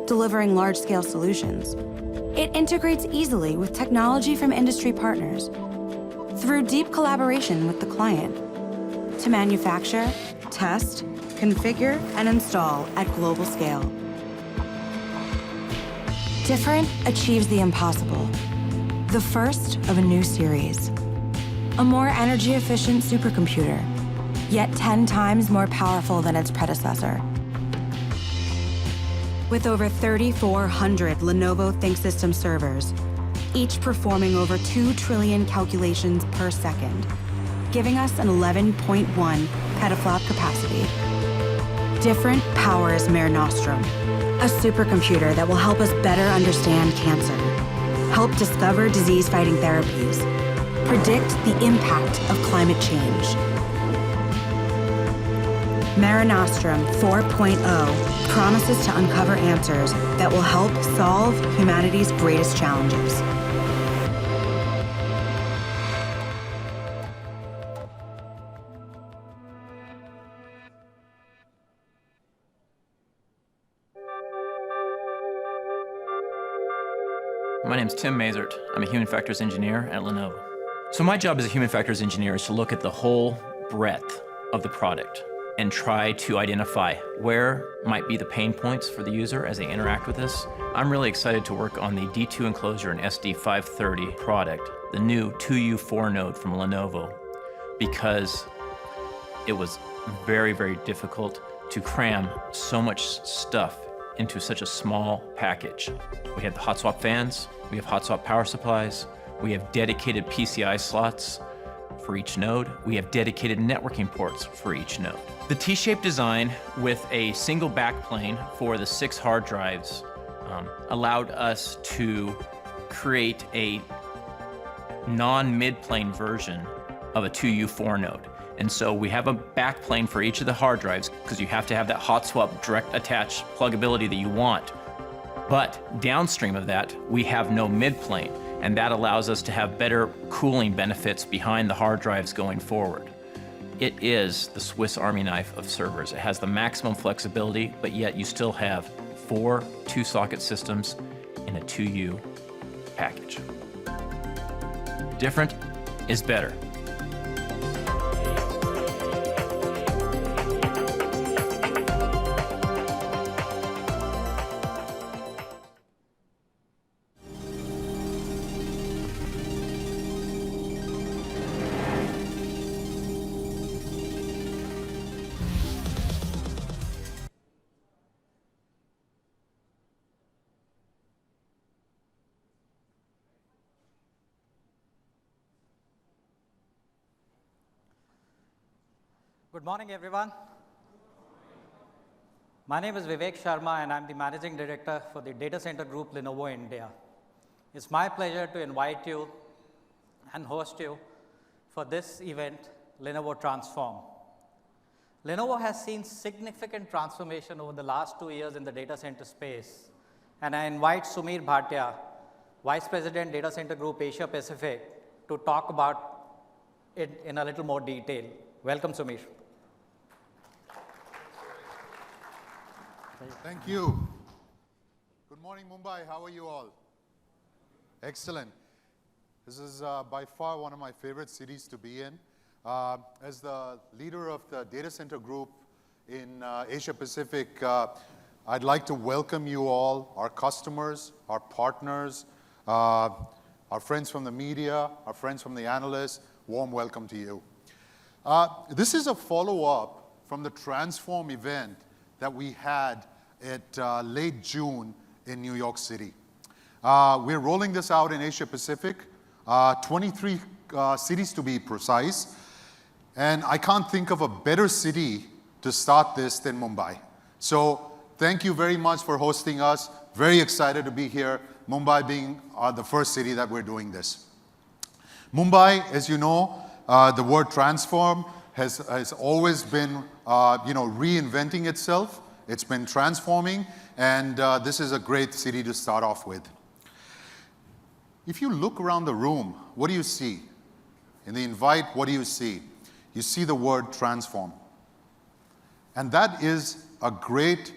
delivering large-scale solutions. It integrates easily with technology from industry partners through deep collaboration with the client to manufacture, test, configure, and install at global scale. Different achieves the impossible, the first of a new series. A more energy-efficient supercomputer, yet 10 times more powerful than its predecessor. With over 3,400 Lenovo ThinkSystem servers, each performing over 2 trillion calculations per second, giving us an 11.1 petaflop capacity. Different powers Mare Nostrum, a supercomputer that will help us better understand cancer, help discover disease-fighting therapies, predict the impact of climate change. Mare Nostrum 4.0 promises to uncover answers that will help solve humanity's greatest challenges. My name's Tim Mazert. I'm a human factors engineer at Lenovo. So my job as a human factors engineer is to look at the whole breadth of the product and try to identify where might be the pain points for the user as they interact with this. I'm really excited to work on the D2 Enclosure and SD530 product, the new 2U4 node from Lenovo, because it was very, very difficult to cram so much stuff into such a small package. We have the hot swap fans, we have hot swap power supplies, we have dedicated PCI slots for each node, we have dedicated networking ports for each node. The T-shaped design with a single backplane for the 6 hard drives allowed us to create a non-mid-plane version of a 2U4 node. And so we have a backplane for each of the hard drives because you have to have that hot swap direct attach pluggability that you want. But downstream of that, we have no mid-plane, and that allows us to have better cooling benefits behind the hard drives going forward. It is the Swiss Army knife of servers. It has the maximum flexibility, but yet you still have 4 2-socket systems in a 2U package. Different is better. Good morning, everyone. My name is Vivek Sharma, and I'm the Managing Director for the Data Center Group Lenovo India. It's my pleasure to invite you and host you for this event, Lenovo Transform. Lenovo has seen significant transformation over the last 2 years in the data center space, and I invite Sumir Bhatia, Vice President, Data Center Group Asia Pacific, to talk about it in a little more detail. Welcome, Sumir. Thank you. Good morning, Mumbai. How are you all? Excellent. This is by far one of my favorite cities to be in. As the leader of the data center group in Asia Pacific, I'd like to welcome you all, our customers, our partners, our friends from the media, our friends from the analysts. Warm welcome to you. This is a follow-up from the Transform event that we had at late June in New York City. We're rolling this out in Asia Pacific, 23 cities to be precise, and I can't think of a better city to start this than Mumbai. So thank you very much for hosting us. Very excited to be here, Mumbai being the first city that we're doing this. Mumbai, as you know, the word transform has always been reinventing itself. It's been transforming, and this is a great city to start off with. If you look around the room, what do you see? In the invite, what do you see? You see the word transform. And that is a great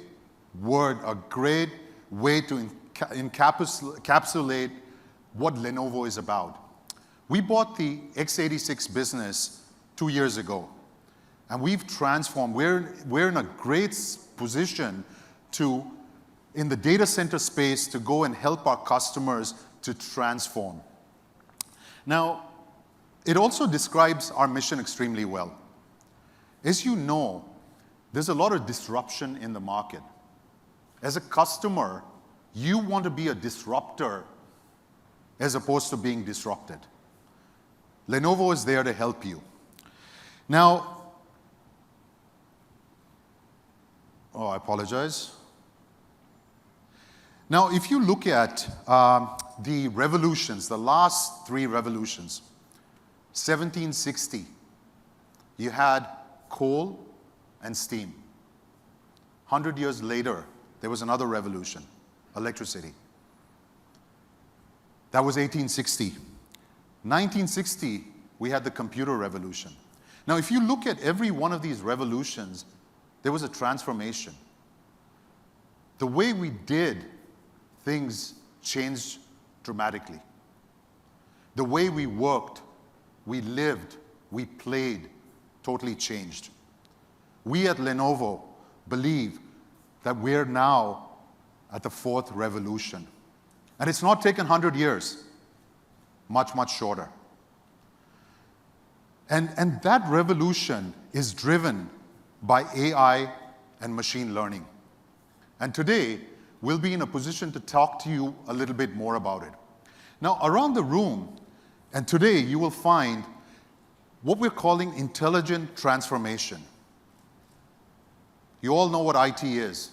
word, a great way to encapsulate what Lenovo is about. We bought the x86 business 2 years ago, and we've transformed. We're in a great position to, in the data center space, to go and help our customers to transform. Now, it also describes our mission extremely well. As you know, there's a lot of disruption in the market. As a customer, you want to be a disruptor as opposed to being disrupted. Lenovo is there to help you. Now, oh, I apologize. Now, if you look at the revolutions, the last 3 revolutions, 1760, you had coal and steam. 100 years later, there was another revolution, electricity. That was 1860. 1960, we had the computer revolution. Now, if you look at every one of these revolutions, there was a transformation. The way we did things changed dramatically. The way we worked, we lived, we played, totally changed. We at Lenovo believe that we're now at the 4th revolution. And it's not taken 100 years, much, much shorter. And that revolution is driven by AI and machine learning. And today, we'll be in a position to talk to you a little bit more about it. Now, around the room, and today you will find what we're calling intelligent transformation. You all know what IT is,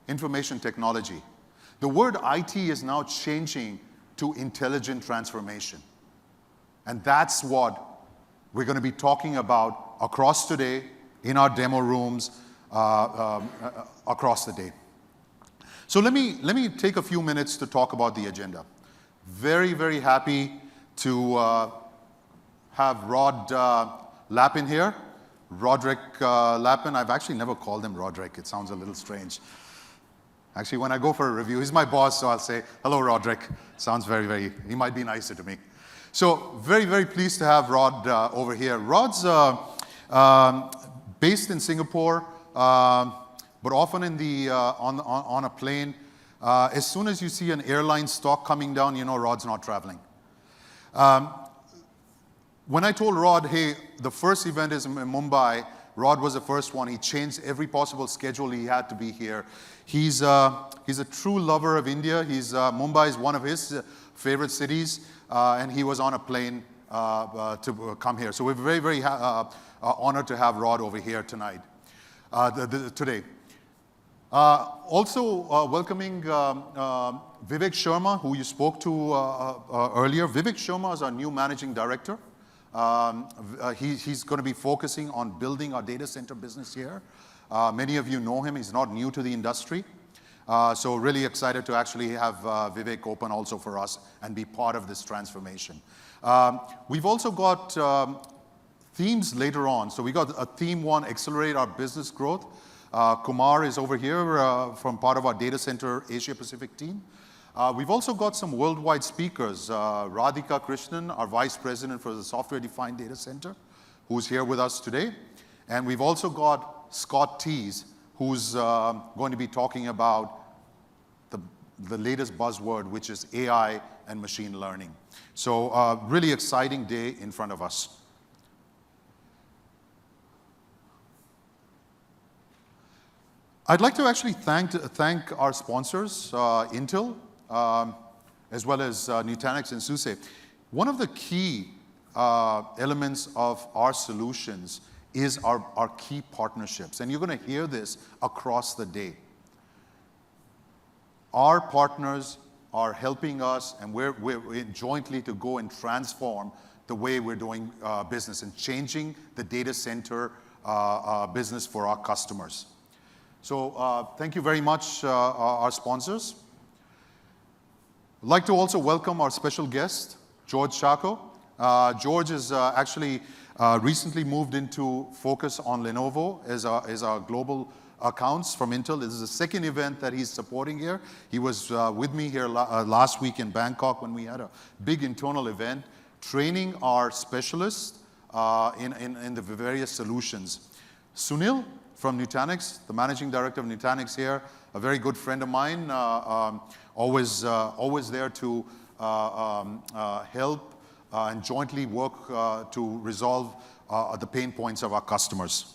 information technology. The word IT is now changing to intelligent transformation. And that's what we're going to be talking about across today, in our demo rooms, across the day. So let me take a few minutes to talk about the agenda. Very, very happy to have Rod Lappin here. Roderick Lappin. I've actually never called him Roderick. It sounds a little strange. Actually, when I go for a review, he's my boss, so I'll say, hello, Roderick. Sounds very, he might be nicer to me. So very, very pleased to have Rod over here. Rod's based in Singapore, but often in the, on a plane. As soon as you see an airline stock coming down, you know Rod's not traveling. When I told Rod, hey, the first event is in Mumbai, Rod was the first one. He changed every possible schedule. He had to be here. He's a true lover of India. Mumbai is one of his favorite cities, and he was on a plane to come here. So we're very, very honored to have Rod over here tonight, today. Also welcoming Vivek Sharma, who you spoke to earlier. Vivek Sharma is our new managing director. He's going to be focusing on building our data center business here. Many of you know him. He's not new to the industry. So really excited to actually have Vivek open also for us and be part of this transformation. We've also got themes later on. So we got a theme 1, accelerate our business growth. Kumar is over here from part of our data center Asia Pacific team. We've also got some worldwide speakers. Radhika Krishnan, our Vice President for the Software Defined Data Center, who's here with us today. And we've also got Scott Tees, who's going to be talking about the latest buzzword, which is AI and machine learning. So really exciting day in front of us. I'd like to actually thank our sponsors, Intel, as well as Nutanix and SUSE. One of the key elements of our solutions is our key partnerships. And you're going to hear this across the day. Our partners are helping us, and we're jointly to go and transform the way we're doing business and changing the data center business for our customers. So thank you very much, our sponsors. I'd like to also welcome our special guest, George Shako. George is actually recently moved into focus on Lenovo as our global accounts from Intel. This is the second event that he's supporting here. He was with me here last week in Bangkok when we had a big internal event training our specialists in the various solutions. Sunil from Nutanix, the managing director of Nutanix here, a very good friend of mine, always there to help and jointly work to resolve the pain points of our customers.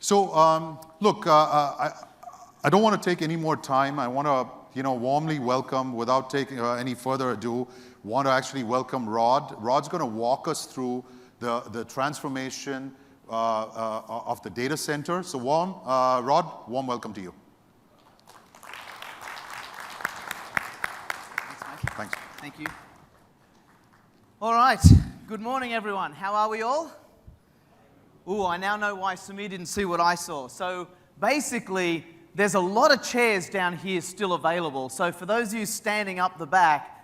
So, look, I don't want to take any more time. I want to, warmly welcome, without taking any further ado, want to actually welcome Rod. Rod's going to walk us through the transformation of the data center. So, Rod, warm welcome to you. Thanks, Mike. Thanks. Thank you. All right. Good morning, everyone. How are we all? Ooh, I now know why Samir didn't see what I saw. So basically, there's a lot of chairs down here still available. So for those of you standing up the back,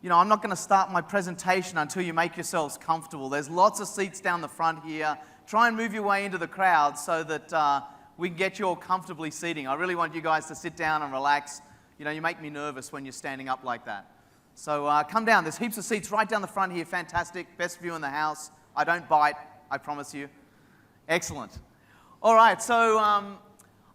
I'm not going to start my presentation until you make yourselves comfortable. There's lots of seats down the front here. Try and move your way into the crowd so that we can get you all comfortably seating. I really want you guys to sit down and relax. You make me nervous when you're standing up like that. So come down. There's heaps of seats right down the front here. Fantastic. Best view in the house. I don't bite, I promise you. Excellent. All right, so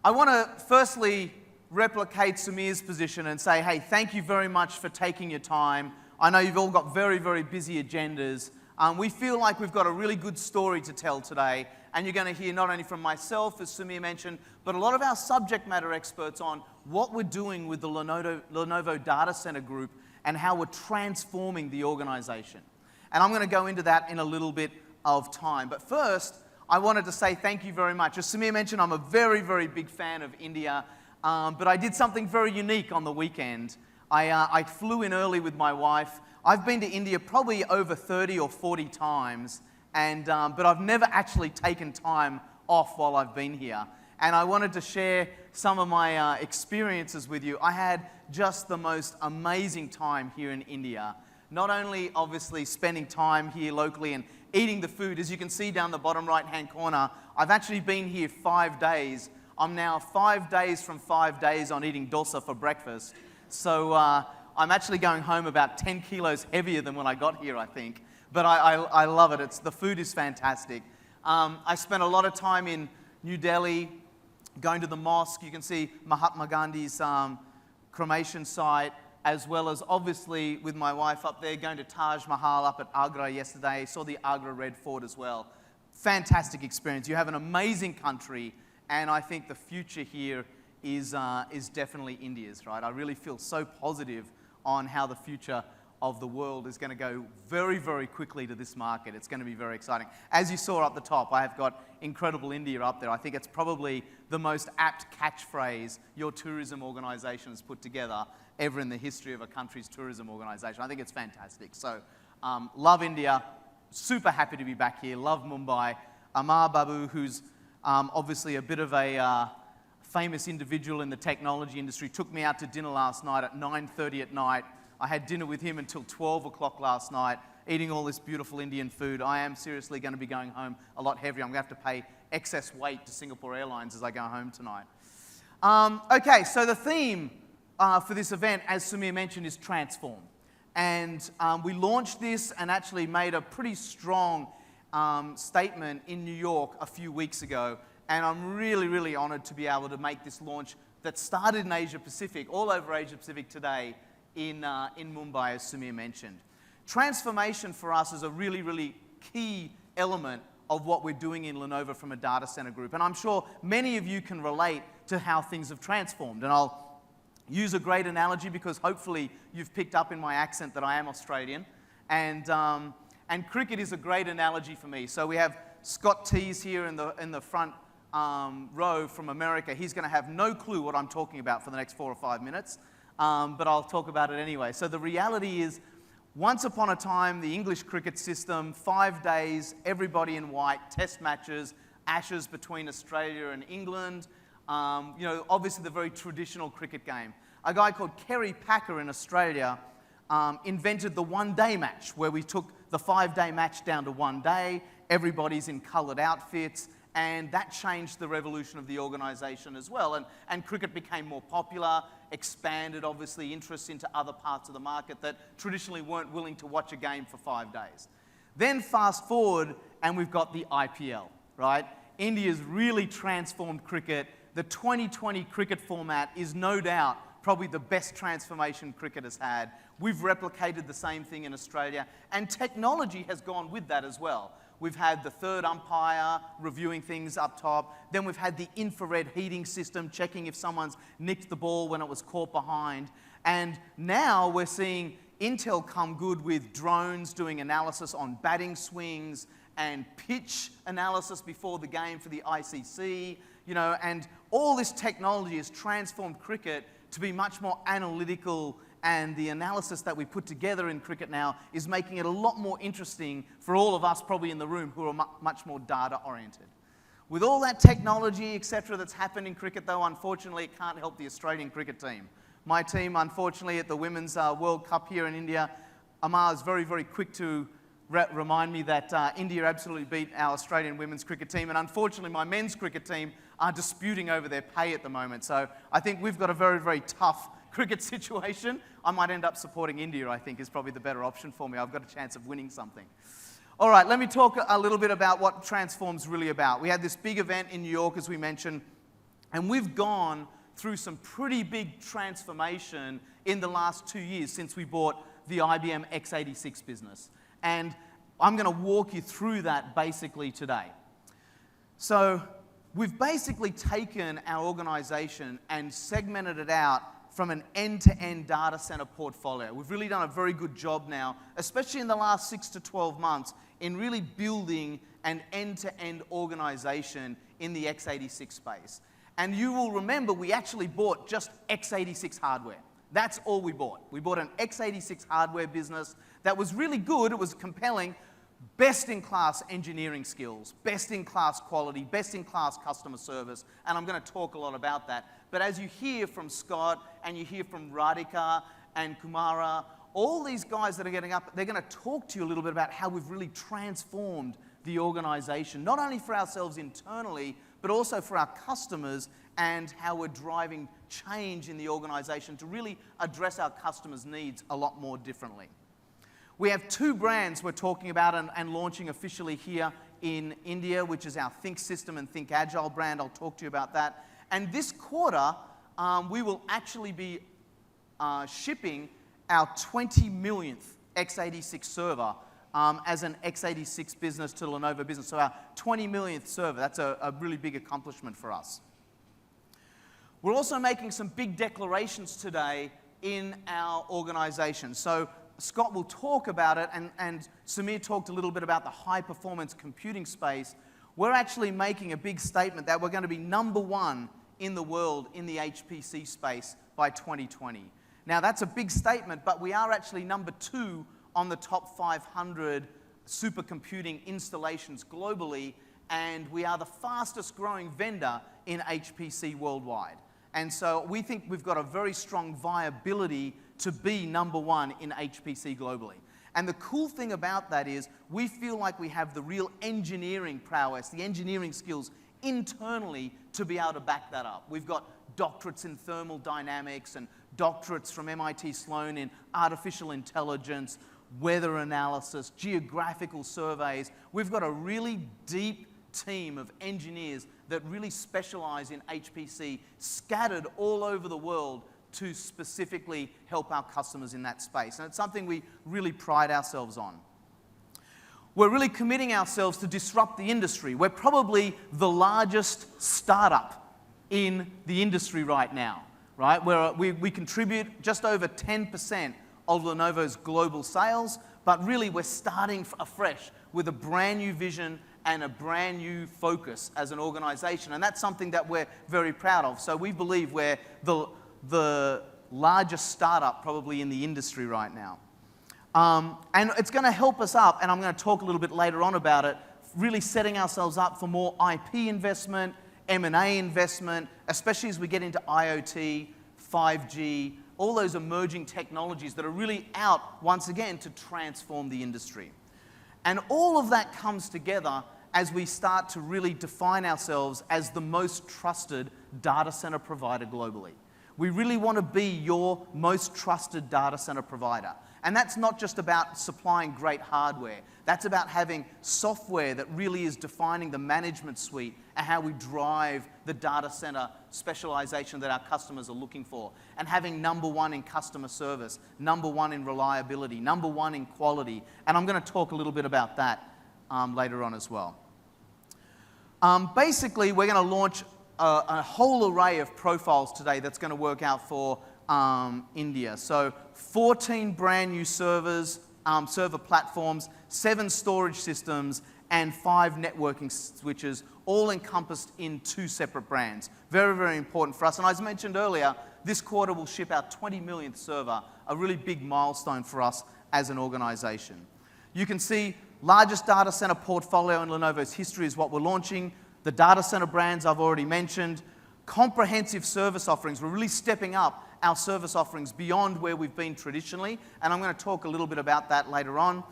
I want to firstly replicate Samir's position and say, hey, thank you very much for taking your time. I know you've all got very, very busy agendas. We feel like we've got a really good story to tell today, and you're going to hear not only from myself, as Samir mentioned, but a lot of our subject matter experts on what we're doing with the Lenovo Data Center Group and how we're transforming the organization. And I'm going to go into that in a little bit of time. But first, I wanted to say thank you very much. As Samir mentioned, I'm a very, very big fan of India, but I did something very unique on the weekend. I flew in early with my wife. I've been to India probably over 30 or 40 times, but I've never actually taken time off while I've been here. And I wanted to share some of my experiences with you. I had just the most amazing time here in India. Not only, obviously, spending time here locally and eating the food. As you can see down the bottom right-hand corner, I've actually been here 5 days. I'm now 5 days from 5 days on eating dosa for breakfast. So I'm actually going home about 10 kilos heavier than when I got here, I think. But I love it. The food is fantastic. I spent a lot of time in New Delhi, going to the mosque. You can see Mahatma Gandhi's cremation site, as well as, obviously, with my wife up there, going to Taj Mahal up at Agra yesterday. Saw the Agra Red Fort as well. Fantastic experience. You have an amazing country, and I think the future here is definitely India's, right? I really feel so positive on how the future of the world is going to go very, very quickly to this market. It's going to be very exciting. As you saw up the top, I have got Incredible India up there. I think it's probably the most apt catchphrase your tourism organization has put together ever in the history of a country's tourism organization. I think it's fantastic. So, love India. Super happy to be back here. Love Mumbai. Amar Babu, who's obviously a bit of a famous individual in the technology industry, took me out to dinner last night at 9:30 at night. I had dinner with him until 12 o'clock last night, eating all this beautiful Indian food. I am seriously going to be going home a lot heavier. I'm going to have to pay excess weight to Singapore Airlines as I go home tonight. Okay, so the theme for this event, as Samir mentioned, is transform. And we launched this and actually made a pretty strong statement in New York a few weeks ago. And I'm really, really honored to be able to make this launch that started in Asia Pacific, all over Asia Pacific today, in Mumbai, as Samir mentioned. Transformation for us is a really, really key element of what we're doing in Lenovo from a data center group. And I'm sure many of you can relate to how things have transformed. And I'll use a great analogy because hopefully you've picked up in my accent that I am Australian. And cricket is a great analogy for me. So we have Scott Tees here in the front row from America. He's going to have no clue what I'm talking about for the next 4 or 5 minutes. But I'll talk about it anyway. So the reality is, once upon a time, the English cricket system, 5 days, everybody in white, test matches, Ashes between Australia and England, obviously the very traditional cricket game. A guy called Kerry Packer in Australia invented the one-day match, where we took the 5-day match down to 1 day, everybody's in coloured outfits, and that changed the revolution of the organisation as well. And cricket became more popular, expanded, obviously, interest into other parts of the market that traditionally weren't willing to watch a game for 5 days. Then fast forward, and we've got the IPL, right? India's really transformed cricket. The 2020 cricket format is no doubt probably the best transformation cricket has had. We've replicated the same thing in Australia, and technology has gone with that as well. We've had the third umpire reviewing things up top. Then we've had the infrared heating system checking if someone's nicked the ball when it was caught behind. And now we're seeing Intel come good with drones doing analysis on batting swings and pitch analysis before the game for the ICC. You know, and all this technology has transformed cricket to be much more analytical, and the analysis that we put together in cricket now is making it a lot more interesting for all of us probably in the room who are much more data oriented. With all that technology, etc., that's happened in cricket, though, unfortunately, it can't help the Australian cricket team. My team, unfortunately, at the Women's World Cup here in India, Amar is very, very quick to remind me that India absolutely beat our Australian women's cricket team, and unfortunately my men's cricket team are disputing over their pay at the moment. So I think we've got a very, very tough cricket situation. I might end up supporting India, I think, is probably the better option for me. I've got a chance of winning something. All right, let me talk a little bit about what Transform's really about. We had this big event in New York, as we mentioned, and we've gone through some pretty big transformation in the last 2 years since we bought the IBM x86 business. And I'm going to walk you through that basically today. So we've basically taken our organization and segmented it out from an end-to-end data center portfolio. We've really done a very good job now, especially in the last 6 to 12 months, in really building an end-to-end organization in the x86 space. And you will remember we actually bought just x86 hardware. That's all we bought. We bought an x86 hardware business that was really good, it was compelling, best-in-class engineering skills, best-in-class quality, best-in-class customer service, and I'm going to talk a lot about that. But as you hear from Scott, and you hear from Radhika and Kumara, all these guys that are getting up, they're going to talk to you a little bit about how we've really transformed the organization, not only for ourselves internally, but also for our customers, and how we're driving change in the organization to really address our customers' needs a lot more differently. We have 2 brands we're talking about and launching officially here in India, which is our Think System and Think Agile brand. I'll talk to you about that. And this quarter, we will actually be shipping our 20 millionth x86 server as an x86 business to Lenovo business. So our 20 millionth server, that's a really big accomplishment for us. We're also making some big declarations today in our organization. So Scott will talk about it, and Samir talked a little bit about the high-performance computing space. We're actually making a big statement that we're going to be #1 in the world in the HPC space by 2020. Now, that's a big statement, but we are actually #2 on the top 500 supercomputing installations globally, and we are the fastest-growing vendor in HPC worldwide. And so we think we've got a very strong viability to be #1 in HPC globally. And the cool thing about that is we feel like we have the real engineering prowess, the engineering skills internally to be able to back that up. We've got doctorates in thermal dynamics and doctorates from MIT Sloan in artificial intelligence, weather analysis, geographical surveys. We've got a really deep team of engineers that really specialize in HPC, scattered all over the world to specifically help our customers in that space. And it's something we really pride ourselves on. We're really committing ourselves to disrupt the industry. We're probably the largest startup in the industry right now, right? We contribute just over 10% of Lenovo's global sales, but really we're starting afresh with a brand new vision and a brand new focus as an organization. And that's something that we're very proud of. So we believe we're the largest startup probably in the industry right now. And it's going to help us up, and I'm going to talk a little bit later on about it, really setting ourselves up for more IP investment, M&A investment, especially as we get into IoT, 5G, all those emerging technologies that are really out, once again, to transform the industry. And all of that comes together as we start to really define ourselves as the most trusted data center provider globally. We really want to be your most trusted data center provider. And that's not just about supplying great hardware. That's about having software that really is defining the management suite and how we drive the data center specialization that our customers are looking for. And having #1 in customer service, #1 in reliability, #1 in quality. And I'm going to talk a little bit about that later on as well. Basically, we're going to launch a whole array of profiles today that's going to work out for India. So 14 brand new servers, server platforms, 7 storage systems, and 5 networking switches, all encompassed in 2 separate brands. Very, very important for us. And as I mentioned earlier, this quarter will ship our 20 millionth server, a really big milestone for us as an organization. You can see largest data center portfolio in Lenovo's history is what we're launching. The data center brands I've already mentioned. Comprehensive service offerings. We're really stepping up our service offerings beyond where we've been traditionally, and I'm going to talk a little bit about that later on.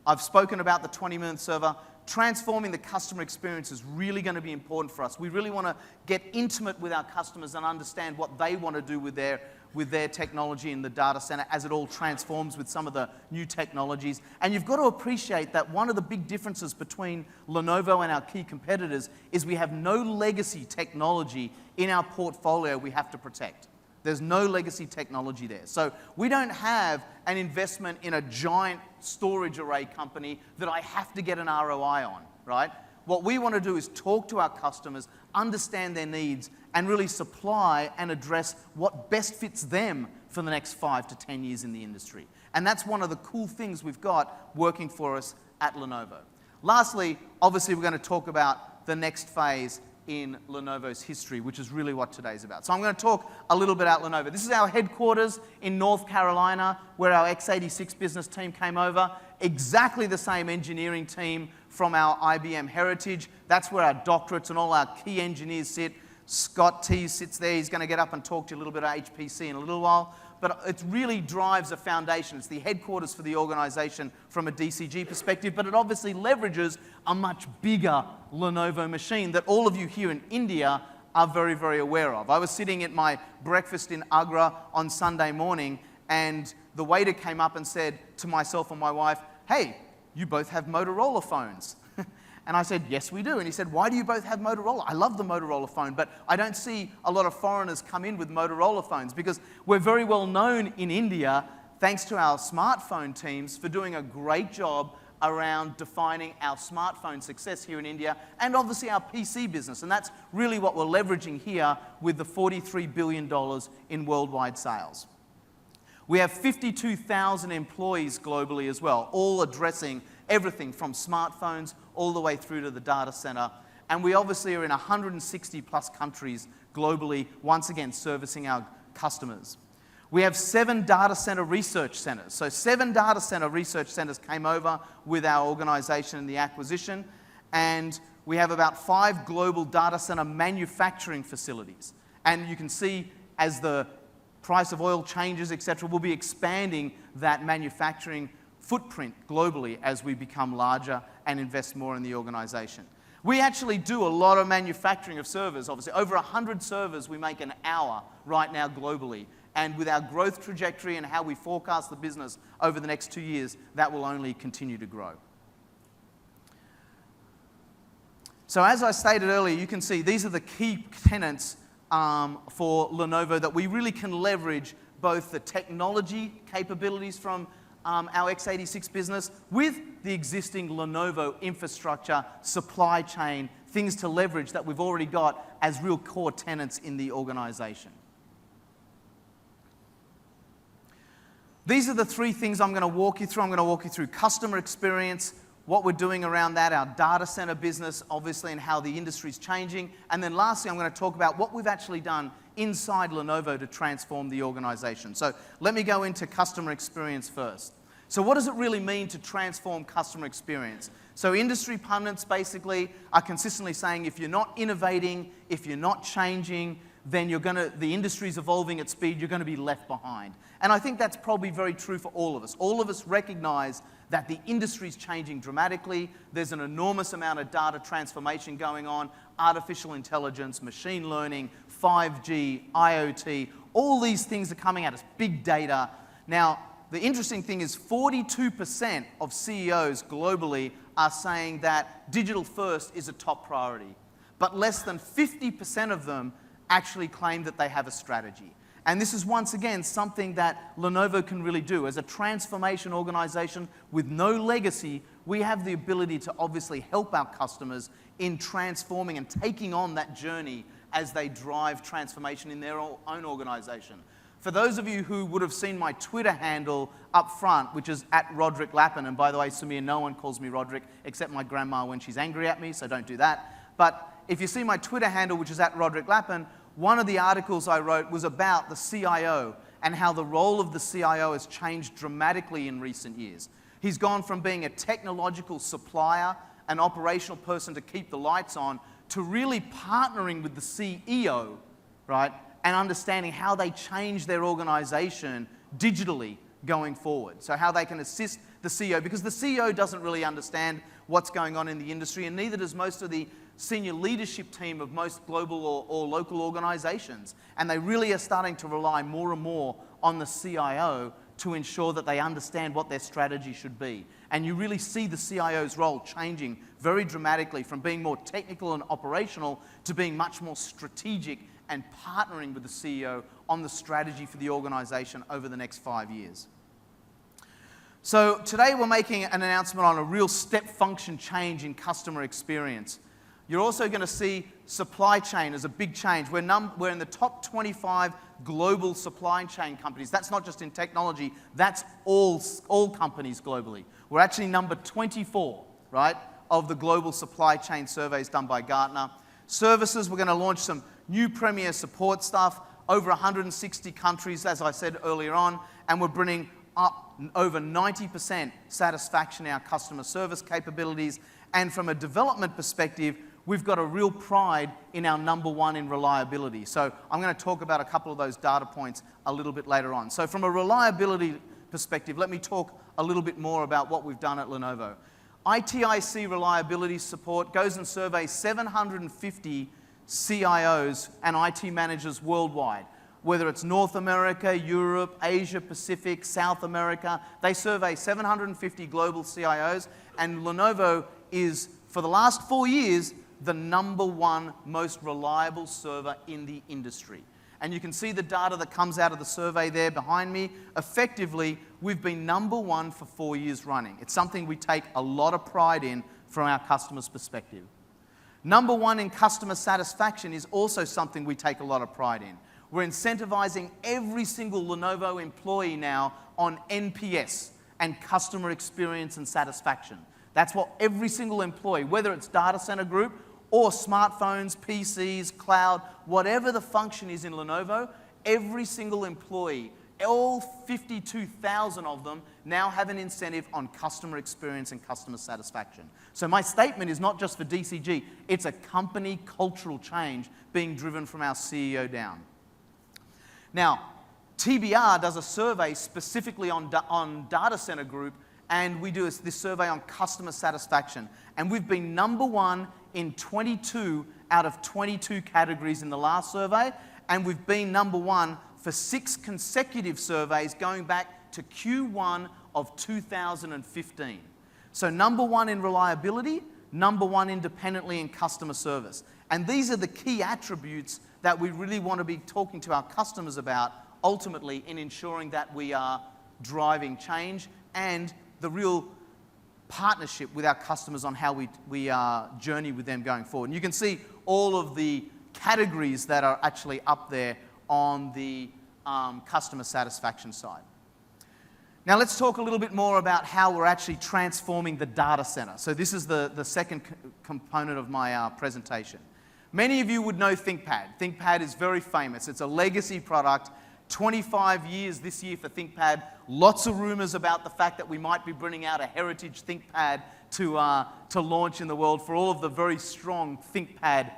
I've spoken about the 20 millionth server. Transforming the customer experience is really going to be important for us. We really want to get intimate with our customers and understand what they want to do with their technology in the data center as it all transforms with some of the new technologies. And you've got to appreciate that one of the big differences between Lenovo and our key competitors is we have no legacy technology in our portfolio we have to protect. There's no legacy technology there. So we don't have an investment in a giant storage array company that I have to get an ROI on, right? What we want to do is talk to our customers, understand their needs, and really supply and address what best fits them for the next 5 to 10 years in the industry. And that's one of the cool things we've got working for us at Lenovo. Lastly, obviously, we're going to talk about the next phase in Lenovo's history, which is really what today's about. So I'm going to talk a little bit about Lenovo. This is our headquarters in North Carolina, where our x86 business team came over. Exactly the same engineering team from our IBM heritage. That's where our doctorates and all our key engineers sit. Scott T sits there. He's going to get up and talk to you a little bit about HPC in a little while. But it really drives a foundation. It's the headquarters for the organization from a DCG perspective, but it obviously leverages a much bigger Lenovo machine that all of you here in India are very, very aware of. I was sitting at my breakfast in Agra on Sunday morning, and the waiter came up and said to myself and my wife, "Hey, you both have Motorola phones." And I said, "Yes, we do." And he said, "Why do you both have Motorola?" I love the Motorola phone, but I don't see a lot of foreigners come in with Motorola phones because we're very well known in India, thanks to our smartphone teams, for doing a great job around defining our smartphone success here in India and obviously our PC business. And that's really what we're leveraging here with the $43 billion in worldwide sales. We have 52,000 employees globally as well, all addressing everything from smartphones all the way through to the data center. And we obviously are in 160 plus countries globally, once again servicing our customers. We have 7 data center research centers. So 7 data center research centers came over with our organization in the acquisition. And we have about 5 global data center manufacturing facilities. And you can see as the price of oil changes, etc., we'll be expanding that manufacturing footprint globally as we become larger and invest more in the organization. We actually do a lot of manufacturing of servers, obviously. Over 100 servers we make an hour right now globally. And with our growth trajectory and how we forecast the business over the next 2 years, that will only continue to grow. So as I stated earlier, you can see these are the key tenets for Lenovo that we really can leverage both the technology capabilities from our x86 business with the existing Lenovo infrastructure, supply chain, things to leverage that we've already got as real core tenets in the organization. These are the 3 things I'm going to walk you through. I'm going to walk you through customer experience, what we're doing around that, our data center business, obviously, and how the industry is changing. And then lastly, I'm going to talk about what we've actually done inside Lenovo to transform the organization. So let me go into customer experience first. So what does it really mean to transform customer experience? So industry pundits basically are consistently saying if you're not innovating, if you're not changing, then the industry's evolving at speed, you're going to be left behind. And I think that's probably very true for all of us. All of us recognize that the industry is changing dramatically. There's an enormous amount of data transformation going on, artificial intelligence, machine learning, 5G, IoT, all these things are coming at us, big data. Now, the interesting thing is 42% of CEOs globally are saying that digital first is a top priority, but less than 50% of them actually claim that they have a strategy. And this is once again something that Lenovo can really do. As a transformation organization with no legacy, we have the ability to obviously help our customers in transforming and taking on that journey as they drive transformation in their own organization. For those of you who would have seen my Twitter handle up front, which is @RoderickLappin, and by the way, Samir, no one calls me Roderick except my grandma when she's angry at me, so don't do that. But if you see my Twitter handle, which is @RoderickLappin, one of the articles I wrote was about the CIO and how the role of the CIO has changed dramatically in recent years. He's gone from being a technological supplier, an operational person to keep the lights on, to really partnering with the CEO, right, and understanding how they change their organization digitally going forward. So how they can assist the CEO, because the CEO doesn't really understand what's going on in the industry, and neither does most of the senior leadership team of most global or local organizations. And they really are starting to rely more and more on the CIO to ensure that they understand what their strategy should be. And you really see the CIO's role changing very dramatically from being more technical and operational to being much more strategic and partnering with the CEO on the strategy for the organization over the next 5 years. So today we're making an announcement on a real step function change in customer experience. You're also going to see supply chain as a big change. We're in the top 25 global supply chain companies. That's not just in technology, that's all companies globally. We're actually number 24, right, of the global supply chain surveys done by Gartner. Services, we're going to launch some new premier support stuff, over 160 countries, as I said earlier on, and we're bringing up over 90% satisfaction in our customer service capabilities. And from a development perspective, we've got a real pride in our #1 in reliability. So I'm going to talk about a couple of those data points a little bit later on. So from a reliability perspective, let me talk a little bit more about what we've done at Lenovo. ITIC reliability support goes and surveys 750 CIOs and IT managers worldwide, whether it's North America, Europe, Asia Pacific, South America. They survey 750 global CIOs, and Lenovo is, for the last 4 years, the #1 most reliable server in the industry. And you can see the data that comes out of the survey there behind me. Effectively, we've been #1 for 4 years running. It's something we take a lot of pride in from our customers' perspective. #1 in customer satisfaction is also something we take a lot of pride in. We're incentivizing every single Lenovo employee now on NPS and customer experience and satisfaction. That's what every single employee, whether it's data center group or smartphones, PCs, cloud, whatever the function is in Lenovo, every single employee, all 52,000 of them, now have an incentive on customer experience and customer satisfaction. So my statement is not just for DCG, it's a company cultural change being driven from our CEO down. Now, TBR does a survey specifically on data center group, and we do this survey on customer satisfaction. And we've been #1 in 22 out of 22 categories in the last survey, and we've been #1 for 6 consecutive surveys going back to Q1 of 2015. So #1 in reliability, #1 independently in customer service. And these are the key attributes that we really want to be talking to our customers about ultimately in ensuring that we are driving change and the real partnership with our customers on how we journey with them going forward. And you can see all of the categories that are actually up there on the customer satisfaction side. Now let's talk a little bit more about how we're actually transforming the data center. So this is the second component of my presentation. Many of you would know ThinkPad. ThinkPad is very famous. It's a legacy product. 25 years this year for ThinkPad. Lots of rumors about the fact that we might be bringing out a heritage ThinkPad to launch in the world for all of the very strong ThinkPad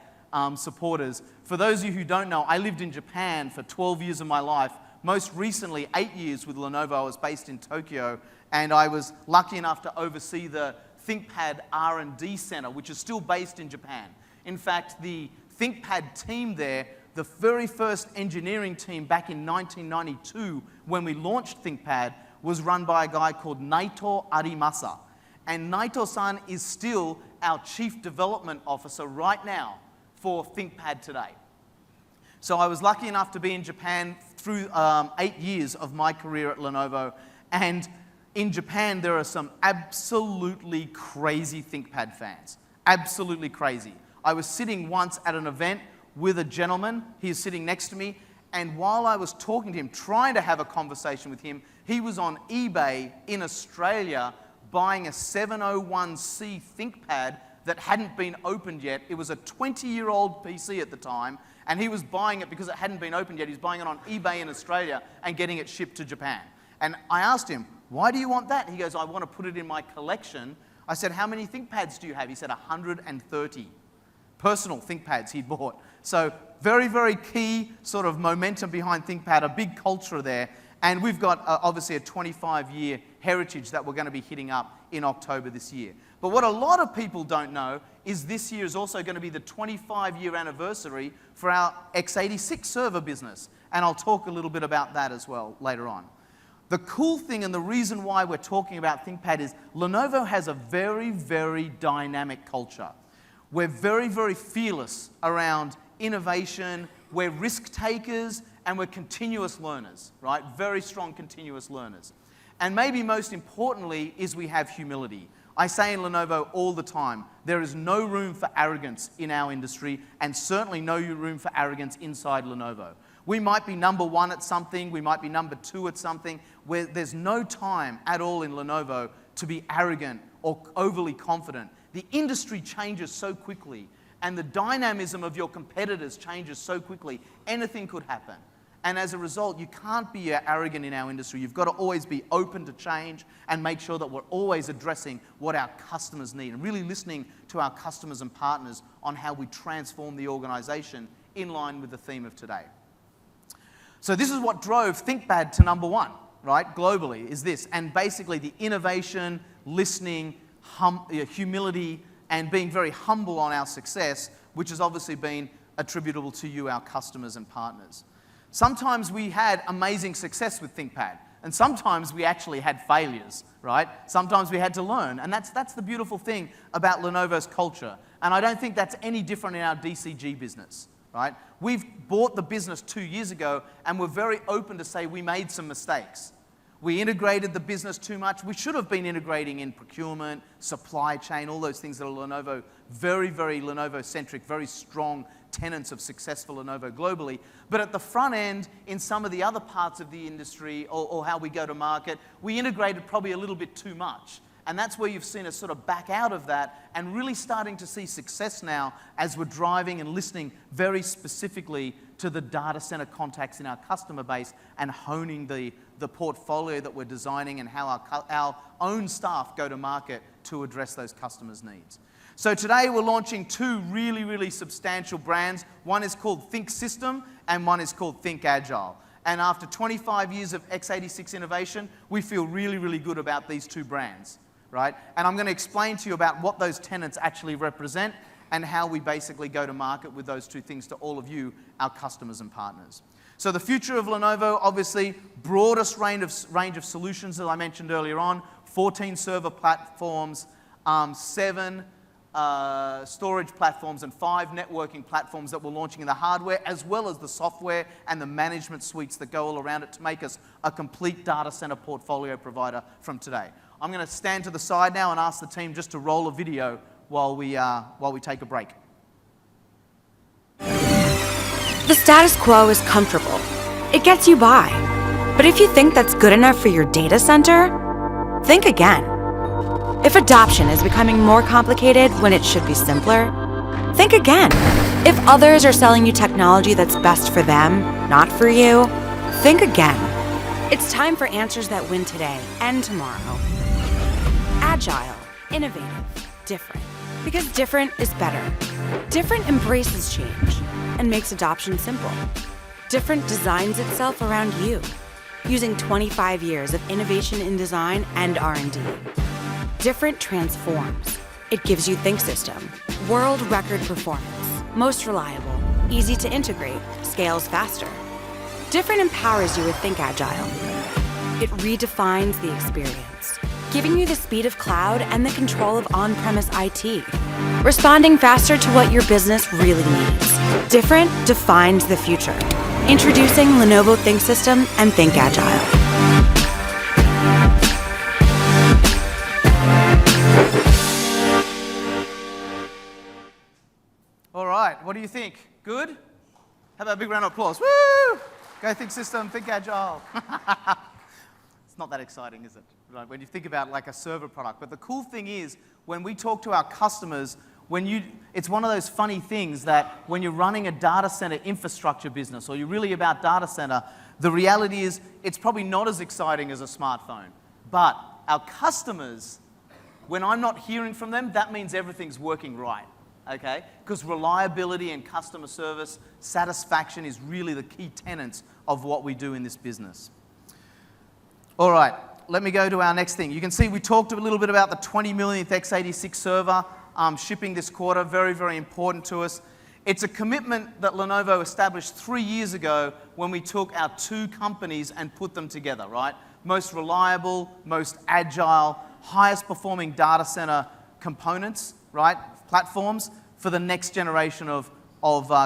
supporters. For those of you who don't know, I lived in Japan for 12 years of my life. most recently 8 years with Lenovo. I was based in Tokyo, and I was lucky enough to oversee the ThinkPad R&D Center, which is still based in Japan. In fact, the ThinkPad team there, the very first engineering team back in 1992 when we launched ThinkPad, was run by a guy called Naito Arimasa. And Naito-san is still our Chief Development Officer right now for ThinkPad today. So I was lucky enough to be in Japan through 8 years of my career at Lenovo. And in Japan, there are some absolutely crazy ThinkPad fans. Absolutely crazy. I was sitting once at an event with a gentleman. He was sitting next to me. And while I was talking to him, trying to have a conversation with him, he was on eBay in Australia buying a 701C ThinkPad that hadn't been opened yet. It was a 20-year-old PC at the time, and he was buying it because it hadn't been opened yet. He's buying it on eBay in Australia and getting it shipped to Japan. And I asked him, why do you want that? He goes, I want to put it in my collection. I said, how many ThinkPads do you have? He said, 130 personal ThinkPads he'd bought. So very, very key sort of momentum behind ThinkPad, a big culture there. And we've got obviously a 25-year heritage that we're going to be hitting up in October this year. But what a lot of people don't know is this year is also going to be the 25-year anniversary for our x86 server business. And I'll talk a little bit about that as well later on. The cool thing and the reason why we're talking about ThinkPad is Lenovo has a very, very dynamic culture. We're very, very fearless around innovation. We're risk takers and we're continuous learners, right? Very strong continuous learners. And maybe most importantly is we have humility. I say in Lenovo all the time, there is no room for arrogance in our industry and certainly no room for arrogance inside Lenovo. We might be number one at something, we might be number two at something, where there's no time at all in Lenovo to be arrogant or overly confident. The industry changes so quickly and the dynamism of your competitors changes so quickly, anything could happen. And as a result, you can't be arrogant in our industry. You've got to always be open to change and make sure that we're always addressing what our customers need and really listening to our customers and partners on how we transform the organization in line with the theme of today. So this is what drove ThinkPad to number one, right, globally, is this. And basically the innovation, listening, humility, and being very humble on our success, which has obviously been attributable to you, our customers and partners. Sometimes we had amazing success with ThinkPad, and sometimes we actually had failures, right? Sometimes we had to learn, and that's the beautiful thing about Lenovo's culture. And I don't think that's any different in our DCG business, right? We've bought the business 2 years ago, and we're very open to say we made some mistakes. We integrated the business too much. We should have been integrating in procurement, supply chain, all those things that are Lenovo, very, very Lenovo-centric, very strong tenets of successful Lenovo globally. But at the front end, in some of the other parts of the industry or how we go to market, we integrated probably a little bit too much. And that's where you've seen us sort of back out of that and really starting to see success now as we're driving and listening very specifically to the data center contacts in our customer base and honing the portfolio that we're designing and how our own staff go to market to address those customers' needs. So today we're launching two really, really substantial brands. One is called Think System and one is called Think Agile. And after 25 years of x86 innovation, we feel really, really good about these two brands, right? And I'm going to explain to you about what those tenets actually represent and how we basically go to market with those two things to all of you, our customers and partners. So the future of Lenovo, obviously, broadest range of solutions that I mentioned earlier on, 14 server platforms, 7 storage platforms and 5 networking platforms that we're launching in the hardware, as well as the software and the management suites that go all around it to make us a complete data center portfolio provider from today. I'm going to stand to the side now and ask the team just to roll a video while we take a break. The status quo is comfortable. It gets you by. But if you think that's good enough for your data center, think again. If adoption is becoming more complicated when it should be simpler, think again. If others are selling you technology that's best for them, not for you, think again. It's time for answers that win today and tomorrow. Agile, innovative, different. Because different is better. Different embraces change and makes adoption simple. Different designs itself around you, using 25 years of innovation in design and R&D. Different transforms. It gives you ThinkSystem, world record performance, most reliable, easy to integrate, scales faster. Different empowers you with Think Agile. It redefines the experience, giving you the speed of cloud and the control of on-premise IT, responding faster to what your business really needs. Different defines the future. Introducing Lenovo ThinkSystem and Think Agile. All right, what do you think? Good? How about a big round of applause? Woo! Go ThinkSystem, Think Agile. It's not that exciting, is it? Right, when you think about like a server product. But the cool thing is, when we talk to our customers, it's one of those funny things that when you're running a data center infrastructure business, or you're really about data center, the reality is it's probably not as exciting as a smartphone. But our customers, when I'm not hearing from them, that means everything's working right, okay? Because reliability and customer service, satisfaction is really the key tenets of what we do in this business. All right, let me go to our next thing. You can see we talked a little bit about the 20 millionth x86 server shipping this quarter, very, very important to us. It's a commitment that Lenovo established 3 years ago when we took our two companies and put them together, right? Most reliable, most agile, highest performing data center components, right? Platforms for the next generation of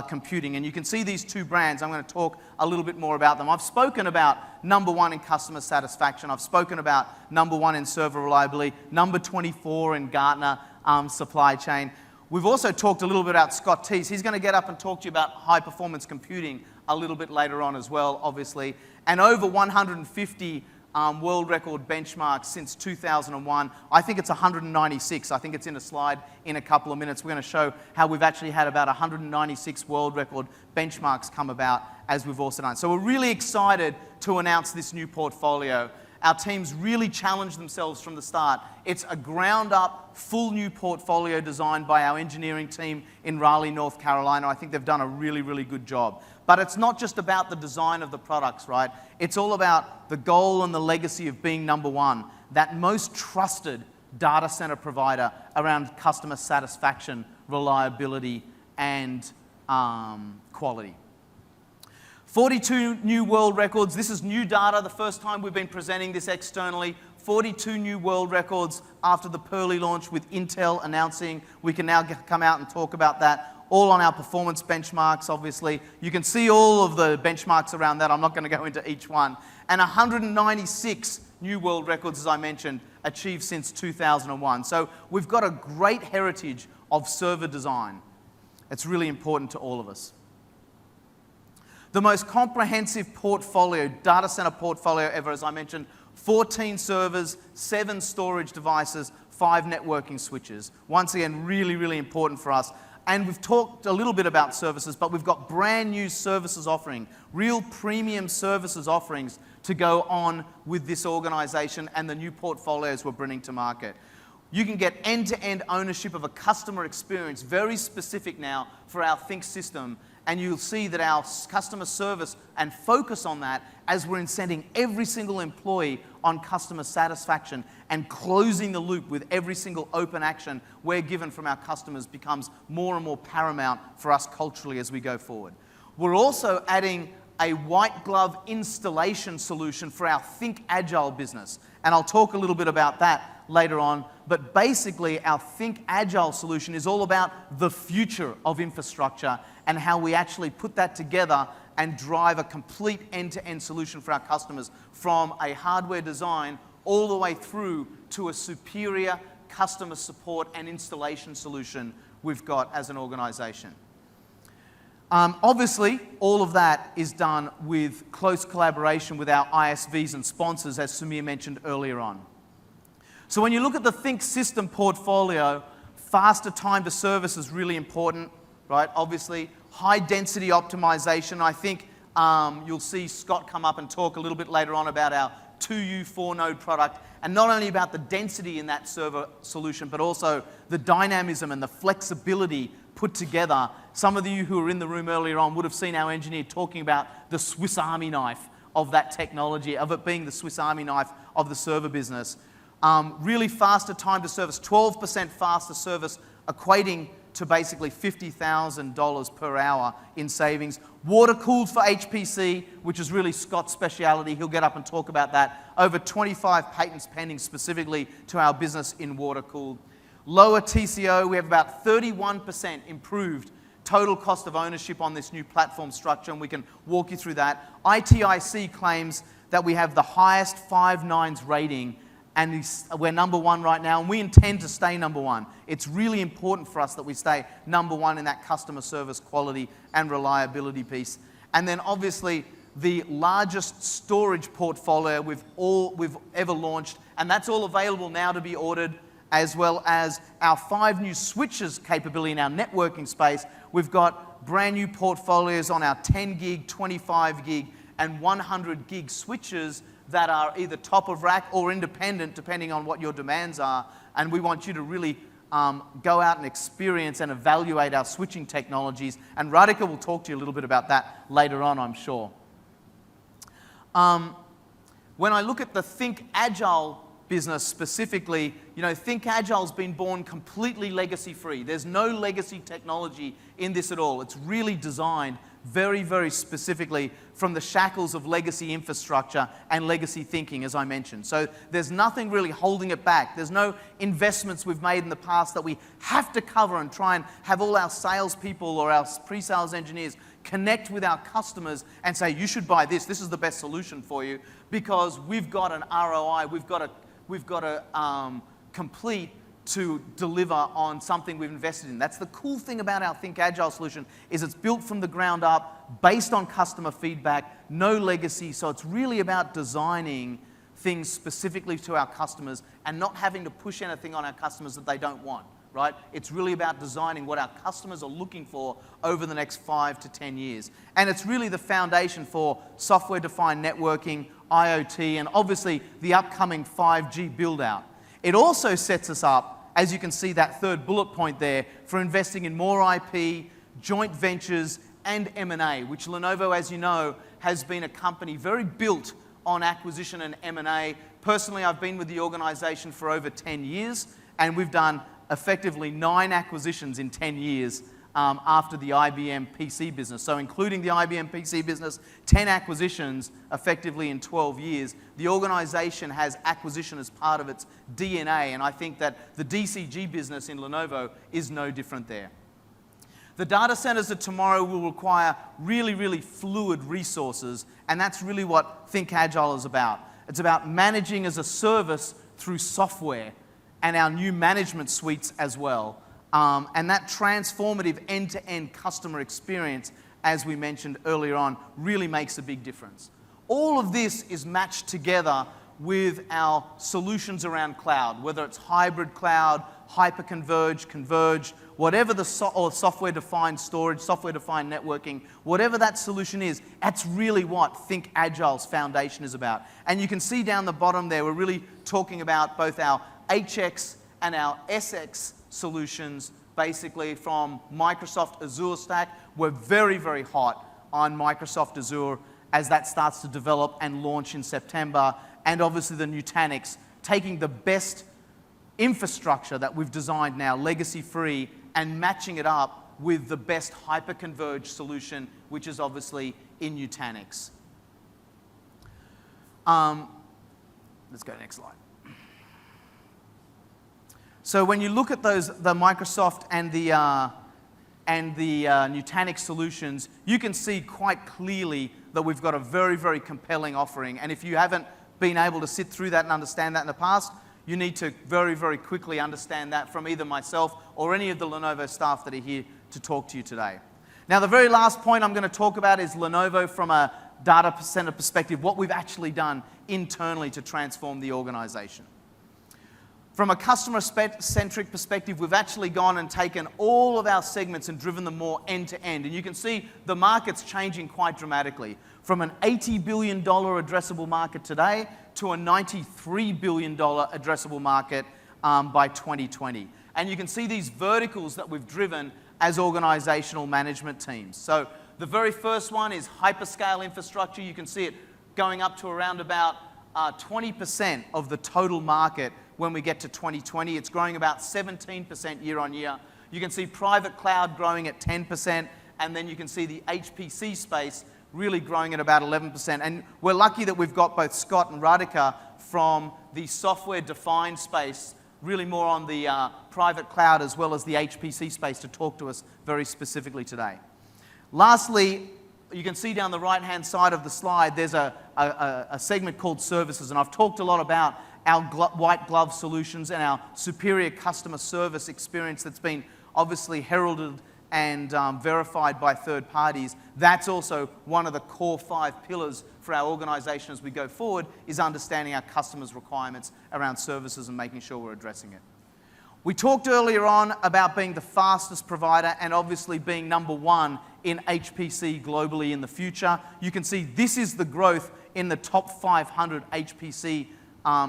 computing. And you can see these two brands. I'm going to talk a little bit more about them. I've spoken about #1 in customer satisfaction. I've spoken about #1 in server reliability, number 24 in Gartner supply chain. We've also talked a little bit about Scott Teese. He's going to get up and talk to you about high-performance computing a little bit later on as well, obviously. And over 150 world record benchmarks since 2001. I think it's 196. I think it's in a slide in a couple of minutes. We're going to show how we've actually had about 196 world record benchmarks come about as we've also done. So we're really excited to announce this new portfolio. Our teams really challenged themselves from the start. It's a ground-up, full new portfolio designed by our engineering team in Raleigh, North Carolina. I think they've done a really, really good job. But it's not just about the design of the products, right? It's all about the goal and the legacy of being #1, that most trusted data center provider around customer satisfaction, reliability, and quality. 42 new world records. This is new data, the first time we've been presenting this externally. 42 new world records after the Pearly launch with Intel announcing we can now come out and talk about that. All on our performance benchmarks, obviously. You can see all of the benchmarks around that. I'm not going to go into each one. And 196 new world records, as I mentioned, achieved since 2001. So we've got a great heritage of server design. It's really important to all of us. The most comprehensive portfolio, data center portfolio ever, as I mentioned, 14 servers, 7 storage devices, 5 networking switches. Once again, really, really important for us. And we've talked a little bit about services, but we've got brand new services offering, real premium services offerings to go on with this organization and the new portfolios we're bringing to market. You can get end-to-end ownership of a customer experience, very specific now for our Think system. And you'll see that our customer service and focus on that as we're incenting every single employee on customer satisfaction and closing the loop with every single open action we're given from our customers becomes more and more paramount for us culturally as we go forward. We're also adding a white glove installation solution for our Think Agile business. And I'll talk a little bit about that later on. But basically, our Think Agile solution is all about the future of infrastructure and how we actually put that together and drive a complete end-to-end solution for our customers from a hardware design all the way through to a superior customer support and installation solution we've got as an organization. Obviously, all of that is done with close collaboration with our ISVs and sponsors, as Samir mentioned earlier on. So when you look at the Think system portfolio, faster time to service is really important, right? Obviously, high density optimization. I think you'll see Scott come up and talk a little bit later on about our 2U 4-node product, and not only about the density in that server solution, but also the dynamism and the flexibility put together. Some of you who were in the room earlier on would have seen our engineer talking about the Swiss Army knife of that technology, of it being the Swiss Army knife of the server business. Really faster time to service, 12% faster service, equating to basically $50,000 per hour in savings. Water cooled for HPC, which is really Scott's speciality. He'll get up and talk about that. Over 25 patents pending specifically to our business in water cooled. Lower TCO, we have about 31% improved total cost of ownership on this new platform structure, and we can walk you through that. ITIC claims that we have the highest 5 nines rating, and we're number 1 right now, and we intend to stay number 1. It's really important for us that we stay number 1 in that customer service quality and reliability piece. And then obviously the largest storage portfolio we've ever launched, and that's all available now to be ordered, as well as our 5 new switches capability in our networking space. We've got brand new portfolios on our 10 gig, 25 gig, and 100 gig switches that are either top of rack or independent, depending on what your demands are. And we want you to really go out and experience and evaluate our switching technologies. And Radhika will talk to you a little bit about that later on, I'm sure. When I look at the Think Agile business specifically, you know, Think Agile's been born completely legacy-free. There's no legacy technology in this at all. It's really designed very, very specifically from the shackles of legacy infrastructure and legacy thinking, as I mentioned. So there's nothing really holding it back. There's no investments we've made in the past that we have to cover and try and have all our salespeople or our pre-sales engineers connect with our customers and say, you should buy this. This is the best solution for you, because we've got an ROI. We've got to complete to deliver on something we've invested in. That's the cool thing about our Think Agile solution, is it's built from the ground up, based on customer feedback, no legacy. So it's really about designing things specifically to our customers and not having to push anything on our customers that they don't want, right? It's really about designing what our customers are looking for over the next 5 to 10 years. And it's really the foundation for software-defined networking, IoT, and obviously the upcoming 5G build-out. It also sets us up, as you can see that third bullet point there, for investing in more IP, joint ventures, and M&A, which Lenovo, as you know, has been a company very built on acquisition and M&A. Personally, I've been with the organization for over 10 years, and we've done effectively 9 acquisitions in 10 years after the IBM PC business. So including the IBM PC business, 10 acquisitions effectively in 12 years. The organization has acquisition as part of its DNA, and I think that the DCG business in Lenovo is no different there. The data centers of tomorrow will require really, really fluid resources, and that's really what Think Agile is about. It's about managing as a service through software and our new management suites as well. And that transformative end-to-end customer experience, as we mentioned earlier on, really makes a big difference. All of this is matched together with our solutions around cloud, whether it's hybrid cloud, hyper-converged, converged, whatever the or software-defined storage, software-defined networking, whatever that solution is, that's really what Think Agile's foundation is about. And you can see down the bottom there, we're really talking about both our HX and our SX solutions, basically from Microsoft Azure Stack. We're very, very hot on Microsoft Azure as that starts to develop and launch in September. And obviously the Nutanix, taking the best infrastructure that we've designed now, legacy-free, and matching it up with the best hyper-converged solution, which is obviously in Nutanix. Let's go next slide. So when you look at those, the Microsoft and the Nutanix solutions, you can see quite clearly that we've got a very, very compelling offering. And if you haven't been able to sit through that and understand that in the past, you need to very, very quickly understand that from either myself or any of the Lenovo staff that are here to talk to you today. Now, the very last point I'm going to talk about is Lenovo from a data center perspective, what we've actually done internally to transform the organization. From a customer-centric perspective, we've actually gone and taken all of our segments and driven them more end-to-end. And you can see the market's changing quite dramatically. From an $80 billion addressable market today to a $93 billion addressable market by 2020. And you can see these verticals that we've driven as organizational management teams. So the very first one is hyperscale infrastructure. You can see it going up to around about 20% of the total market when we get to 2020. It's growing about 17% year on year. You can see private cloud growing at 10%, and then you can see the HPC space really growing at about 11%. And we're lucky that we've got both Scott and Radhika from the software-defined space, really more on the private cloud as well as the HPC space, to talk to us very specifically today. Lastly, you can see down the right-hand side of the slide, there's a segment called services, and I've talked a lot about our white glove solutions and our superior customer service experience that's been obviously heralded and verified by third parties. That's also one of the core 5 pillars for our organization as we go forward, is understanding our customers' requirements around services and making sure we're addressing it. We talked earlier on about being the fastest provider and obviously being number 1 in HPC globally in the future. You can see this is the growth in the top 500 HPC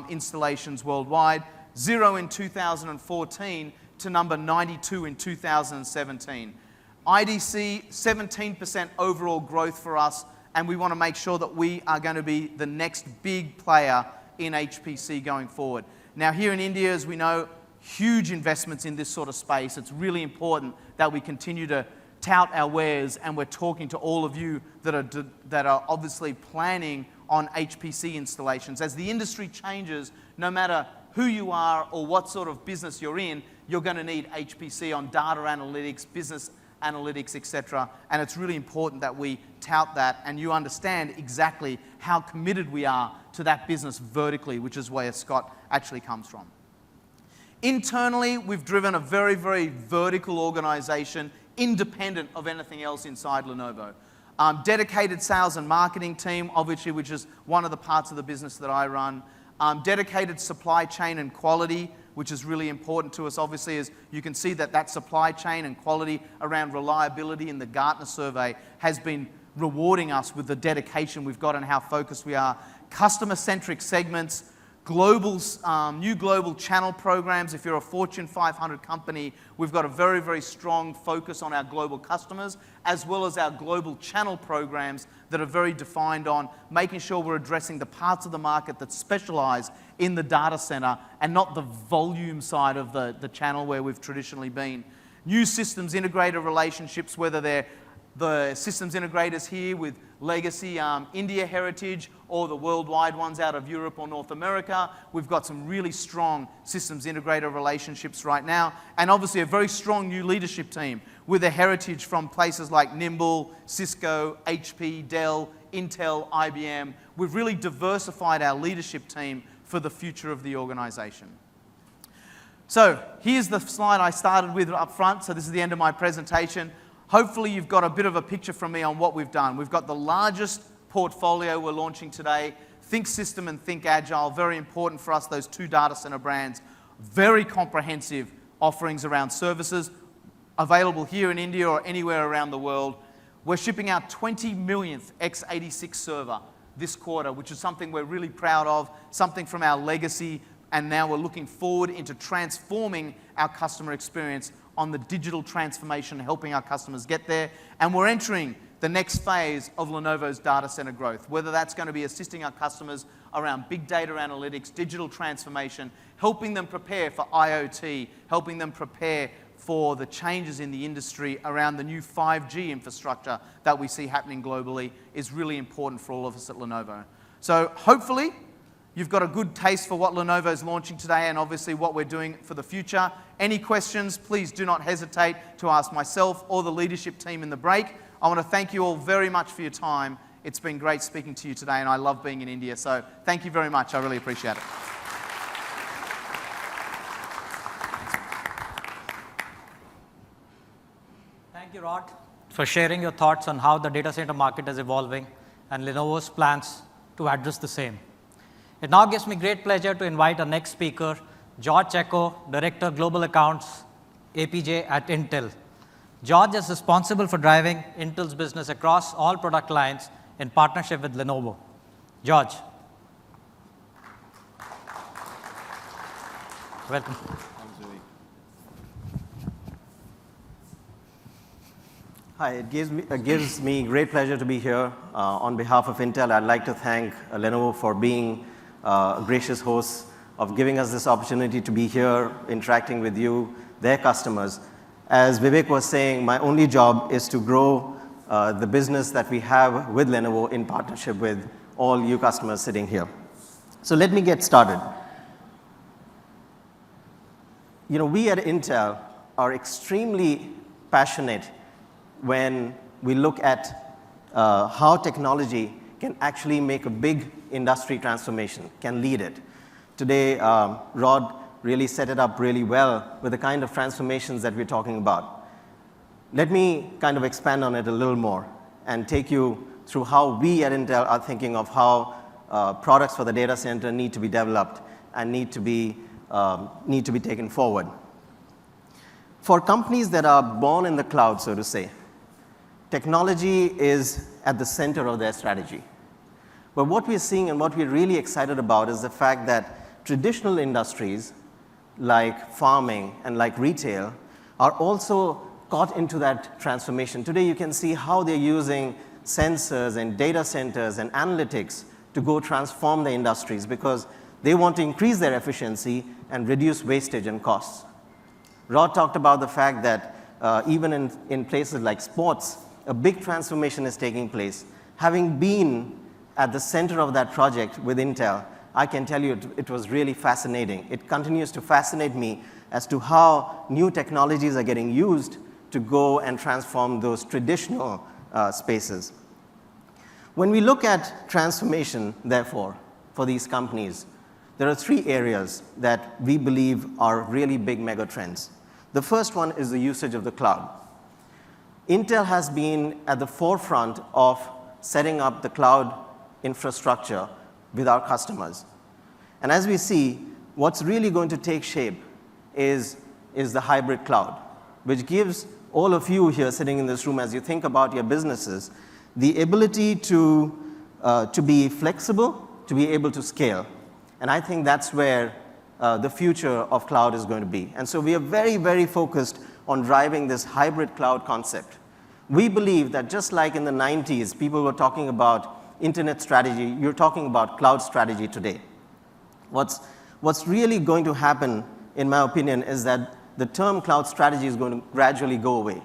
installations worldwide. 0 in 2014 to number 92 in 2017. IDC, 17% overall growth for us, and we want to make sure that we are going to be the next big player in HPC going forward. Now here in India, as we know, huge investments in this sort of space. It's really important that we continue to tout our wares, and we're talking to all of you that are obviously planning on HPC installations. As the industry changes, no matter who you are or what sort of business you're in, you're going to need HPC on data analytics, business analytics, etc. And it's really important that we tout that and you understand exactly how committed we are to that business vertically, which is where Scott actually comes from. Internally, we've driven a very, very vertical organization, independent of anything else inside Lenovo. Dedicated sales and marketing team, obviously, which is one of the parts of the business that I run. Dedicated supply chain and quality, which is really important to us, obviously, as you can see that supply chain and quality around reliability in the Gartner survey has been rewarding us with the dedication we've got and how focused we are. Customer-centric segments, new global channel programs. If you're a Fortune 500 company, we've got a very, very strong focus on our global customers, as well as our global channel programs that are very defined on making sure we're addressing the parts of the market that specialize in the data center and not the volume side of the channel where we've traditionally been. New systems integrator relationships, whether they're the systems integrators here with legacy India heritage or the worldwide ones out of Europe or North America. We've got some really strong systems integrator relationships right now, and obviously a very strong new leadership team with a heritage from places like Nimble, Cisco, HP, Dell, Intel, IBM. We've really diversified our leadership team for the future of the organization. So here's the slide I started with up front. So this is the end of my presentation. Hopefully you've got a bit of a picture from me on what we've done. We've got the largest portfolio we're launching today. Think System and Think Agile, very important for us, those 2 data center brands. Very comprehensive offerings around services, available here in India or anywhere around the world. We're shipping our 20 millionth x86 server this quarter, which is something we're really proud of, something from our legacy, and now we're looking forward into transforming our customer experience on the digital transformation, helping our customers get there. And we're entering the next phase of Lenovo's data center growth, whether that's going to be assisting our customers around big data analytics, digital transformation, helping them prepare for IoT, helping them prepare for the changes in the industry around the new 5G infrastructure that we see happening globally, is really important for all of us at Lenovo. So hopefully you've got a good taste for what Lenovo is launching today and obviously what we're doing for the future. Any questions, please do not hesitate to ask myself or the leadership team in the break. I want to thank you all very much for your time. It's been great speaking to you today, and I love being in India. So thank you very much. I really appreciate it. Thank you, Rod, for sharing your thoughts on how the data center market is evolving and Lenovo's plans to address the same. It now gives me great pleasure to invite our next speaker, George Echo, Director Global Accounts, APJ at Intel. George is responsible for driving Intel's business across all product lines in partnership with Lenovo. George. Welcome. Hi, it gives me great pleasure to be here. On behalf of Intel, I'd like to thank Lenovo for being a gracious host of giving us this opportunity to be here, interacting with you, their customers. As Vivek was saying, my only job is to grow the business that we have with Lenovo in partnership with all you customers sitting here. So let me get started. You know, we at Intel are extremely passionate when we look at how technology can actually make a big industry transformation, can lead it. Today, Rod really set it up really well with the kind of transformations that we're talking about. Let me kind of expand on it a little more and take you through how we at Intel are thinking of how products for the data center need to be developed and need to be taken forward. For companies that are born in the cloud, so to say, technology is at the center of their strategy. But what we're seeing and what we're really excited about is the fact that traditional industries like farming and like retail are also caught into that transformation. Today you can see how they're using sensors and data centers and analytics to go transform the industries because they want to increase their efficiency and reduce wastage and costs. Rod talked about the fact that even in places like sports, a big transformation is taking place. Having been at the center of that project with Intel, I can tell you it was really fascinating. It continues to fascinate me as to how new technologies are getting used to go and transform those traditional spaces. When we look at transformation, therefore, for these companies, there are three areas that we believe are really big mega trends. The first one is the usage of the cloud. Intel has been at the forefront of setting up the cloud infrastructure with our customers. And as we see, what's really going to take shape is the hybrid cloud, which gives all of you here sitting in this room, as you think about your businesses, the ability to be flexible, to be able to scale. And I think that's where the future of cloud is going to be. And so we are very, very focused on driving this hybrid cloud concept. We believe that just like in the 90s, people were talking about internet strategy, you're talking about cloud strategy today. What's really going to happen, in my opinion, is that the term cloud strategy is going to gradually go away.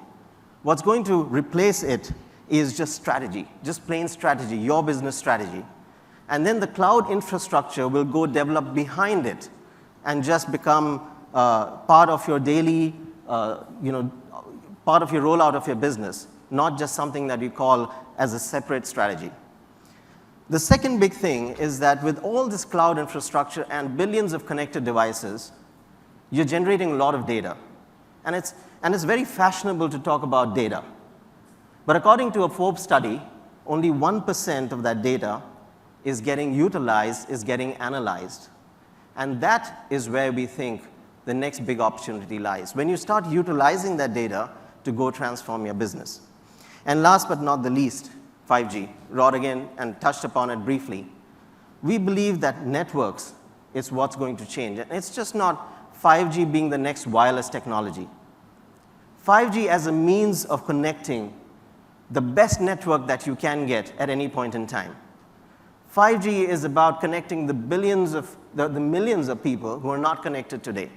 What's going to replace it is just strategy, just plain strategy, your business strategy. And then the cloud infrastructure will go develop behind it and just become part of your daily, part of your rollout of your business, not just something that you call as a separate strategy. The second big thing is that with all this cloud infrastructure and billions of connected devices, you're generating a lot of data. And it's very fashionable to talk about data. But according to a Forbes study, only 1% of that data is getting utilized, is getting analyzed. And that is where we think the next big opportunity lies, when you start utilizing that data to go transform your business. And last but not the least, 5G. Rod again and touched upon it briefly. We believe that networks is what's going to change. And it's just not 5G being the next wireless technology. 5G as a means of connecting the best network that you can get at any point in time. 5G is about connecting the millions of people who are not connected today.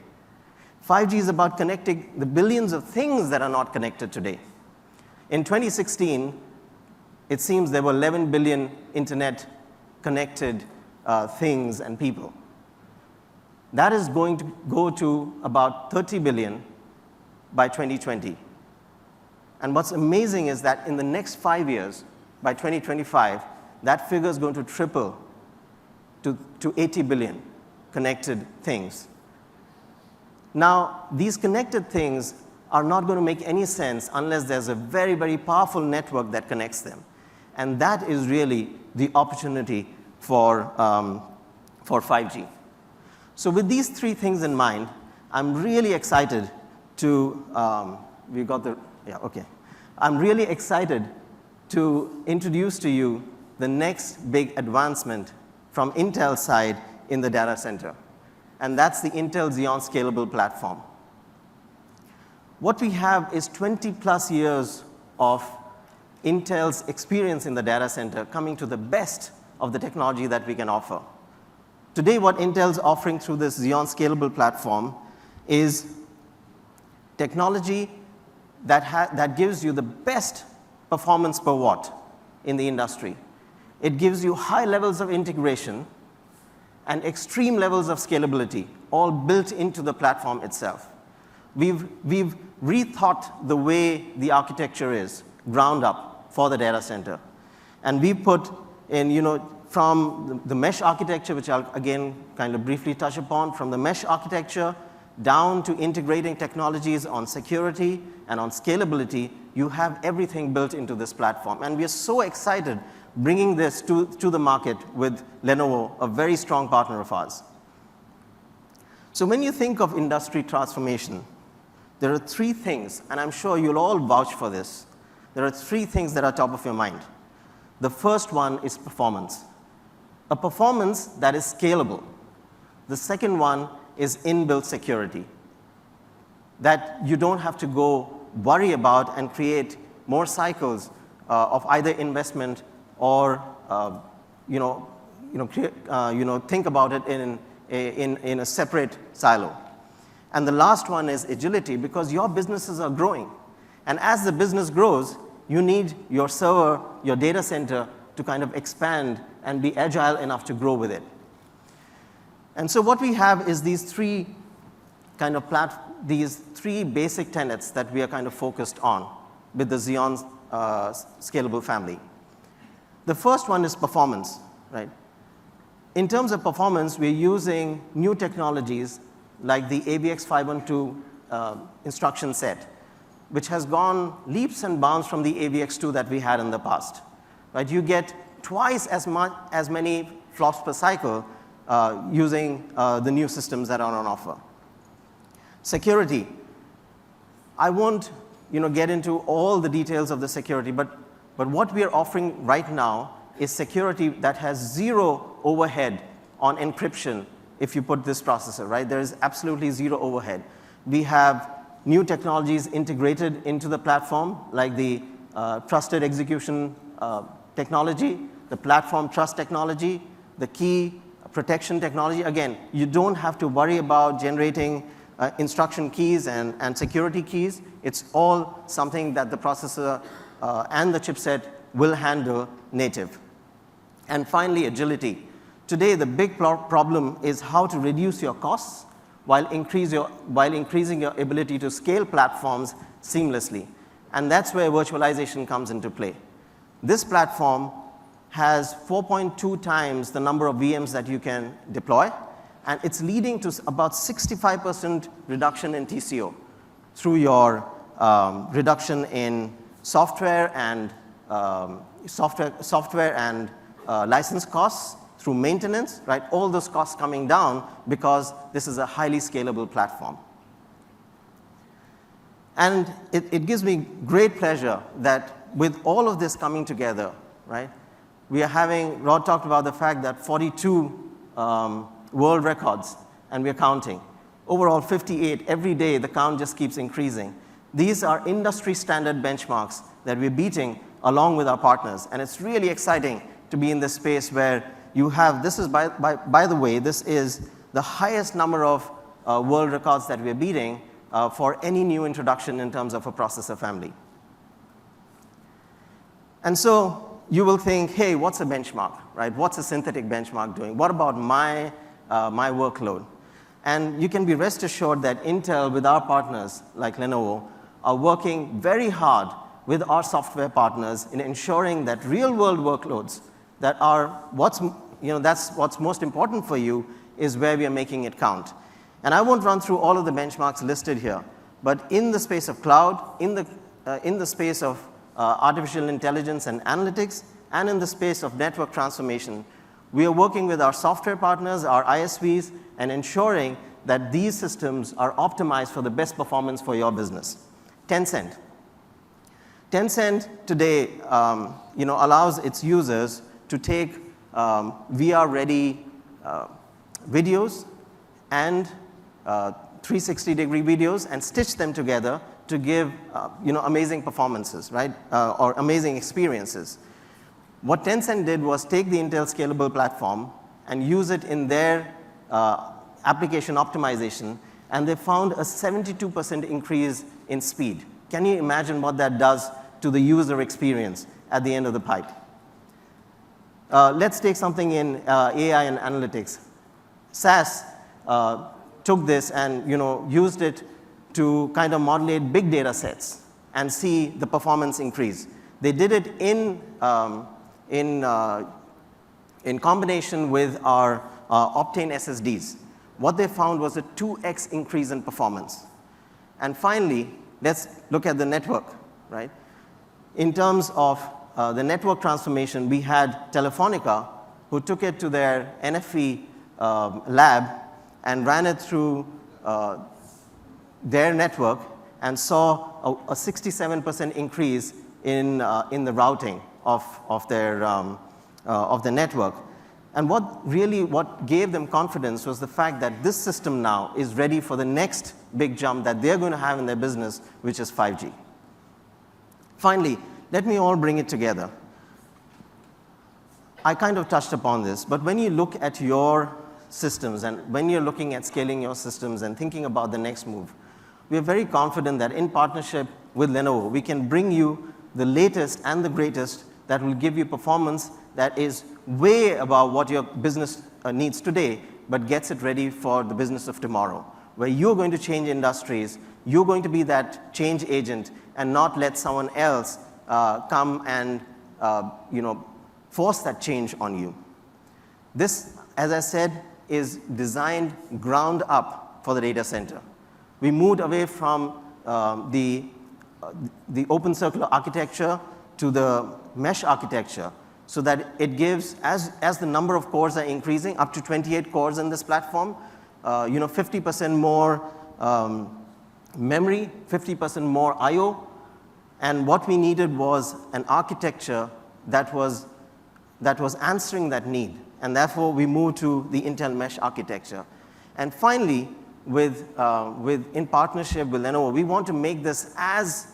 5G is about connecting the billions of things that are not connected today. In 2016, it seems there were 11 billion internet-connected things and people. That is going to go to about 30 billion by 2020. And what's amazing is that in the next 5 years, by 2025, that figure is going to triple to 80 billion connected things. Now, these connected things are not going to make any sense unless there's a very, very powerful network that connects them. And that is really the opportunity for 5G. So with these three things in mind, I'm really excited to, I'm really excited to introduce to you the next big advancement from Intel's side in the data center. And that's the Intel Xeon Scalable platform. What we have is 20+ years of Intel's experience in the data center coming to the best of the technology that we can offer. Today, what Intel's offering through this Xeon Scalable platform is technology that gives you the best performance per watt in the industry. It gives you high levels of integration and extreme levels of scalability, all built into the platform itself. We've rethought the way the architecture is, ground up for the data center. And we put in, from the mesh architecture, which I'll again kind of briefly touch upon, from the mesh architecture down to integrating technologies on security and on scalability, you have everything built into this platform. And we are so excited bringing this to the market with Lenovo, a very strong partner of ours. So when you think of industry transformation, there are three things, and I'm sure you'll all vouch for this. There are three things that are top of your mind. The first one is performance. A performance that is scalable. The second one is inbuilt security, that you don't have to go worry about and create more cycles of either investment or think about it in a separate silo. And the last one is agility, because your businesses are growing. And as the business grows, you need your server, your data center to kind of expand and be agile enough to grow with it. And so what we have is these three basic tenets that we are kind of focused on with the Xeon Scalable family. The first one is performance, right? In terms of performance, we're using new technologies like the AVX512 instruction set, which has gone leaps and bounds from the AVX2 that we had in the past. Right? You get twice as many flops per cycle using the new systems that are on offer. Security. I won't get into all the details of the security, but what we are offering right now is security that has zero overhead on encryption if you put this processor, right? There is absolutely zero overhead. We have new technologies integrated into the platform, like the trusted execution technology, the platform trust technology, the key protection technology. Again, you don't have to worry about generating instruction keys and security keys. It's all something that the processor and the chipset will handle native. And finally, agility. Today, the big problem is how to reduce your costs while increasing your ability to scale platforms seamlessly. And that's where virtualization comes into play. This platform has 4.2 times the number of VMs that you can deploy, and it's leading to about 65% reduction in TCO through your reduction in software and license costs, through maintenance, right? All those costs coming down because this is a highly scalable platform. And it gives me great pleasure that with all of this coming together, right? We are having, Rod talked about the fact that 42 world records, and we're counting. Overall 58, every day the count just keeps increasing. These are industry standard benchmarks that we're beating along with our partners. And it's really exciting to be in this space where you have, this is, by the way, this is the highest number of world records that we're beating for any new introduction in terms of a processor family. And so you will think, hey, what's a benchmark, right? What's a synthetic benchmark doing? What about my workload? And you can be rest assured that Intel, with our partners like Lenovo, are working very hard with our software partners in ensuring that real-world workloads that are that's what's most important for you is where we are making it count. And I won't run through all of the benchmarks listed here, but in the space of cloud, in the space of artificial intelligence and analytics, and in the space of network transformation, we are working with our software partners, our ISVs, and ensuring that these systems are optimized for the best performance for your business. Tencent. Tencent today allows its users to take VR-ready videos and 360-degree videos and stitch them together to give amazing performances, right? Or amazing experiences. What Tencent did was take the Intel Scalable platform and use it in their application optimization, and they found a 72% increase in speed. Can you imagine what that does to the user experience at the end of the pipe? Let's take something in AI and analytics. SAS took this and used it to kind of modulate big data sets and see the performance increase. They did it in combination with our Optane SSDs. What they found was a 2x increase in performance. And finally, let's look at the network, right? In terms of the network transformation, we had Telefonica, who took it to their NFV lab and ran it through their network and saw a 67% increase in the routing of the network. And what gave them confidence was the fact that this system now is ready for the next big jump that they're going to have in their business, which is 5G. Finally, let me all bring it together. I kind of touched upon this, but when you look at your systems and when you're looking at scaling your systems and thinking about the next move, we are very confident that in partnership with Lenovo, we can bring you the latest and the greatest that will give you performance that is way above what your business needs today, but gets it ready for the business of tomorrow, where you're going to change industries, you're going to be that change agent and not let someone else come and force that change on you. This, as I said, is designed ground up for the data center. We moved away from the open circular architecture to the mesh architecture so that it gives, as the number of cores are increasing, up to 28 cores in this platform, 50% more memory, 50% more I/O, and what we needed was an architecture that was answering that need, and therefore we moved to the Intel Mesh architecture. And finally, in partnership with Lenovo, we want to make this as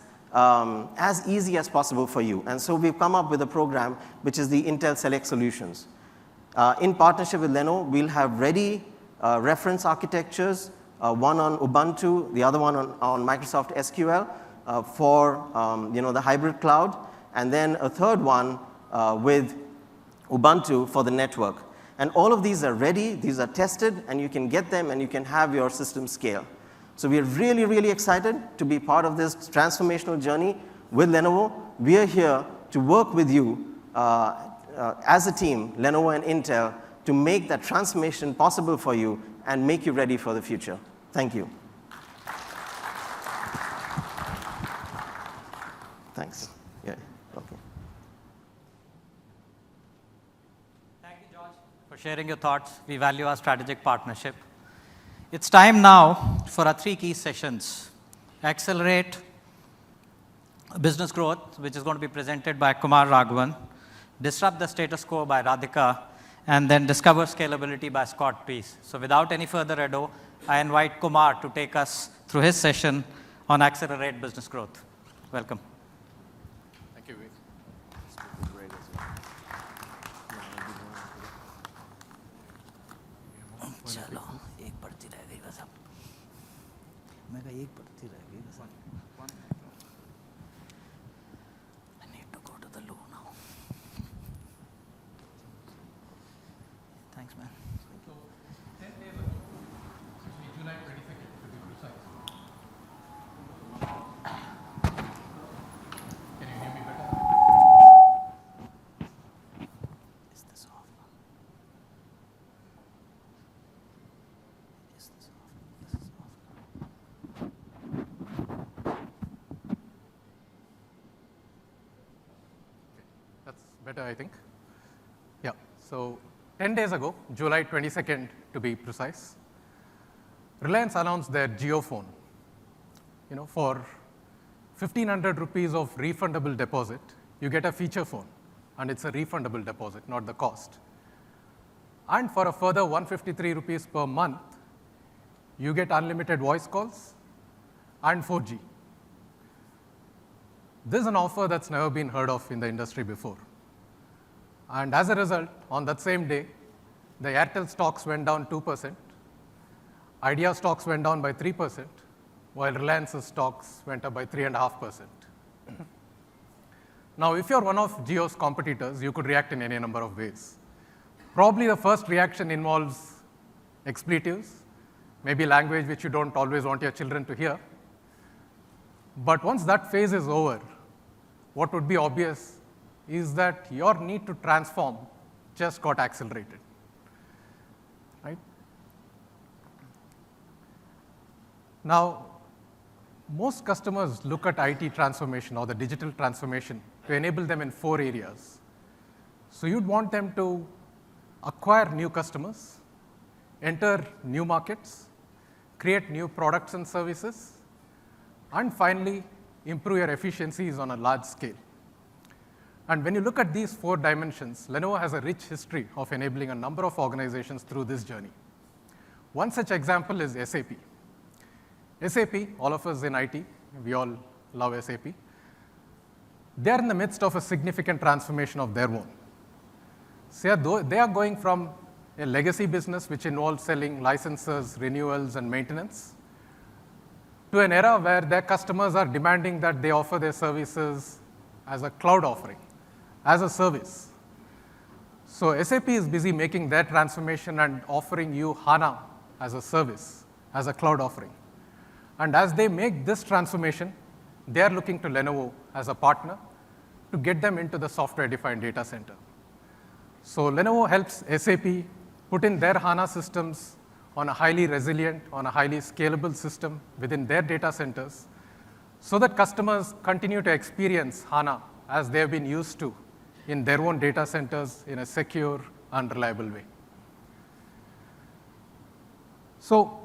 easy as possible for you. And so we've come up with a program which is the Intel Select Solutions. In partnership with Lenovo, we'll have ready reference architectures, one on Ubuntu, the other one on Microsoft SQL for the hybrid cloud, and then a third one with Ubuntu for the network. And all of these are ready, these are tested, and you can get them and you can have your system scale. So we are really, really excited to be part of this transformational journey with Lenovo. We are here to work with you as a team, Lenovo and Intel, to make that transformation possible for you and make you ready for the future. Thank you. Thanks. Yeah, okay. Thank you, George, for sharing your thoughts. We value our strategic partnership. It's time now for our 3 key sessions. Accelerate business growth, which is going to be presented by Kumar Raghavan, Disrupt the Status Quo by Radhika, and then Discover Scalability by Scott Peace. So without any further ado, I invite Kumar to take us through his session on Accelerate Business Growth. Welcome. Thank you, Vivek. चलो एक पर्ची रह गई बस अब मैं कहा एक पर्ची रह गई बस I need to go to the loo now. Thanks, man. So, 10 days ago, July 22nd to be precise. Can you hear me better? Is this off? Is this off? This is off. That's better, I think. Yeah, so 10 days ago, July 22nd to be precise, Reliance announced their Geophone. For 1,500 rupees of refundable deposit, you get a feature phone, and it's a refundable deposit, not the cost. And for a further 153 rupees per month, you get unlimited voice calls and 4G. This is an offer that's never been heard of in the industry before. And as a result, on that same day, the Airtel stocks went down 2%, Idea stocks went down by 3%, while Reliance's stocks went up by 3.5%. Now, if you're one of Jio's competitors, you could react in any number of ways. Probably the first reaction involves expletives, maybe language which you don't always want your children to hear. But once that phase is over, what would be obvious is that your need to transform just got accelerated, right? Now, most customers look at IT transformation or the digital transformation to enable them in 4 areas. So you'd want them to acquire new customers, enter new markets, create new products and services, and finally, improve your efficiencies on a large scale. And when you look at these 4 dimensions, Lenovo has a rich history of enabling a number of organizations through this journey. One such example is SAP. SAP, all of us in IT, we all love SAP. They are in the midst of a significant transformation of their own. So they are going from a legacy business which involves selling licenses, renewals, and maintenance, to an era where their customers are demanding that they offer their services as a cloud offering, as a service. So SAP is busy making their transformation and offering you HANA as a service, as a cloud offering. And as they make this transformation, they are looking to Lenovo as a partner to get them into the software-defined data center. So Lenovo helps SAP put in their HANA systems on a highly resilient, on a highly scalable system within their data centers, so that customers continue to experience HANA as they've been used to in their own data centers in a secure and reliable way. So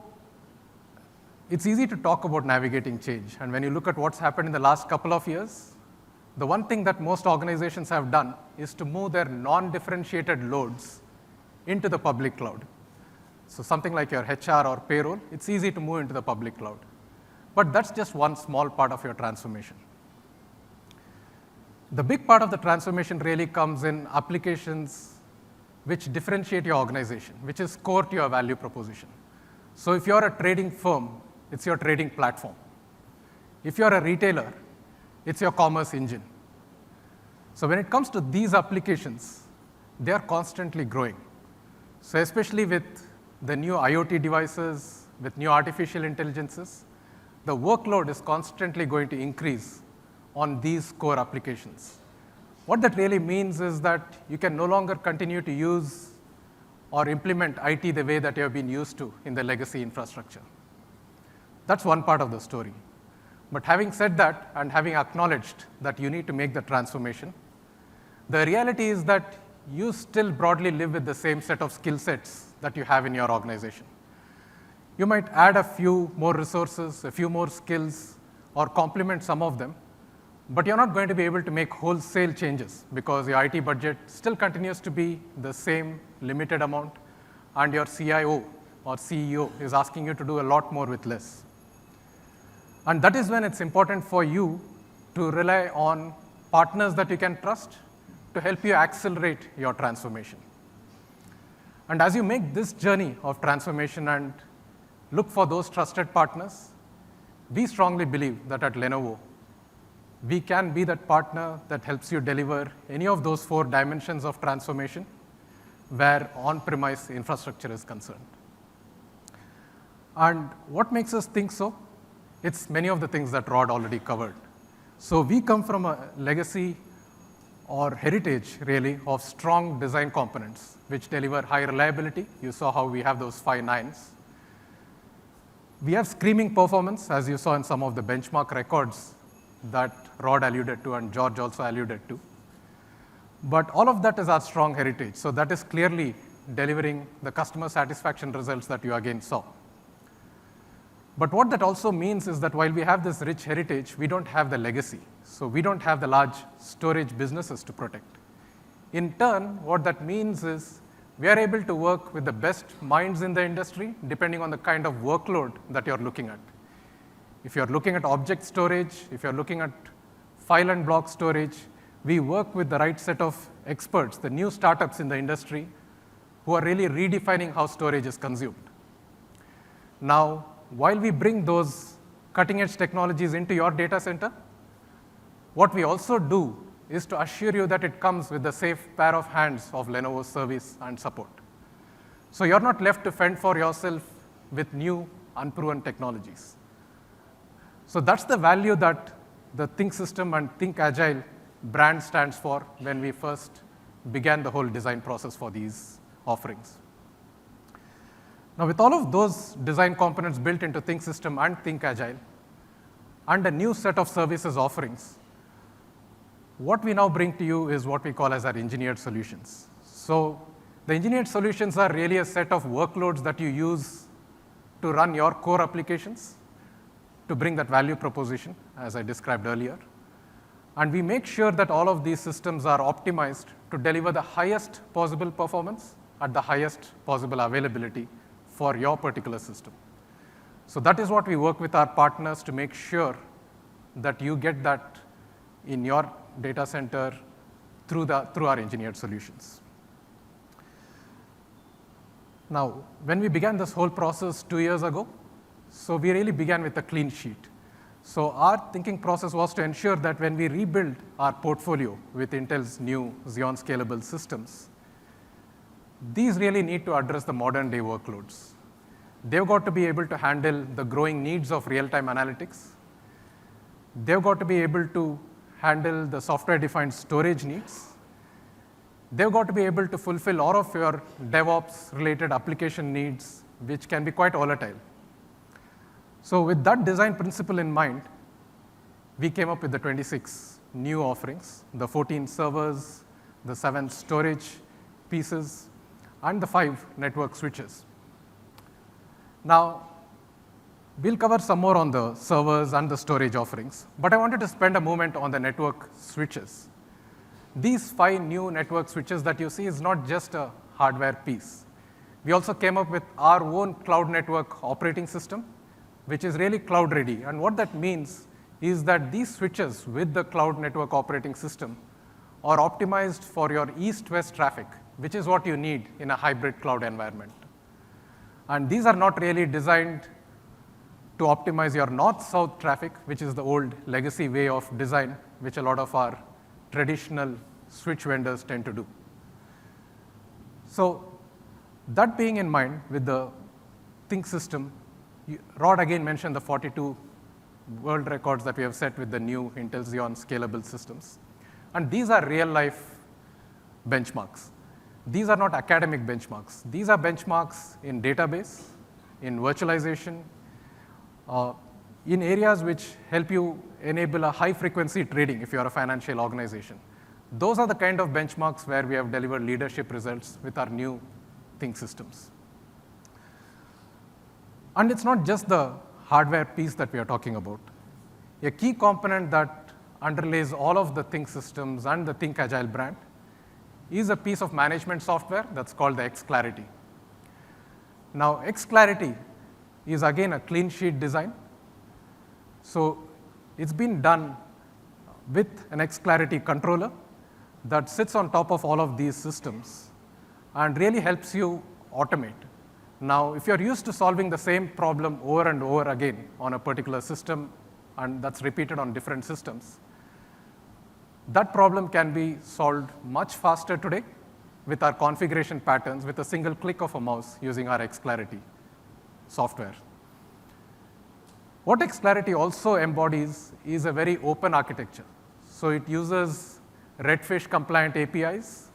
it's easy to talk about navigating change. And when you look at what's happened in the last couple of years, the one thing that most organizations have done is to move their non-differentiated loads into the public cloud. So something like your HR or payroll, it's easy to move into the public cloud. But that's just one small part of your transformation. The big part of the transformation really comes in applications which differentiate your organization, which is core to your value proposition. So if you're a trading firm, it's your trading platform. If you're a retailer, it's your commerce engine. So when it comes to these applications, they are constantly growing. So especially with the new IoT devices, with new artificial intelligences, the workload is constantly going to increase on these core applications. What that really means is that you can no longer continue to use or implement IT the way that you have been used to in the legacy infrastructure. That's one part of the story. But having said that, and having acknowledged that you need to make the transformation, the reality is that you still broadly live with the same set of skill sets that you have in your organization. You might add a few more resources, a few more skills, or complement some of them, but you're not going to be able to make wholesale changes because your IT budget still continues to be the same limited amount, and your CIO or CEO is asking you to do a lot more with less. And that is when it's important for you to rely on partners that you can trust to help you accelerate your transformation. And as you make this journey of transformation and look for those trusted partners, we strongly believe that at Lenovo, we can be that partner that helps you deliver any of those 4 dimensions of transformation where on-premise infrastructure is concerned. And what makes us think so? It's many of the things that Rod already covered. So we come from a legacy or heritage, really, of strong design components which deliver high reliability. You saw how we have those 5 nines. We have screaming performance, as you saw in some of the benchmark records that Rod alluded to and George also alluded to. But all of that is our strong heritage. So that is clearly delivering the customer satisfaction results that you again saw. But what that also means is that while we have this rich heritage, we don't have the legacy. So we don't have the large storage businesses to protect. In turn, what that means is we are able to work with the best minds in the industry, depending on the kind of workload that you're looking at. If you're looking at object storage, if you're looking at file and block storage, we work with the right set of experts, the new startups in the industry, who are really redefining how storage is consumed. Now, while we bring those cutting-edge technologies into your data center, what we also do is to assure you that it comes with the safe pair of hands of Lenovo service and support. So you're not left to fend for yourself with new, unproven technologies. So that's the value that the Think System and Think Agile brand stands for when we first began the whole design process for these offerings. Now, with all of those design components built into Think System and Think Agile, and a new set of services offerings, what we now bring to you is what we call as our engineered solutions. So the engineered solutions are really a set of workloads that you use to run your core applications to bring that value proposition, as I described earlier. And we make sure that all of these systems are optimized to deliver the highest possible performance at the highest possible availability for your particular system. So that is what we work with our partners to make sure that you get that in your data center through our engineered solutions. Now, when we began this whole process 2 years ago, so we really began with a clean sheet. So our thinking process was to ensure that when we rebuild our portfolio with Intel's new Xeon Scalable systems, these really need to address the modern day workloads. They've got to be able to handle the growing needs of real-time analytics. They've got to be able to handle the software-defined storage needs. They've got to be able to fulfill all of your DevOps-related application needs, which can be quite volatile. So with that design principle in mind, we came up with the 26 new offerings, the 14 servers, the 7 storage pieces, and the 5 network switches. Now, we'll cover some more on the servers and the storage offerings, but I wanted to spend a moment on the network switches. These 5 new network switches that you see is not just a hardware piece. We also came up with our own cloud network operating system, which is really cloud ready. And what that means is that these switches with the cloud network operating system are optimized for your east-west traffic, which is what you need in a hybrid cloud environment. And these are not really designed to optimize your north-south traffic, which is the old legacy way of design, which a lot of our traditional switch vendors tend to do. So that being in mind, with the Think system, Rod again mentioned the 42 world records that we have set with the new Intel Xeon Scalable systems. And these are real-life benchmarks. These are not academic benchmarks. These are benchmarks in database, in virtualization, in areas which help you enable a high-frequency trading if you are a financial organization. Those are the kind of benchmarks where we have delivered leadership results with our new Think systems. And it's not just the hardware piece that we are talking about. A key component that underlays all of the Think systems and the Think Agile brand is a piece of management software that's called the Xclarity. Now, Xclarity is again a clean sheet design. So it's been done with an Xclarity controller that sits on top of all of these systems and really helps you automate. Now, if you're used to solving the same problem over and over again on a particular system, and that's repeated on different systems, that problem can be solved much faster today with our configuration patterns with a single click of a mouse using our Xclarity software. What Xclarity also embodies is a very open architecture. So it uses Redfish compliant APIs,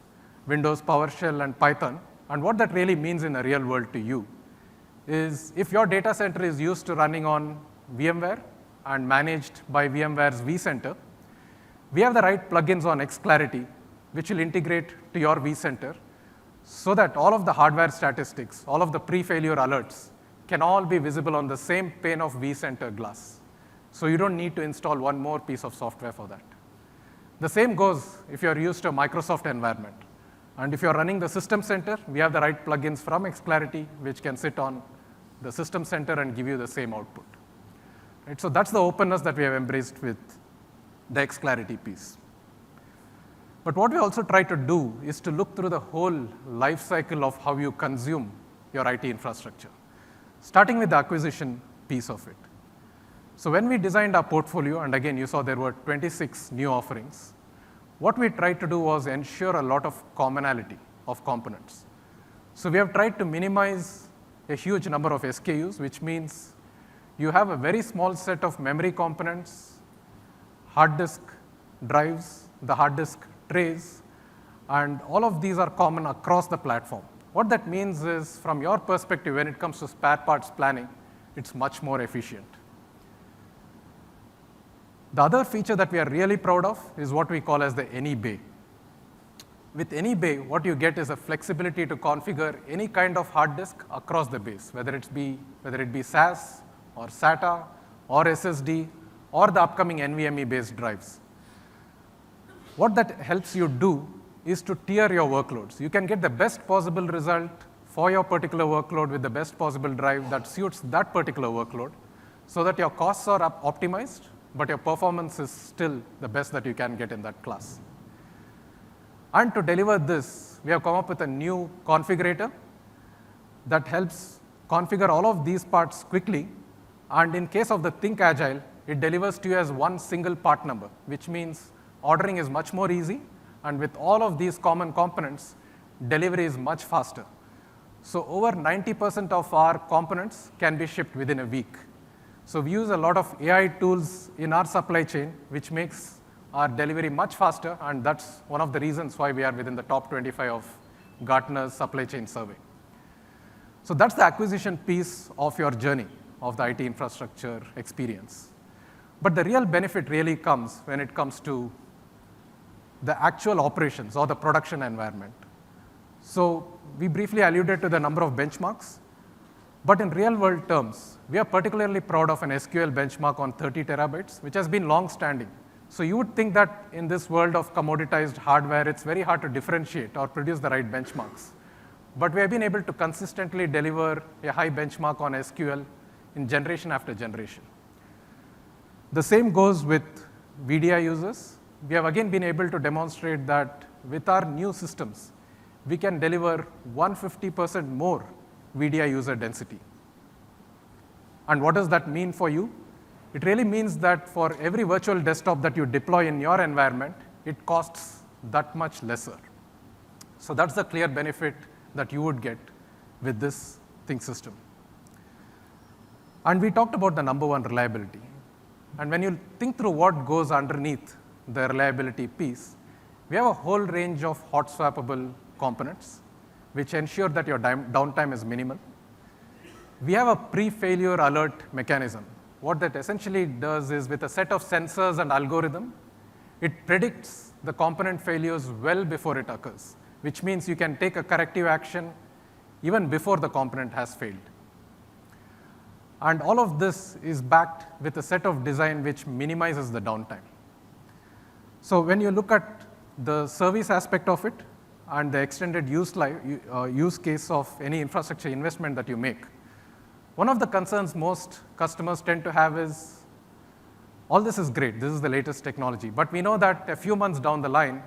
Windows PowerShell, and Python. And what that really means in the real world to you is if your data center is used to running on VMware and managed by VMware's vCenter, we have the right plugins on Xclarity, which will integrate to your vCenter so that all of the hardware statistics, all of the pre-failure alerts can all be visible on the same pane of vCenter glass. So you don't need to install one more piece of software for that. The same goes if you're used to a Microsoft environment. And if you're running the System Center, we have the right plugins from Xclarity, which can sit on the System Center and give you the same output. Right? So that's the openness that we have embraced with the X-Clarity piece. But what we also try to do is to look through the whole life cycle of how you consume your IT infrastructure, starting with the acquisition piece of it. So when we designed our portfolio, and again, you saw there were 26 new offerings, what we tried to do was ensure a lot of commonality of components. So we have tried to minimize a huge number of SKUs, which means you have a very small set of memory components, hard disk drives, the hard disk trays, and all of these are common across the platform. What that means is, from your perspective, when it comes to spare parts planning, it's much more efficient. The other feature that we are really proud of is what we call as the Any Bay. With Any Bay, what you get is a flexibility to configure any kind of hard disk across the base, whether it be SAS or SATA or SSD or the upcoming NVMe-based drives. What that helps you do is to tier your workloads. You can get the best possible result for your particular workload with the best possible drive that suits that particular workload, so that your costs are optimized, but your performance is still the best that you can get in that class. And to deliver this, we have come up with a new configurator that helps configure all of these parts quickly. And in case of the Think Agile, it delivers to you as one single part number, which means ordering is much more easy. And with all of these common components, delivery is much faster. So over 90% of our components can be shipped within a week. So we use a lot of AI tools in our supply chain, which makes our delivery much faster, and that's one of the reasons why we are within the top 25 of Gartner's supply chain survey. So that's the acquisition piece of your journey of the IT infrastructure experience. But the real benefit really comes when it comes to the actual operations or the production environment. So we briefly alluded to the number of benchmarks, but in real world terms, we are particularly proud of an SQL benchmark on 30 terabytes, which has been long standing. So you would think that in this world of commoditized hardware, it's very hard to differentiate or produce the right benchmarks. But we have been able to consistently deliver a high benchmark on SQL in generation after generation. The same goes with VDI users. We have again been able to demonstrate that with our new systems, we can deliver 150% more VDI user density. And what does that mean for you? It really means that for every virtual desktop that you deploy in your environment, it costs that much lesser. So that's the clear benefit that you would get with this Think system. And we talked about the number one, reliability. And when you think through what goes underneath the reliability piece, we have a whole range of hot swappable components, which ensure that your downtime is minimal. We have a pre-failure alert mechanism. What that essentially does is, with a set of sensors and algorithm, it predicts the component failures well before it occurs, which means you can take a corrective action even before the component has failed. And all of this is backed with a set of design which minimizes the downtime. So when you look at the service aspect of it and the extended use case of any infrastructure investment that you make, one of the concerns most customers tend to have is, all this is great, this is the latest technology, but we know that a few months down the line,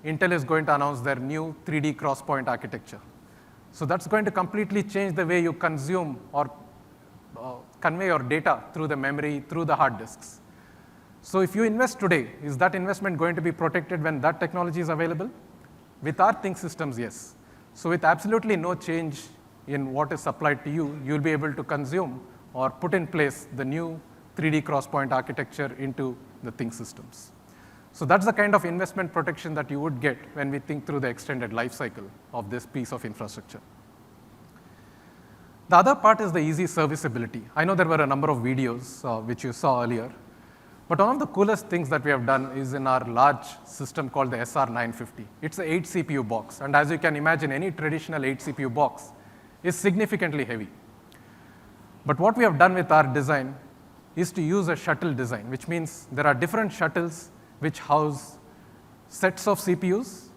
Intel is going to announce their new 3D cross-point architecture. So that's going to completely change the way you consume or convey your data through the memory, through the hard disks. So if you invest today, is that investment going to be protected when that technology is available? With our Think systems, yes. So with absolutely no change in what is supplied to you, you'll be able to consume or put in place the new 3D cross-point architecture into the Think systems. So that's the kind of investment protection that you would get when we think through the extended life cycle of this piece of infrastructure. The other part is the easy serviceability. I know there were a number of videos which you saw earlier, but one of the coolest things that we have done is in our large system called the SR950. It's an 8 CPU box, and as you can imagine, any traditional 8 CPU box is significantly heavy. But what we have done with our design is to use a shuttle design, which means there are different shuttles which house sets of CPUs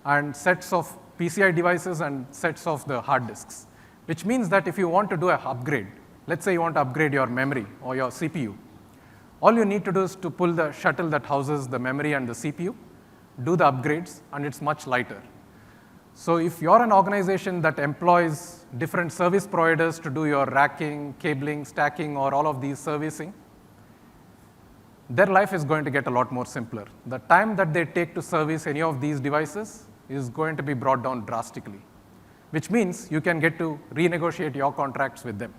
and sets of PCI devices and sets of the hard disks, which means that if you want to do an upgrade, let's say you want to upgrade your memory or your CPU, All you need to do is to pull the shuttle that houses the memory and the CPU, do the upgrades, and it's much lighter. So if you're an organization that employs different service providers to do your racking, cabling, stacking, or all of these servicing, their life is going to get a lot more simpler. The time that they take to service any of these devices is going to be brought down drastically, which means you can get to renegotiate your contracts with them.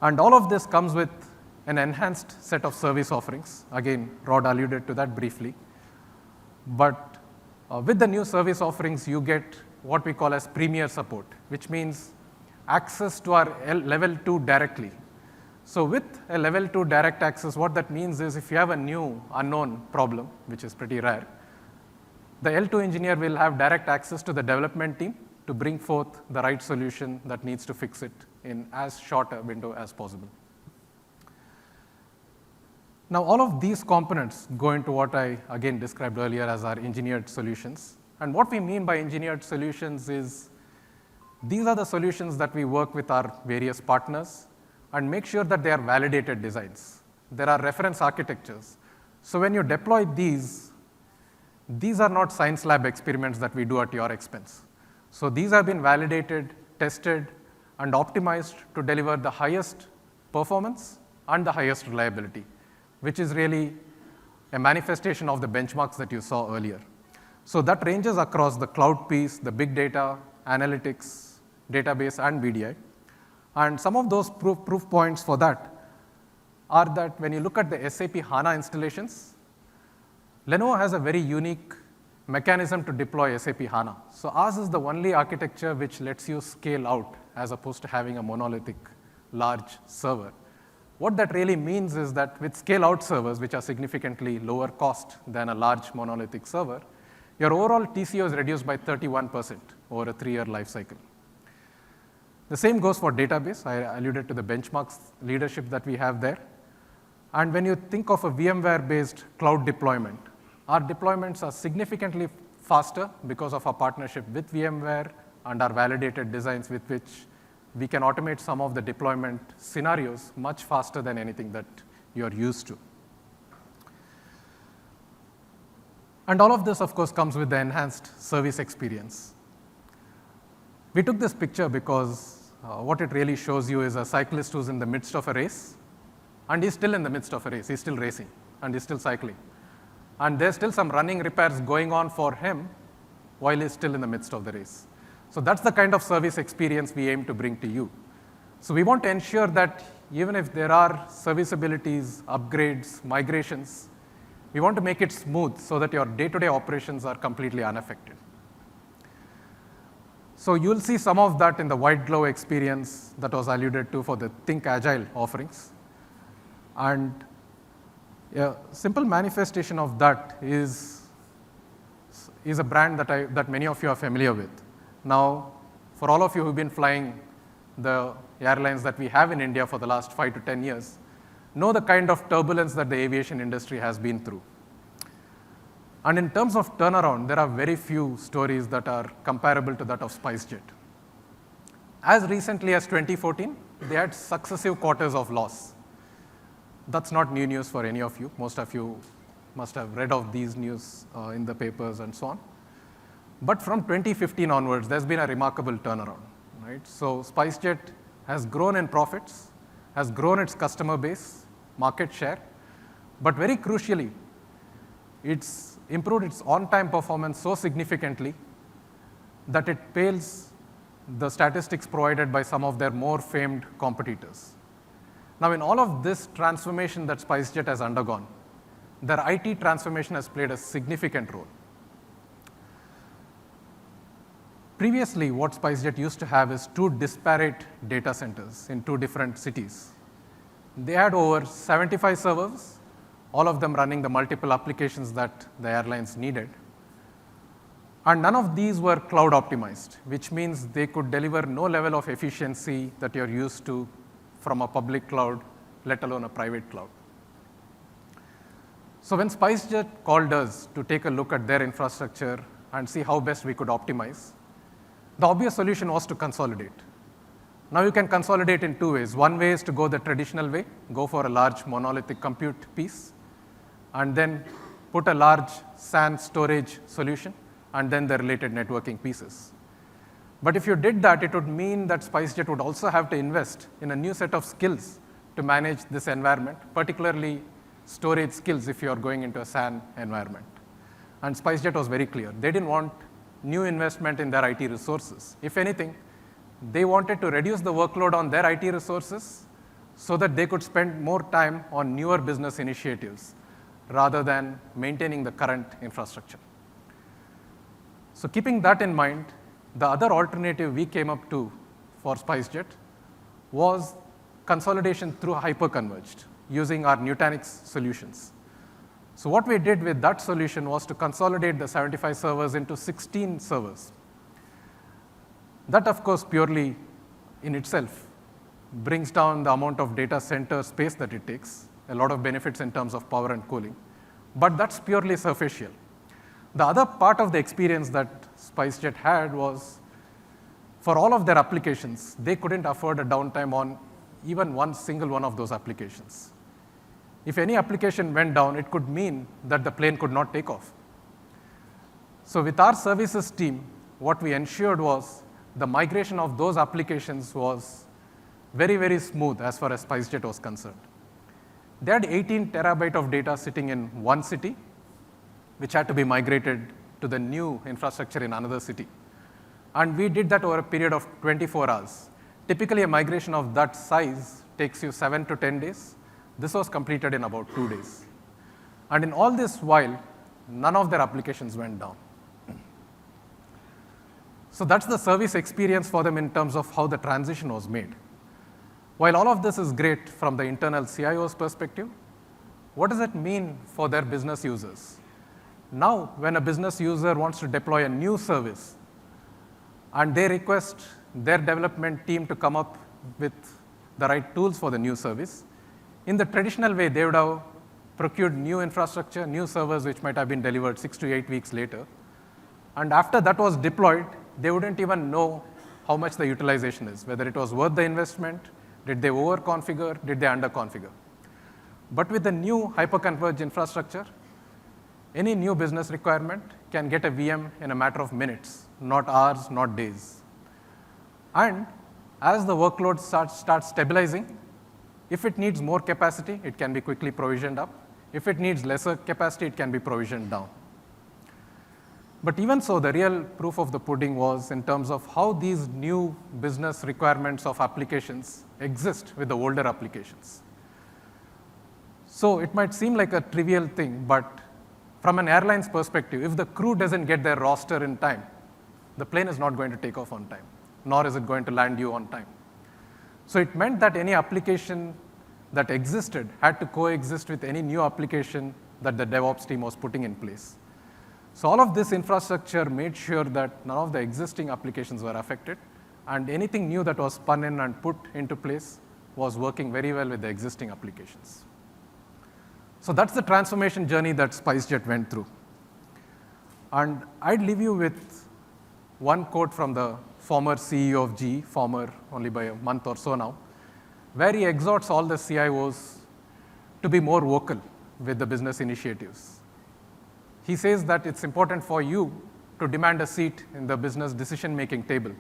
And all of this comes with an enhanced set of service offerings. Again, Rod alluded to that briefly. But with the new service offerings, you get what we call as premier support, which means access to our level 2 directly. So with a level 2 direct access, what that means is if you have a new unknown problem, which is pretty rare, the L2 engineer will have direct access to the development team to bring forth the right solution that needs to fix it in as short a window as possible. Now, all of these components go into what I, again, described earlier as our engineered solutions. And what we mean by engineered solutions is these are the solutions that we work with our various partners and make sure that they are validated designs. There are reference architectures. So when you deploy these are not science lab experiments that we do at your expense. So these have been validated, tested, and optimized to deliver the highest performance and the highest reliability, which is really a manifestation of the benchmarks that you saw earlier. So that ranges across the cloud piece, the big data, analytics, database, and VDI. And some of those proof points for that are that when you look at the SAP HANA installations, Lenovo has a very unique mechanism to deploy SAP HANA. So ours is the only architecture which lets you scale out as opposed to having a monolithic large server. What that really means is that with scale-out servers, which are significantly lower cost than a large monolithic server, your overall TCO is reduced by 31% over a 3-year life cycle. The same goes for database. I alluded to the benchmarks leadership that we have there. And when you think of a VMware-based cloud deployment, our deployments are significantly faster because of our partnership with VMware and our validated designs with which we can automate some of the deployment scenarios much faster than anything that you're used to. And all of this, of course, comes with the enhanced service experience. We took this picture because what it really shows you is a cyclist who's in the midst of a race, and he's still in the midst of a race. He's still racing, and he's still cycling. And there's still some running repairs going on for him while he's still in the midst of the race. So that's the kind of service experience we aim to bring to you. So we want to ensure that even if there are serviceabilities, upgrades, migrations, we want to make it smooth so that your day-to-day operations are completely unaffected. So you'll see some of that in the white glove experience that was alluded to for the Think Agile offerings. And a simple manifestation of that is a brand that many of you are familiar with. Now, for all of you who've been flying the airlines that we have in India for the last 5 to 10 years, know the kind of turbulence that the aviation industry has been through. And in terms of turnaround, there are very few stories that are comparable to that of SpiceJet. As recently as 2014, they had successive quarters of loss. That's not new news for any of you. Most of you must have read of these news in the papers and so on. But from 2015 onwards, there's been a remarkable turnaround, right? So SpiceJet has grown in profits, has grown its customer base, market share, but very crucially, it's improved its on-time performance so significantly that it pales the statistics provided by some of their more famed competitors. Now, in all of this transformation that SpiceJet has undergone, their IT transformation has played a significant role. Previously, what SpiceJet used to have is 2 disparate data centers in 2 different cities. They had over 75 servers, all of them running the multiple applications that the airlines needed. And none of these were cloud optimized, which means they could deliver no level of efficiency that you're used to from a public cloud, let alone a private cloud. So when SpiceJet called us to take a look at their infrastructure and see how best we could optimize, the obvious solution was to consolidate. Now you can consolidate in two ways. One way is to go the traditional way, go for a large monolithic compute piece, and then put a large SAN storage solution, and then the related networking pieces. But if you did that, it would mean that SpiceJet would also have to invest in a new set of skills to manage this environment, particularly storage skills if you're going into a SAN environment. And SpiceJet was very clear. They didn't want new investment in their IT resources. If anything, they wanted to reduce the workload on their IT resources so that they could spend more time on newer business initiatives rather than maintaining the current infrastructure. So keeping that in mind, the other alternative we came up to for SpiceJet was consolidation through hyperconverged using our Nutanix solutions. So what we did with that solution was to consolidate the 75 servers into 16 servers. That, of course, purely in itself brings down the amount of data center space that it takes, a lot of benefits in terms of power and cooling, but that's purely superficial. The other part of the experience that SpiceJet had was, for all of their applications, they couldn't afford a downtime on even one single one of those applications. If any application went down, it could mean that the plane could not take off. So with our services team, what we ensured was the migration of those applications was very, very smooth as far as SpiceJet was concerned. They had 18 terabyte of data sitting in one city, which had to be migrated to the new infrastructure in another city. And we did that over a period of 24 hours. Typically, a migration of that size takes you 7 to 10 days. This was completed in about 2 days. And in all this while, none of their applications went down. So that's the service experience for them in terms of how the transition was made. While all of this is great from the internal CIO's perspective, what does it mean for their business users? Now, when a business user wants to deploy a new service and they request their development team to come up with the right tools for the new service, in the traditional way, they would have procured new infrastructure, new servers which might have been delivered 6 to 8 weeks later. And after that was deployed, they wouldn't even know how much the utilization is, whether it was worth the investment, did they over-configure, did they under-configure. But with the new hyperconverged infrastructure, any new business requirement can get a VM in a matter of minutes, not hours, not days. And as the workload starts stabilizing, if it needs more capacity, it can be quickly provisioned up. If it needs lesser capacity, it can be provisioned down. But even so, the real proof of the pudding was in terms of how these new business requirements of applications exist with the older applications. So it might seem like a trivial thing, but from an airline's perspective, if the crew doesn't get their roster in time, the plane is not going to take off on time, nor is it going to land you on time. So it meant that any application that existed had to coexist with any new application that the DevOps team was putting in place. So all of this infrastructure made sure that none of the existing applications were affected, and anything new that was spun in and put into place was working very well with the existing applications. So that's the transformation journey that SpiceJet went through. And I'd leave you with one quote from the former CEO of GE, former only by a month or so now, where he exhorts all the CIOs to be more vocal with the business initiatives. He says that it's important for you to demand a seat in the business decision-making table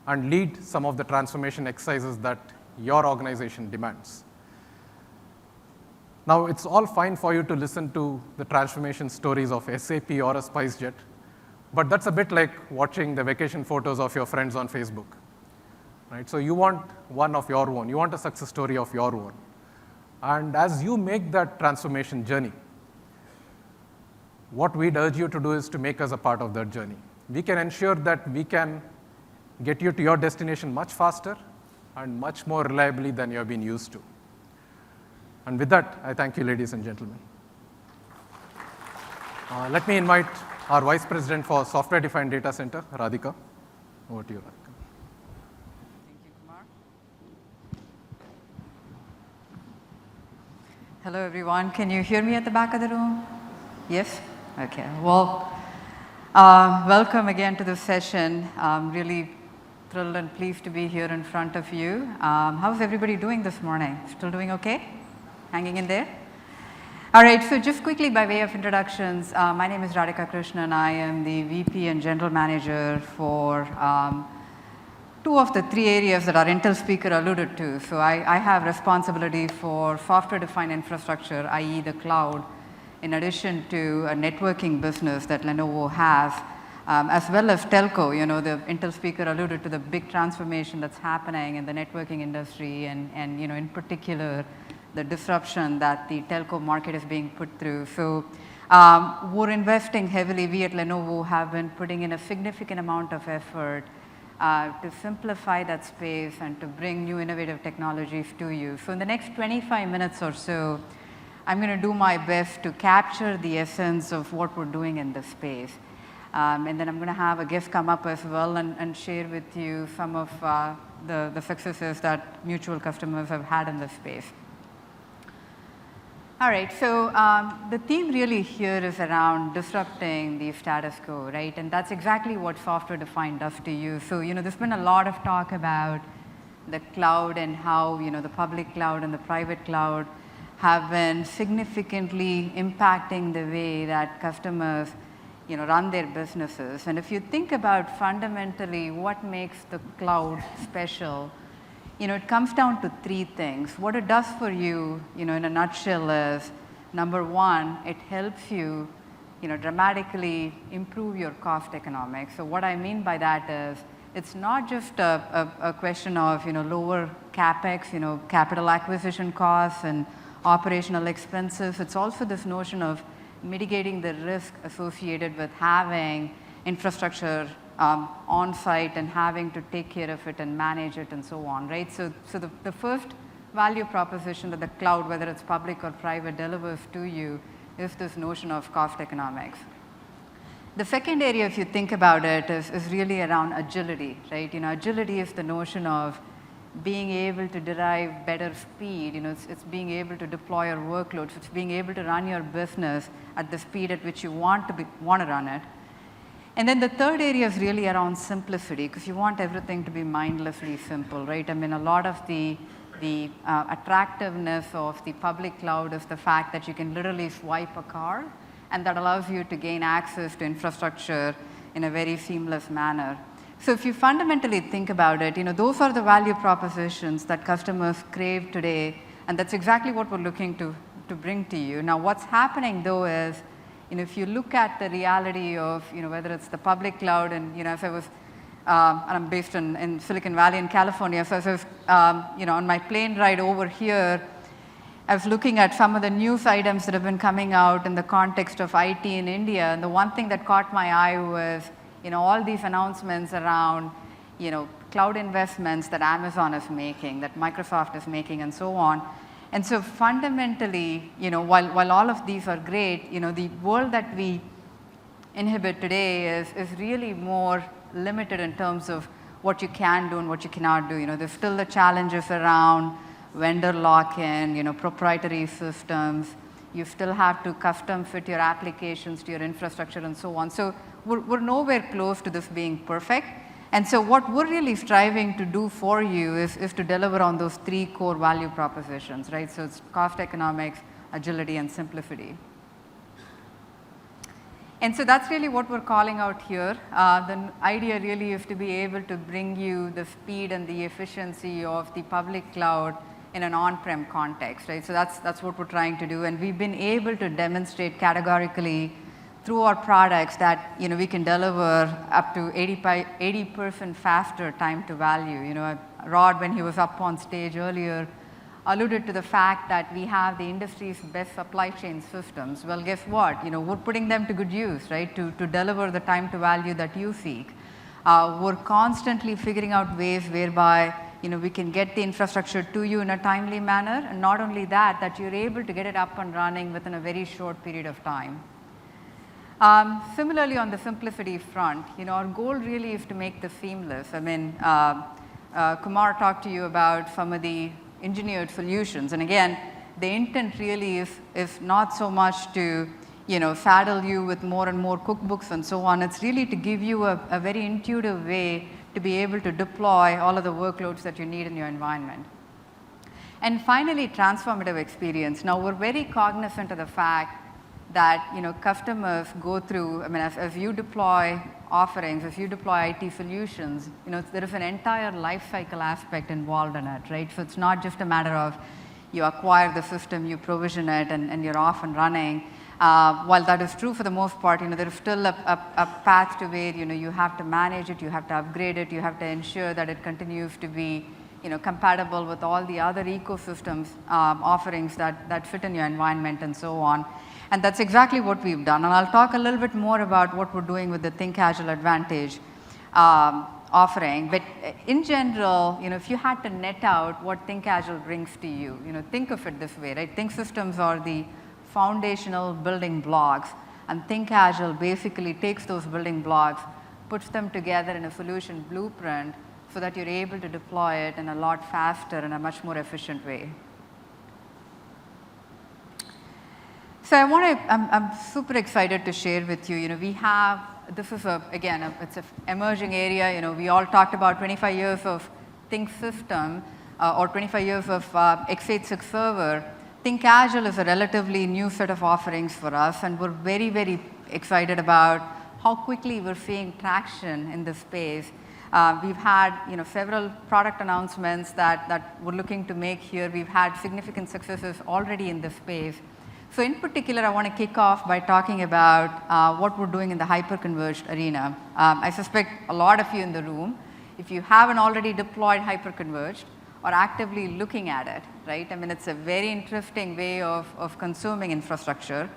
and lead some of the transformation exercises that your organization demands. Now, it's all fine for you to listen to the transformation stories of SAP or a SpiceJet, but that's a bit like watching the vacation photos of your friends on Facebook. Right? So you want one of your own. You want a success story of your own. And as you make that transformation journey, what we'd urge you to do is to make us a part of that journey. We can ensure that we can get you to your destination much faster and much more reliably than you have been used to. And with that, I thank you, ladies and gentlemen. Let me invite our Vice President for Software-Defined Data Center, Radhika. Over to you, Radhika. Thank you, Kumar. Hello, everyone. Can you hear me at the back of the room? Yes? Okay. Well, welcome again to this session. I'm really thrilled and pleased to be here in front of you. How's everybody doing this morning? Still doing okay? Hanging in there? All right, so just quickly by way of introductions, my name is Radhika Krishnan. I am the VP and General Manager for two of the three areas that our Intel speaker alluded to. So I have responsibility for software-defined infrastructure, i.e. the cloud, in addition to a networking business that Lenovo has, as well as telco. You know, the Intel speaker alluded to the big transformation that's happening in the networking industry and you know, in particular, the disruption that the telco market is being put through. So we're investing heavily. We at Lenovo have been putting in a significant amount of effort to simplify that space and to bring new innovative technologies to you. So in the next 25 minutes or so, I'm going to do my best to capture the essence of what we're doing in this space. And then I'm going to have a guest come up as well and share with you some of the successes that mutual customers have had in this space. All right, so the theme really here is around disrupting the status quo, right? And that's exactly what software-defined does to you. So, you know, there's been a lot of talk about the cloud and how, you know, the public cloud and the private cloud have been significantly impacting the way that customers, you know, run their businesses. And if you think about fundamentally what makes the cloud special, you know, it comes down to three things. What it does for you, you know, in a nutshell is, number one, it helps you, you know, dramatically improve your cost economics. So what I mean by that is, it's not just a question of, you know, lower CapEx, you know, capital acquisition costs and operational expenses. It's also this notion of mitigating the risk associated with having infrastructure on site and having to take care of it and manage it and so on, right? So the first value proposition that the cloud, whether it's public or private, delivers to you is this notion of cost economics. The second area, if you think about it, is really around agility, right? You know, agility is the notion of being able to derive better speed. You know, it's being able to deploy your workloads. It's being able to run your business at the speed at which you want to run it. And then the third area is really around simplicity, because you want everything to be mindlessly simple, right? I mean, a lot of the attractiveness of the public cloud is the fact that you can literally swipe a card, and that allows you to gain access to infrastructure in a very seamless manner. So if you fundamentally think about it, you know, those are the value propositions that customers crave today, and that's exactly what we're looking to bring to you. Now, what's happening though is, you know, if you look at the reality of, you know, whether it's the public cloud, and, you know, as I was, and I'm based in Silicon Valley in California, so as I was, you know, on my plane ride over here, I was looking at some of the news items that have been coming out in the context of IT in India, and the one thing that caught my eye was, you know, all these announcements around, you know, cloud investments that Amazon is making, that Microsoft is making, and so on. And so fundamentally, you know, while all of these are great, you know, the world that we inhabit today is really more limited in terms of what you can do and what you cannot do. You know, there's still the challenges around vendor lock-in, you know, proprietary systems. You still have to custom fit your applications to your infrastructure and so on. So we're nowhere close to this being perfect. And so what we're really striving to do for you is to deliver on those three core value propositions, right? So it's cost economics, agility, and simplicity. And so that's really what we're calling out here. The idea really is to be able to bring you the speed and the efficiency of the public cloud in an on-prem context, right? So that's what we're trying to do. And we've been able to demonstrate categorically through our products that, you know, we can deliver up to 80% faster time to value. You know, Rod, when he was up on stage earlier, alluded to the fact that we have the industry's best supply chain systems. Well, guess what? You know, we're putting them to good use, right, to deliver the time to value that you seek. We're constantly figuring out ways whereby, you know, we can get the infrastructure to you in a timely manner, and not only that, that you're able to get it up and running within a very short period of time. Similarly, on the simplicity front, you know, our goal really is to make this seamless. I mean, Kumar talked to you about some of the engineered solutions, and again, the intent really is not so much to, you know, saddle you with more and more cookbooks and so on. It's really to give you a very intuitive way to be able to deploy all of the workloads that you need in your environment. And finally, transformative experience. Now, we're very cognizant of the fact that customers go through, as you deploy offerings, as you deploy IT solutions, there is an entire life cycle aspect involved in it, right? So it's not just a matter of you acquire the system, you provision it, and you're off and running. While that is true for the most part, there is still a path to where you have to manage it, you have to upgrade it, you have to ensure that it continues to be compatible with all the other ecosystems offerings that fit in your environment and so on. And that's exactly what we've done. And I'll talk a little bit more about what we're doing with the Think Agile Advantage offering. But in general, if you had to net out what Think Agile brings to you, think of it this way, right? Think systems are the foundational building blocks, and Think Agile basically takes those building blocks, puts them together in a solution blueprint so that you're able to deploy it in a lot faster and a much more efficient way. So I'm super excited to share with you, we have, this is it's an emerging area, we all talked about 25 years of Think system or 25 years of x86 server. Think Agile is a relatively new set of offerings for us, and we're very, very excited about how quickly we're seeing traction in this space. We've had several product announcements that we're looking to make here. We've had significant successes already in this space. So in particular, I want to kick off by talking about what we're doing in the hyperconverged arena. I suspect a lot of you in the room, if you haven't already deployed hyperconverged, are actively looking at it, right? It's a very interesting way of consuming infrastructure.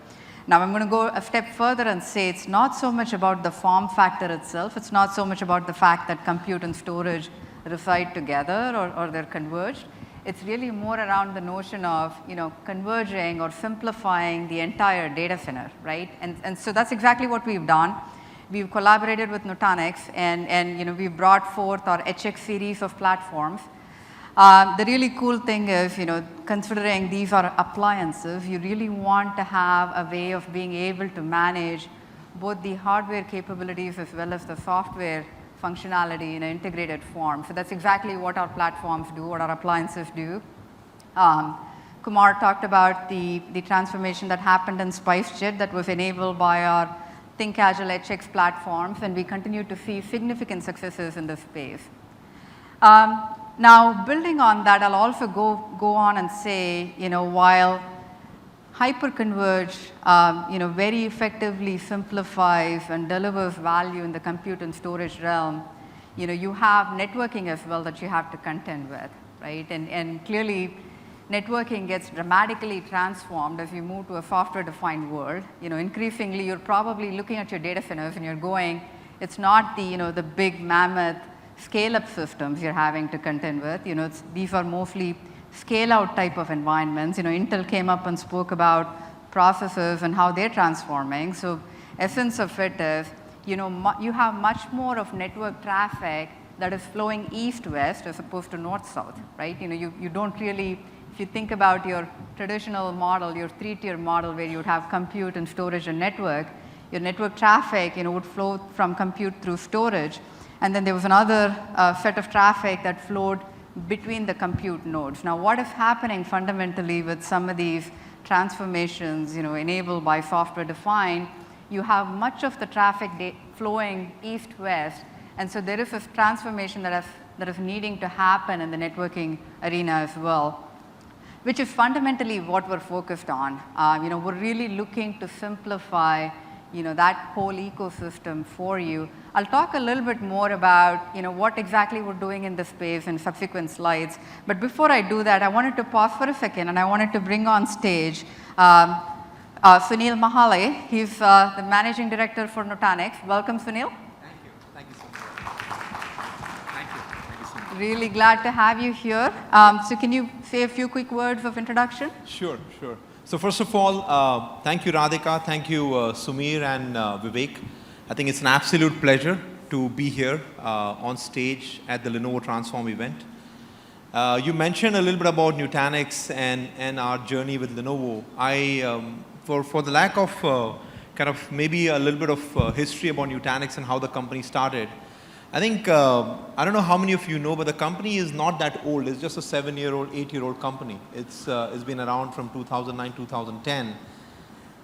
Now, I'm going to go a step further and say it's not so much about the form factor itself. It's not so much about the fact that compute and storage reside together or they're converged. It's really more around the notion of converging or simplifying the entire data center, right? And so that's exactly what we've done. We've collaborated with Nutanix, and we've brought forth our HX series of platforms. The really cool thing is, considering these are appliances, you really want to have a way of being able to manage both the hardware capabilities as well as the software functionality in an integrated form. So that's exactly what our platforms do, what our appliances do. Kumar talked about the transformation that happened in SpiceJet that was enabled by our Think Agile HX platforms, and we continue to see significant successes in this space. Now, building on that, I'll also go on and say, while hyperconverged, very effectively simplifies and delivers value in the compute and storage realm, you have networking as well that you have to contend with, right? And clearly, networking gets dramatically transformed as you move to a software-defined world. Increasingly, you're probably looking at your data centers and you're going, it's not the big mammoth scale-up systems you're having to contend with. These are mostly scale-out type of environments. Intel came up and spoke about processors and how they're transforming. So essence of it is, you have much more of network traffic that is flowing east-west as opposed to north-south, right? You don't really, if you think about your traditional model, your three-tier model where you'd have compute and storage and network, your network traffic, would flow from compute through storage. And then there was another set of traffic that flowed between the compute nodes. Now, what is happening fundamentally with some of these transformations, enabled by software-defined, you have much of the traffic flowing east-west, and so there is this transformation that is needing to happen in the networking arena as well, which is fundamentally what we're focused on. We're really looking to simplify that whole ecosystem for you. I'll talk a little bit more about what exactly we're doing in this space in subsequent slides. But before I do that, I wanted to pause for a second, and I wanted to bring on stage Sunil Mahalo. He's the Managing Director for Nutanix. Welcome, Sunil. Thank you. Thank you so much. Thank you. Thank you so much. Really glad to have you here. So can you say a few quick words of introduction? Sure. So first of all, thank you, Radhika. Thank you, Sumir and Vivek. I think it's an absolute pleasure to be here on stage at the Lenovo Transform event. You mentioned a little bit about Nutanix and our journey with Lenovo. For the lack of kind of maybe a little bit of history about Nutanix and how the company started, I think, I don't know how many of you know, but the company is not that old. It's just a 7-year-old, 8-year-old company. It's been around from 2009, 2010.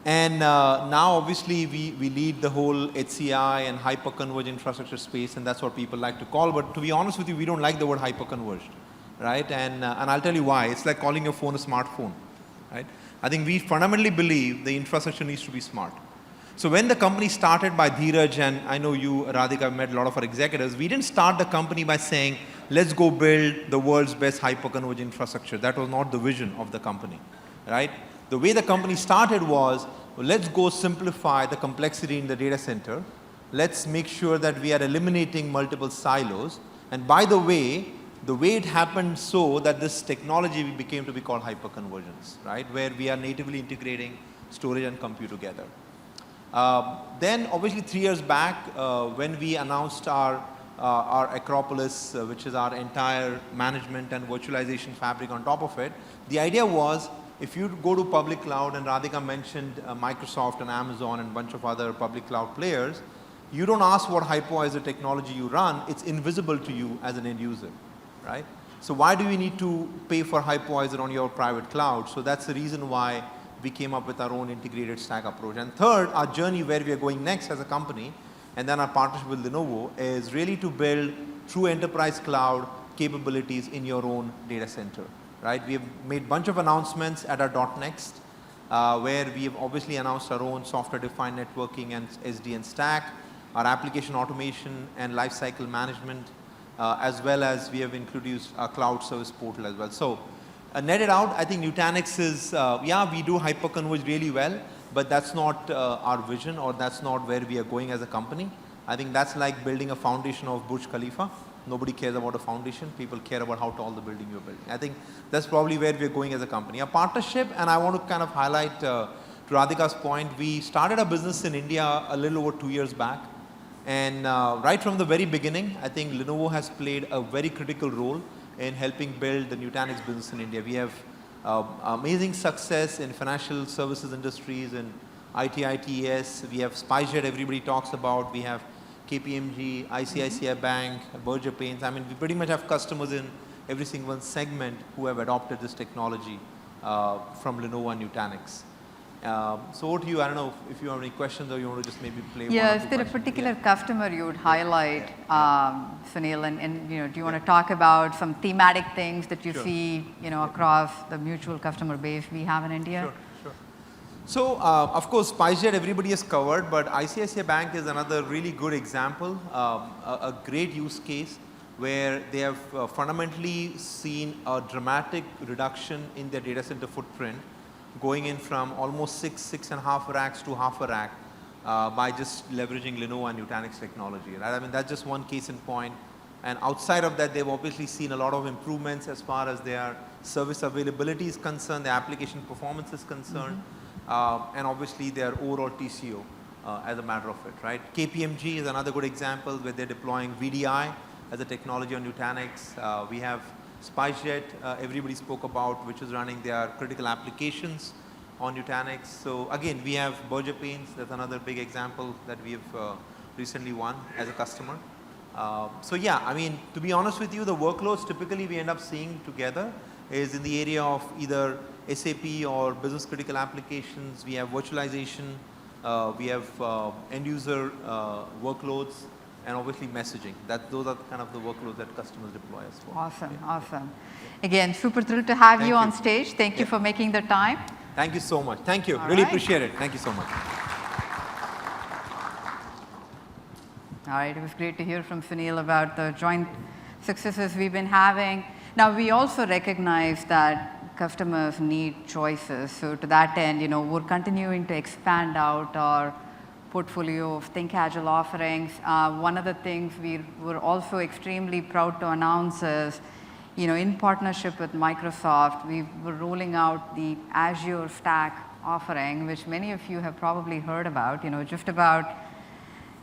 And now, obviously, we lead the whole HCI and hyper-converged infrastructure space, and that's what people like to call. But to be honest with you, we don't like the word hyper-converged, right? And I'll tell you why. It's like calling your phone a smartphone, right? I think we fundamentally believe the infrastructure needs to be smart. So when the company started by Dheeraj, and I know you, Radhika, met a lot of our executives, we didn't start the company by saying, let's go build the world's best hyper-converged infrastructure. That was not the vision of the company, right? The way the company started was, well, let's go simplify the complexity in the data center. Let's make sure that we are eliminating multiple silos. And by the way it happened so that this technology became to be called hyper-convergence, right? Where we are natively integrating storage and compute together. Then obviously 3 years back, when we announced our Acropolis, which is our entire management and virtualization fabric on top of it, the idea was, if you go to public cloud, and Radhika mentioned Microsoft and Amazon and a bunch of other public cloud players, you don't ask what hypervisor technology you run, it's invisible to you as an end user, right? So why do we need to pay for hypervisor on your private cloud? So that's the reason why we came up with our own integrated stack approach. And third, our journey where we are going next as a company, and then our partnership with Lenovo, is really to build true enterprise cloud capabilities in your own data center, right? We have made a bunch of announcements at our .next, where we have obviously announced our own software-defined networking and SDN stack, our application automation and lifecycle management, as well as we have introduced our cloud service portal as well. So netted out, I think Nutanix is, yeah, we do hyper-converge really well, but that's not our vision, or that's not where we are going as a company. I think that's like building a foundation of Burj Khalifa. Nobody cares about a foundation. People care about how tall the building you're building. I think that's probably where we're going as a company. A partnership, and I want to kind of highlight, to Radhika's point, we started a business in India a little over 2 years back. And right from the very beginning, I think Lenovo has played a very critical role in helping build the Nutanix business in India. We have amazing success in financial services industries, in ITITES. We have SpiceJet everybody talks about. We have KPMG, ICICI Bank, Berger Paints. I mean, we pretty much have customers in every single segment who have adopted this technology from Lenovo and Nutanix. So over to you. I don't know if you have any questions, or you want to just maybe play one or two is there questions. a particular customer you would highlight, Sunil, and you know, do you want to talk about some thematic things that you see, you know, across the mutual customer base we have in India? Sure. So, of course, SpiceJet everybody has covered, but ICICI Bank is another really good example, a great use case where they have fundamentally seen a dramatic reduction in their data center footprint, going in from almost 6.5 racks to half a rack by just leveraging Lenovo and Nutanix technology, right? I mean, that's just one case in point. And outside of that, they've obviously seen a lot of improvements as far as their service availability is concerned, their application performance is concerned, and obviously their overall TCO as a matter of it, right? KPMG is another good example where they're deploying VDI as a technology on Nutanix. We have SpiceJet, everybody spoke about, which is running their critical applications on Nutanix. So again, we have Berger Paints, that's another big example that we have recently won as a customer. So yeah, I mean, to be honest with you, the workloads typically we end up seeing together is in the area of either SAP or business critical applications. We have virtualization, we have end user workloads, and obviously messaging. Those are kind of the workloads that customers deploy as well. Awesome, awesome. Again, super thrilled to have you on stage. Thank you for making the time. Thank you so much. Thank you. Really appreciate it. Thank you so much. All right, it was great to hear from Sunil about the joint successes we've been having. Now, we also recognize that customers need choices. So to that end, you know, we're continuing to expand out our portfolio of Think Agile offerings. One of the things we were also extremely proud to announce is, you know, in partnership with Microsoft, we were rolling out the Azure Stack offering, which many of you have probably heard about. You know, just about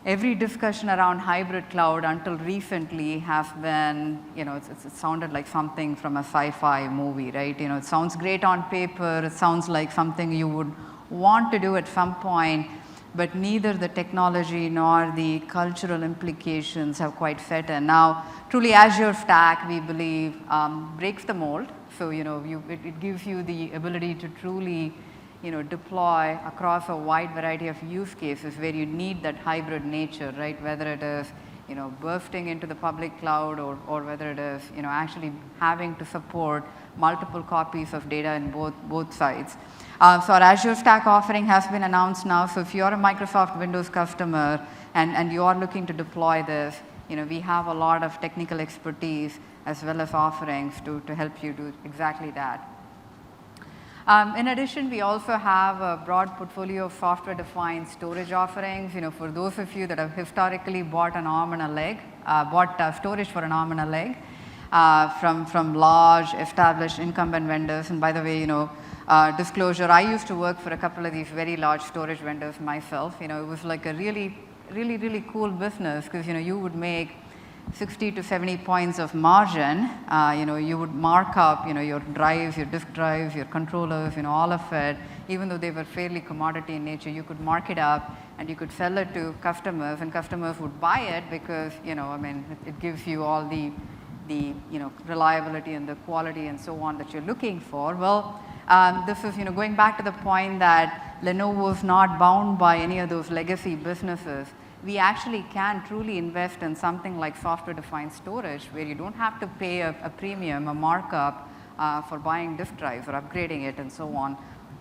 every discussion around hybrid cloud until recently has been, you know, it sounded like something from a sci-fi movie, right? You know, it sounds great on paper. It sounds like something you would want to do at some point. but neither the technology nor the cultural implications have quite fit in. Now, truly Azure Stack, we believe, breaks the mold. So, it gives you the ability to truly, deploy across a wide variety of use cases where you need that hybrid nature, right? Whether it is, bursting into the public cloud or whether it is, actually having to support multiple copies of data in both sides. So our Azure Stack offering has been announced now. So if you're a Microsoft Windows customer and you are looking to deploy this, we have a lot of technical expertise as well as offerings to help you do exactly that. In addition, we also have a broad portfolio of software-defined storage offerings. For those of you that have historically bought an arm and a leg, storage for an arm and a leg from large established incumbent vendors. And by the way, disclosure, I used to work for a couple of these very large storage vendors myself. It was like a really cool business because you would make 60 to 70 points of margin. You would mark up your drives, your disk drives, your controllers, all of it. Even though they were fairly commodity in nature, you could mark it up and you could sell it to customers, and customers would buy it because it gives you all the reliability and the quality and so on that you're looking for. Well, this is going back to the point that Lenovo is not bound by any of those legacy businesses. We actually can truly invest in something like software-defined storage where you don't have to pay a premium, a markup for buying disk drives or upgrading it and so on.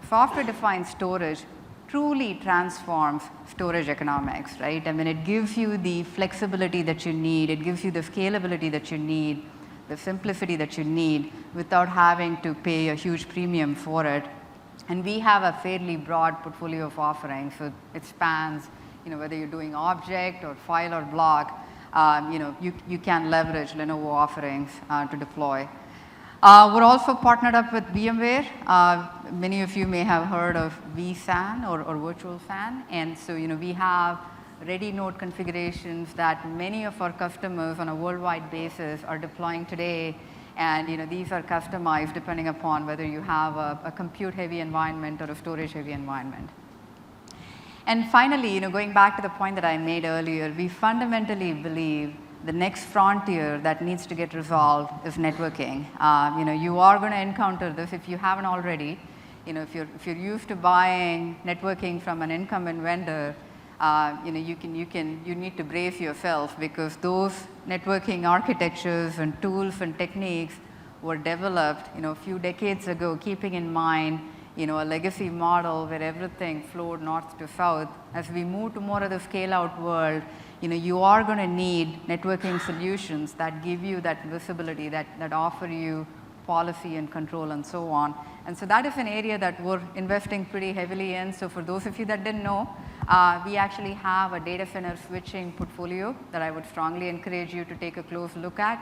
Software-defined storage truly transforms storage economics, right? It gives you the flexibility that you need, it gives you the scalability that you need, the simplicity that you need without having to pay a huge premium for it. And we have a fairly broad portfolio of offerings, so it spans whether you're doing object or file or block, you can leverage Lenovo offerings to deploy. We're also partnered up with VMware. Many of you may have heard of vSAN or virtual SAN. And so, we have ready node configurations that many of our customers on a worldwide basis are deploying today. And these are customized depending upon whether you have a compute-heavy environment or a storage-heavy environment. And finally, going back to the point that I made earlier, we fundamentally believe the next frontier that needs to get resolved is networking. You are going to encounter this if you haven't already. If you're used to buying networking from an incumbent vendor, you need to brace yourself because those networking architectures and tools and techniques were developed, a few decades ago, keeping in mind a legacy model where everything flowed north to south. As we move to more of the scale-out world, you are going to need networking solutions that give you that visibility, that offer you policy and control and so on. And so that is an area that we're investing pretty heavily in. So for those of you that didn't know, we actually have a data center switching portfolio that I would strongly encourage you to take a close look at.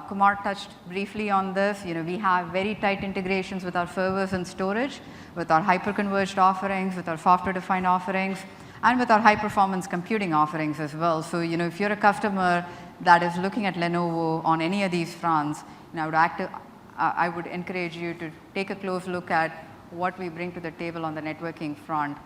Kumar touched briefly on this. We have very tight integrations with our servers and storage, with our hyperconverged offerings, with our software-defined offerings, and with our high-performance computing offerings as well. So, if you're a customer that is looking at Lenovo on any of these fronts, I would encourage you to take a close look at what we bring to the table on the networking front.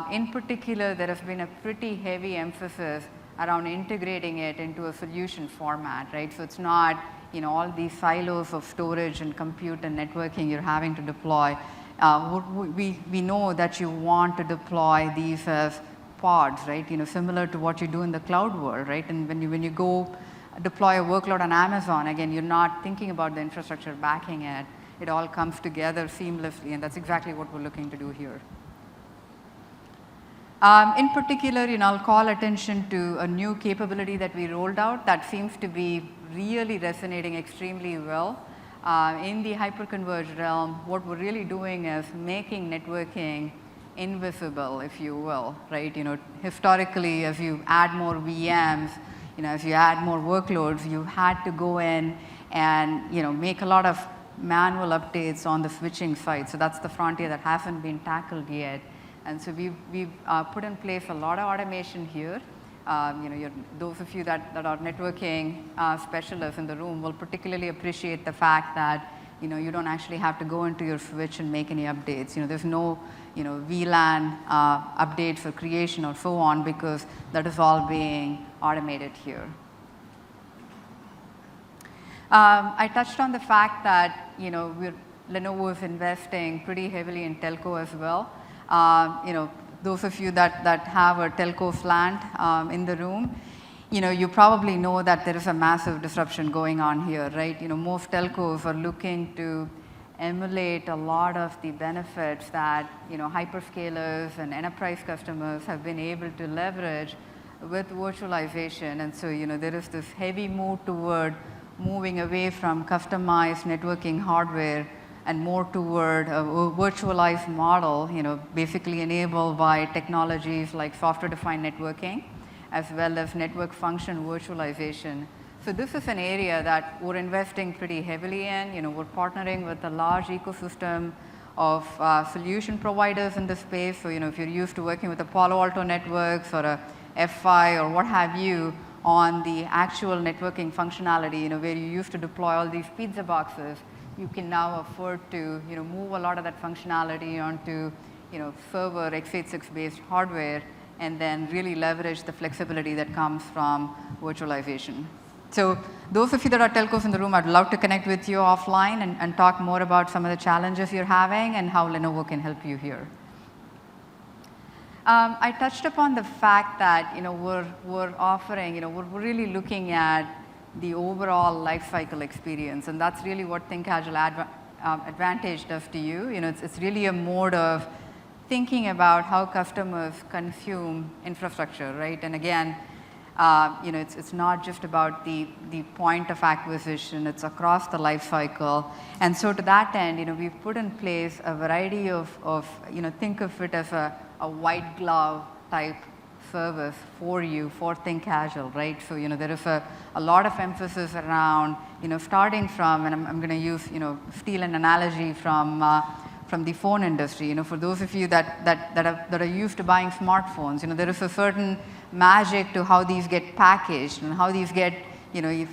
In particular, there has been a pretty heavy emphasis around integrating it into a solution format, right? So it's not, all these silos of storage and compute and networking you're having to deploy. We know that you want to deploy these as pods, right? Similar to what you do in the cloud world, right? And when you go deploy a workload on Amazon, again, you're not thinking about the infrastructure backing it. It all comes together seamlessly, and that's exactly what we're looking to do here. In particular, I'll call attention to a new capability that we rolled out that seems to be really resonating extremely well. In the hyperconverged realm, what we're really doing is making networking invisible, if you will, right? Historically, as you add more VMs, as you add more workloads, you had to go in and, make a lot of manual updates on the switching side. So that's the frontier that hasn't been tackled yet. And so we've put in place a lot of automation here. Those of you that are networking specialists in the room will particularly appreciate the fact that you don't actually have to go into your switch and make any updates. There's no VLAN updates for creation or so on, because that is all being automated here. I touched on the fact that Lenovo is investing pretty heavily in telco as well. Those of you that have a telco slant in the room, you probably know that there is a massive disruption going on here, right? Most telcos are looking to emulate a lot of the benefits that hyperscalers and enterprise customers have been able to leverage with virtualization. And so there is this heavy move toward moving away from customized networking hardware and more toward a virtualized model, basically enabled by technologies like software-defined networking, as well as network function virtualization. So this is an area that we're investing pretty heavily in. We're partnering with a large ecosystem of solution providers in this space. So if you're used to working with a Palo Alto Networks or a F5 or what have you on the actual networking functionality, where you used to deploy all these pizza boxes, you can now afford to move a lot of that functionality onto server x86 based hardware, and then really leverage the flexibility that comes from virtualization. So those of you that are telcos in the room, I'd love to connect with you offline and talk more about some of the challenges you're having and how Lenovo can help you here. I touched upon the fact that we're offering, we're really looking at the overall lifecycle experience, and that's really what ThinkAgile Advantage does to you. It's really a mode of thinking about how customers consume infrastructure, right? And again, it's not just about the point of acquisition, it's across the life cycle. And so to that end, we've put in place a variety of think of it as a white glove type service for you for ThinkAgile, right? So there is a lot of emphasis around starting from, and I'm going to use steal an analogy from the phone industry. For those of you that are used to buying smartphones, there is a certain magic to how these get packaged and how these get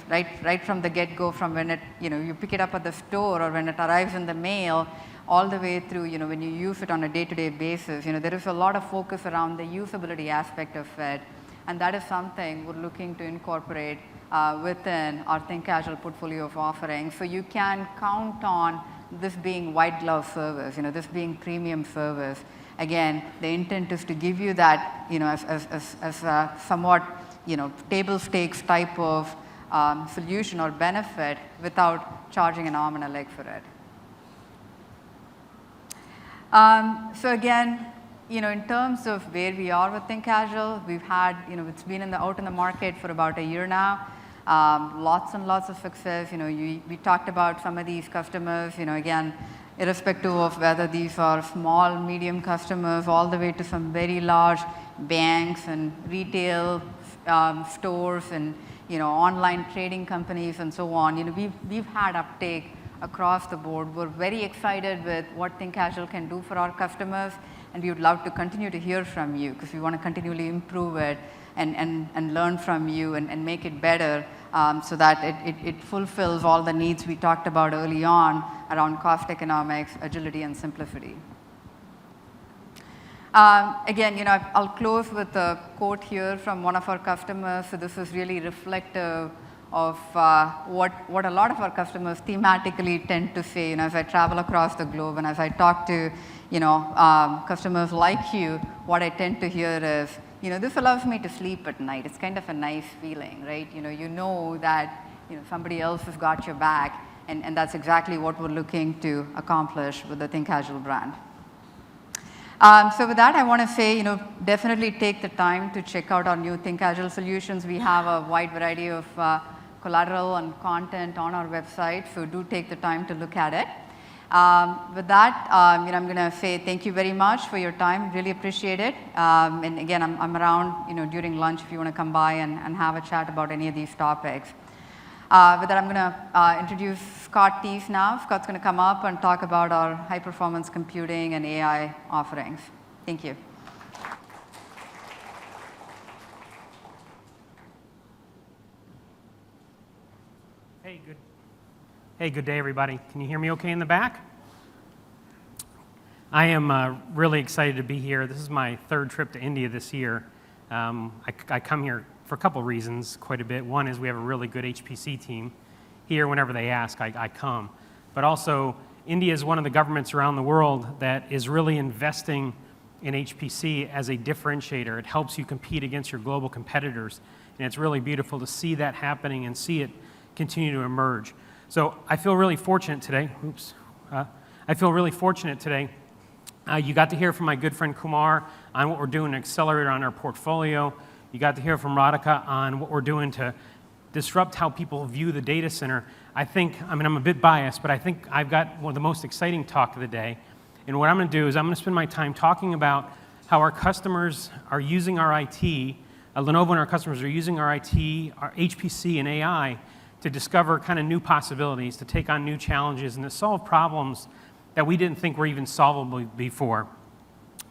right from the get-go, from when it you pick it up at the store or when it arrives in the mail, all the way through when you use it on a day-to-day basis. There is a lot of focus around the usability aspect of it, and that is something we're looking to incorporate within our ThinkAgile portfolio of offerings. So you can count on this being white glove service, this being premium service. Again, the intent is to give you that as a somewhat table stakes type of solution or benefit without charging an arm and a leg for it. So again, in terms of where we are with ThinkAgile, we've had, it's been out in the market for about a year now. Lots and lots of success. We talked about some of these customers, again, irrespective of whether these are small, medium customers, all the way to some very large banks and retail stores and online trading companies and so on. We've had uptake across the board. We're very excited with what ThinkAgile can do for our customers, and we would love to continue to hear from you, because we want to continually improve it and learn from you and make it better, so that it fulfills all the needs we talked about early on around cost economics, agility, and simplicity. Again, I'll close with a quote here from one of our customers. So this is really reflective of what a lot of our customers thematically tend to say. As I travel across the globe and as I talk to customers like you, what I tend to hear is, this allows me to sleep at night. It's kind of a nice feeling, right? You know that somebody else has got your back, and that's exactly what we're looking to accomplish with the ThinkAgile brand. So with that, I want to say, definitely take the time to check out our new ThinkAgile solutions. We have a wide variety of collateral and content on our website, so do take the time to look at it. With that, I'm going to say thank you very much for your time. Really appreciate it. And again, I'm around during lunch if you want to come by and have a chat about any of these topics. With that, I'm going to introduce Scott Tees now. Scott's going to come up and talk about our high-performance computing and AI offerings. Thank you. Hey, Hey, good day, everybody. Can you hear me okay in the back? I am really excited to be here. This is my third trip to India this year. I come here for a couple reasons quite a bit. One is we have a really good HPC team. Here, whenever they ask, I come. But also, India is one of the governments around the world that is really investing in HPC as a differentiator. It helps you compete against your global competitors. And it's really beautiful to see that happening and see it continue to emerge. So I feel really fortunate today. I feel really fortunate today. You got to hear from my good friend Kumar on what we're doing to accelerate on our portfolio. You got to hear from Radhika on what we're doing to disrupt how people view the data center. I'm a bit biased, but I think I've got one of the most exciting talk of the day. And what I'm going to do is I'm going to spend my time talking about how our customers are using our IT, Lenovo and our customers are using our IT, our HPC and AI to discover kind of new possibilities, to take on new challenges, and to solve problems that we didn't think were even solvable before.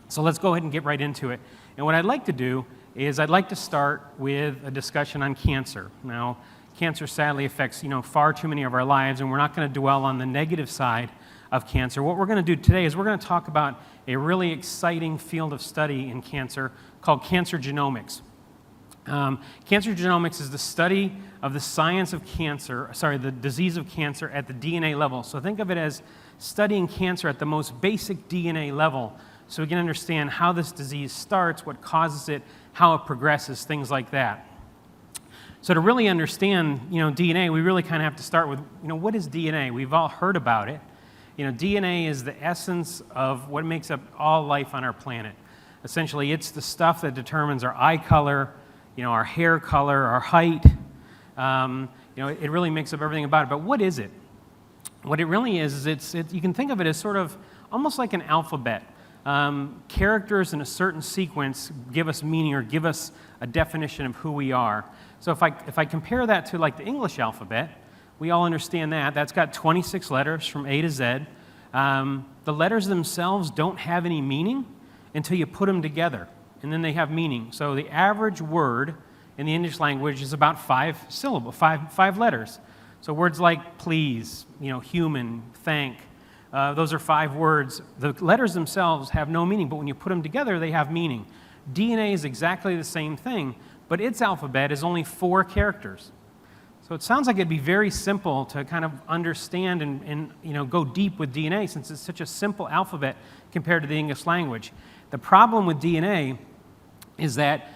So let's go ahead and get right into it. And what I'd like to do is I'd like to start with a discussion on cancer. Now, cancer sadly affects far too many of our lives, and we're not going to dwell on the negative side of cancer. What we're going to do today is we're going to talk about a really exciting field of study in cancer called cancer genomics. Cancer genomics is the study of the science of cancer, the disease of cancer at the DNA level. So think of it as studying cancer at the most basic DNA level so we can understand how this disease starts, what causes it, how it progresses, things like that. So to really understand DNA, we really kind of have to start with what is DNA? We've all heard about it. DNA is the essence of what makes up all life on our planet. Essentially, it's the stuff that determines our eye color, our hair color, our height. It really makes up everything about it. But what is it? What it really is you can think of it as sort of almost like an alphabet. Characters in a certain sequence give us meaning or give us a definition of who we are. So if I compare that to like the English alphabet, we all understand that. That's got 26 letters from A to Z. The letters themselves don't have any meaning until you put them together, and then they have meaning. So the average word in the English language is about 5 syllables, five letters. So words like please, human, thank, those are 5 words. The letters themselves have no meaning, but when you put them together, they have meaning. DNA is exactly the same thing, but its alphabet is only 4 characters. So it sounds like it'd be very simple to kind of understand and go deep with DNA since it's such a simple alphabet compared to the English language. The problem with DNA is that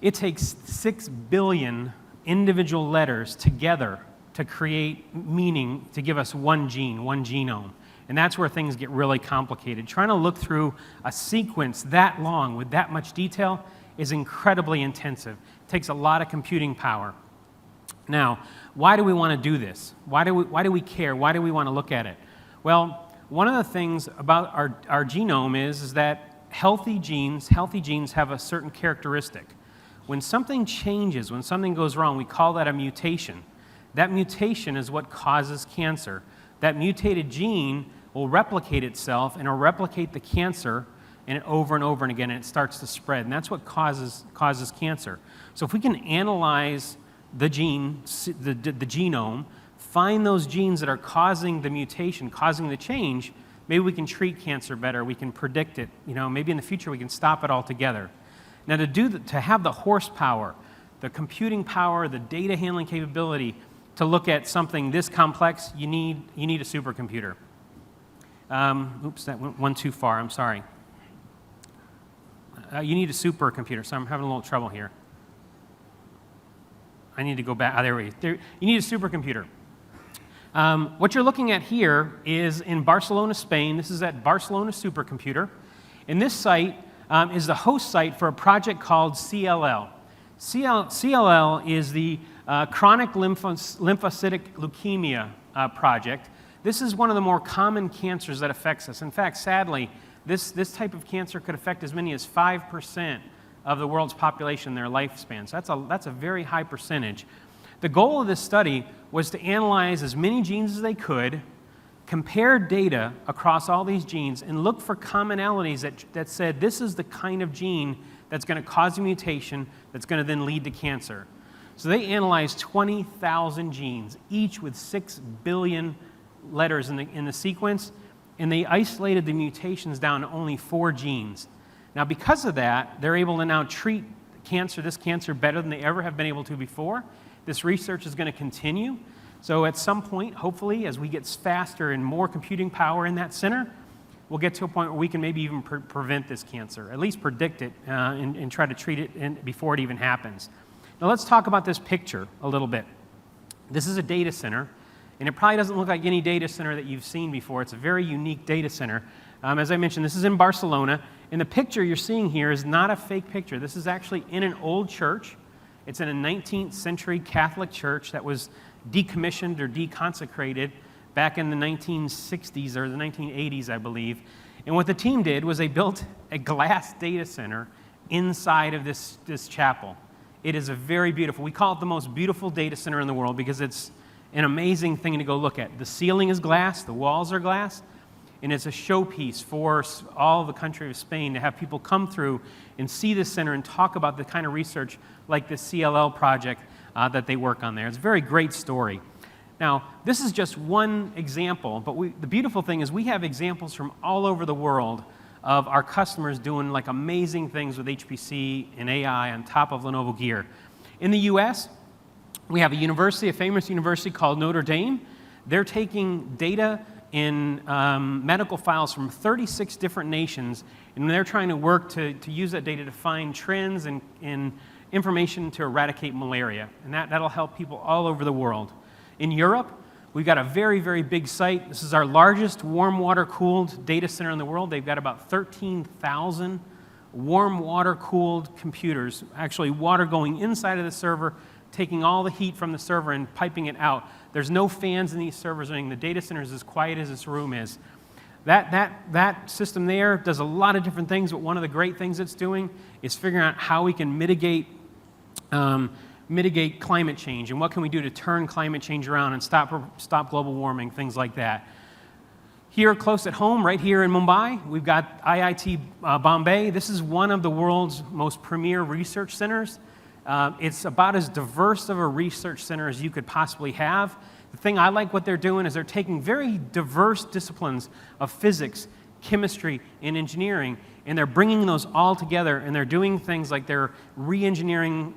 it takes 6 billion individual letters together to create meaning to give us one gene, one genome. And that's where things get really complicated. Trying to look through a sequence that long with that much detail is incredibly intensive. It takes a lot of computing power. Now, why do we want to do this? Why do we care? Why do we want to look at it? Well, one of the things about our genome is that healthy genes have a certain characteristic. When something changes, when something goes wrong, we call that a mutation. That mutation is what causes cancer. That mutated gene will replicate itself and it'll replicate the cancer and over and over and again, and it starts to spread. And that's what causes cancer. So if we can analyze the genome, find those genes that are causing the mutation, causing the change, maybe we can treat cancer better, we can predict it, maybe in the future we can stop it altogether. Now to have the horsepower, the computing power, the data handling capability to look at something this complex, you need a supercomputer. Oops, that went one too far, I'm sorry. You need a supercomputer, so I'm having a little trouble here. I need to go back. There we go. You need a supercomputer. What you're looking at here is in Barcelona, Spain. This is at Barcelona Supercomputer. And this site is the host site for a project called CLL. CLL is the Chronic Lymphocytic Leukemia project. This is one of the more common cancers that affects us. In fact, sadly, this type of cancer could affect as many as 5% of the world's population in their lifespan. So that's a very high percentage. The goal of this study was to analyze as many genes as they could, compare data across all these genes, and look for commonalities that said this is the kind of gene that's going to cause a mutation that's going to then lead to cancer. So they analyzed 20,000 genes, each with 6 billion letters in the sequence, and they isolated the mutations down to only 4 genes. Now, because of that, they're able to now treat this cancer better than they ever have been able to before. This research is going to continue. So at some point, hopefully, as we get faster and more computing power in that center, we'll get to a point where we can maybe even prevent this cancer, at least predict it and try to treat it before it even happens. Now let's talk about this picture a little bit. This is a data center, and it probably doesn't look like any data center that you've seen before. It's a very unique data center. As I mentioned, this is in Barcelona, and the picture you're seeing here is not a fake picture. This is actually in an old church. It's in a 19th century Catholic church that was decommissioned or deconsecrated back in the 1960s or the 1980s, I believe. And what the team did was they built a glass data center inside of this chapel. It is a very beautiful, we call it the most beautiful data center in the world because it's an amazing thing to go look at. The ceiling is glass, the walls are glass, and it's a showpiece for all the country of Spain to have people come through and see this center and talk about the kind of research like the CLL project that they work on there. It's a very great story. Now, this is just one example, but the beautiful thing is we have examples from all over the world of our customers doing like amazing things with HPC and AI on top of Lenovo gear. In the US, we have a famous university called Notre Dame. They're taking data in medical files from 36 different nations, and they're trying to work to use that data to find trends and information to eradicate malaria. And that'll help people all over the world. In Europe, we've got a very, very big site. This is our largest warm water cooled data center in the world. They've got about 13,000 warm water cooled computers, actually water going inside of the server, taking all the heat from the server and piping it out. There's no fans in these servers or anything. The data center is as quiet as this room is. That system there does a lot of different things, but one of the great things it's doing is figuring out how we can mitigate climate change and what can we do to turn climate change around and stop global warming, things like that. Here close at home, right here in Mumbai, we've got Iit Bombay. This is one of the world's most premier research centers. It's about as diverse of a research center as you could possibly have. The thing I like what they're doing is they're taking very diverse disciplines of physics, chemistry, and engineering, and they're bringing those all together, and they're doing things like they're re-engineering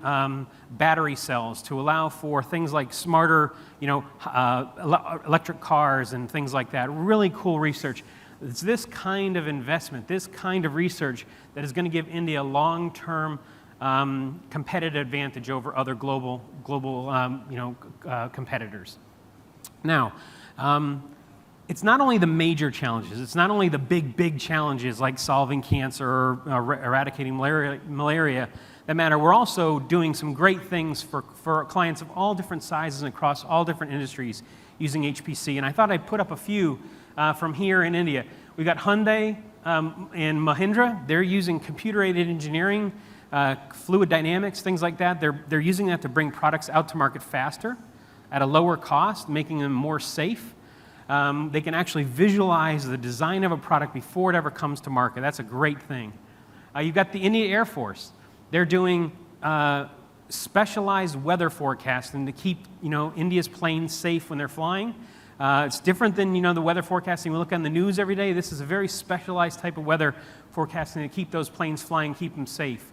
battery cells to allow for things like smarter, electric cars and things like that. Really cool research. It's this kind of investment, this kind of research that is going to give India long-term competitive advantage over other global competitors. Now, it's not only the major challenges, it's not only the big challenges like solving cancer or eradicating malaria that matter. We're also doing some great things for clients of all different sizes and across all different industries using HPC. And I thought I'd put up a few from here in India. We've got Hyundai and Mahindra. They're using computer-aided engineering, fluid dynamics, things like that. They're using that to bring products out to market faster at a lower cost, making them more safe. They can actually visualize the design of a product before it ever comes to market. That's a great thing. You've got the Indian Air Force. They're doing specialized weather forecasting to keep India's planes safe when they're flying. It's different than the weather forecasting we look on the news every day. This is a very specialized type of weather forecasting to keep those planes flying, keep them safe.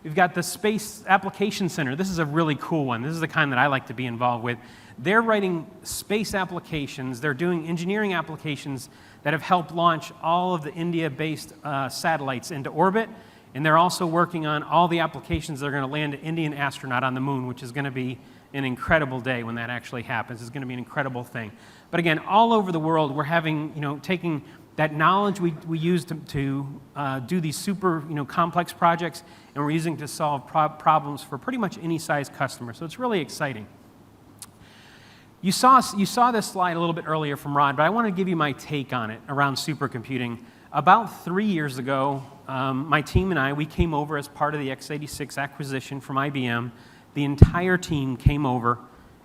We've got the Space Application Center. This is a really cool one. This is the kind that I like to be involved with. They're writing space applications. They're doing engineering applications that have helped launch all of the India-based satellites into orbit. And they're also working on all the applications that are going to land an Indian astronaut on the moon, which is going to be an incredible day when that actually happens. It's going to be an incredible thing. But again, all over the world, we're having, taking that knowledge we use to do these super complex projects, and we're using to solve problems for pretty much any size customer. So it's really exciting. You saw this slide a little bit earlier from Rod, but I want to give you my take on it around supercomputing. About 3 years ago, my team and we came over as part of the x86 acquisition from IBM. The entire team came over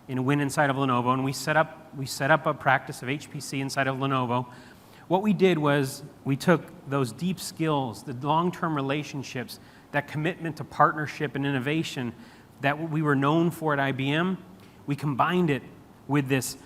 and went inside of Lenovo, and we set up a practice of HPC inside of Lenovo. What we did was we took those deep skills, the long-term relationships, that commitment to partnership and innovation that we were known for at IBM, we combined it with this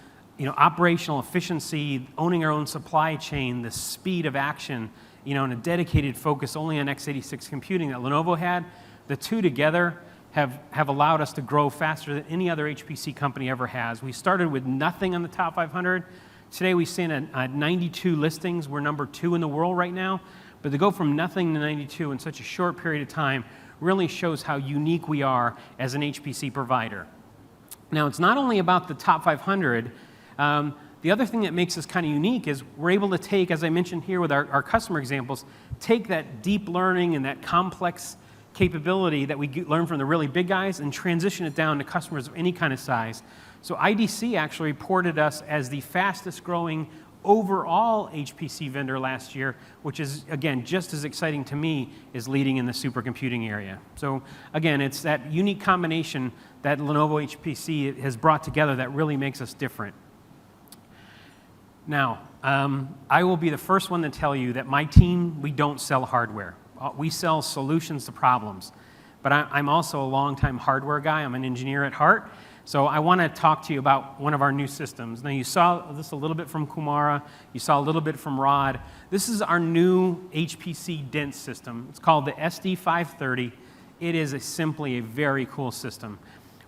operational efficiency, owning our own supply chain, the speed of action, and a dedicated focus only on x86 computing that Lenovo had. The two together have allowed us to grow faster than any other HPC company ever has. We started with nothing on the top 500. Today we stand at 92 listings. We're number 2 in the world right now. But to go from nothing to 92 in such a short period of time really shows how unique we are as an HPC provider. Now, it's not only about the top 500. The other thing that makes us kind of unique is we're able to take, as I mentioned here with our customer examples, take that deep learning and that complex capability that we learn from the really big guys and transition it down to customers of any kind of size. So IDC actually reported us as the fastest growing overall HPC vendor last year, which is, again, just as exciting to me as leading in the supercomputing area. So again, it's that unique combination that Lenovo HPC has brought together that really makes us different. Now, I will be the first one to tell you that my team, we don't sell hardware. We sell solutions to problems. But I'm also a longtime hardware guy. I'm an engineer at heart. So I want to talk to you about one of our new systems. Now, you saw this a little bit from Kumara. You saw a little bit from Rod. This is our new HPC dense system. It's called the SD530. It is simply a very cool system.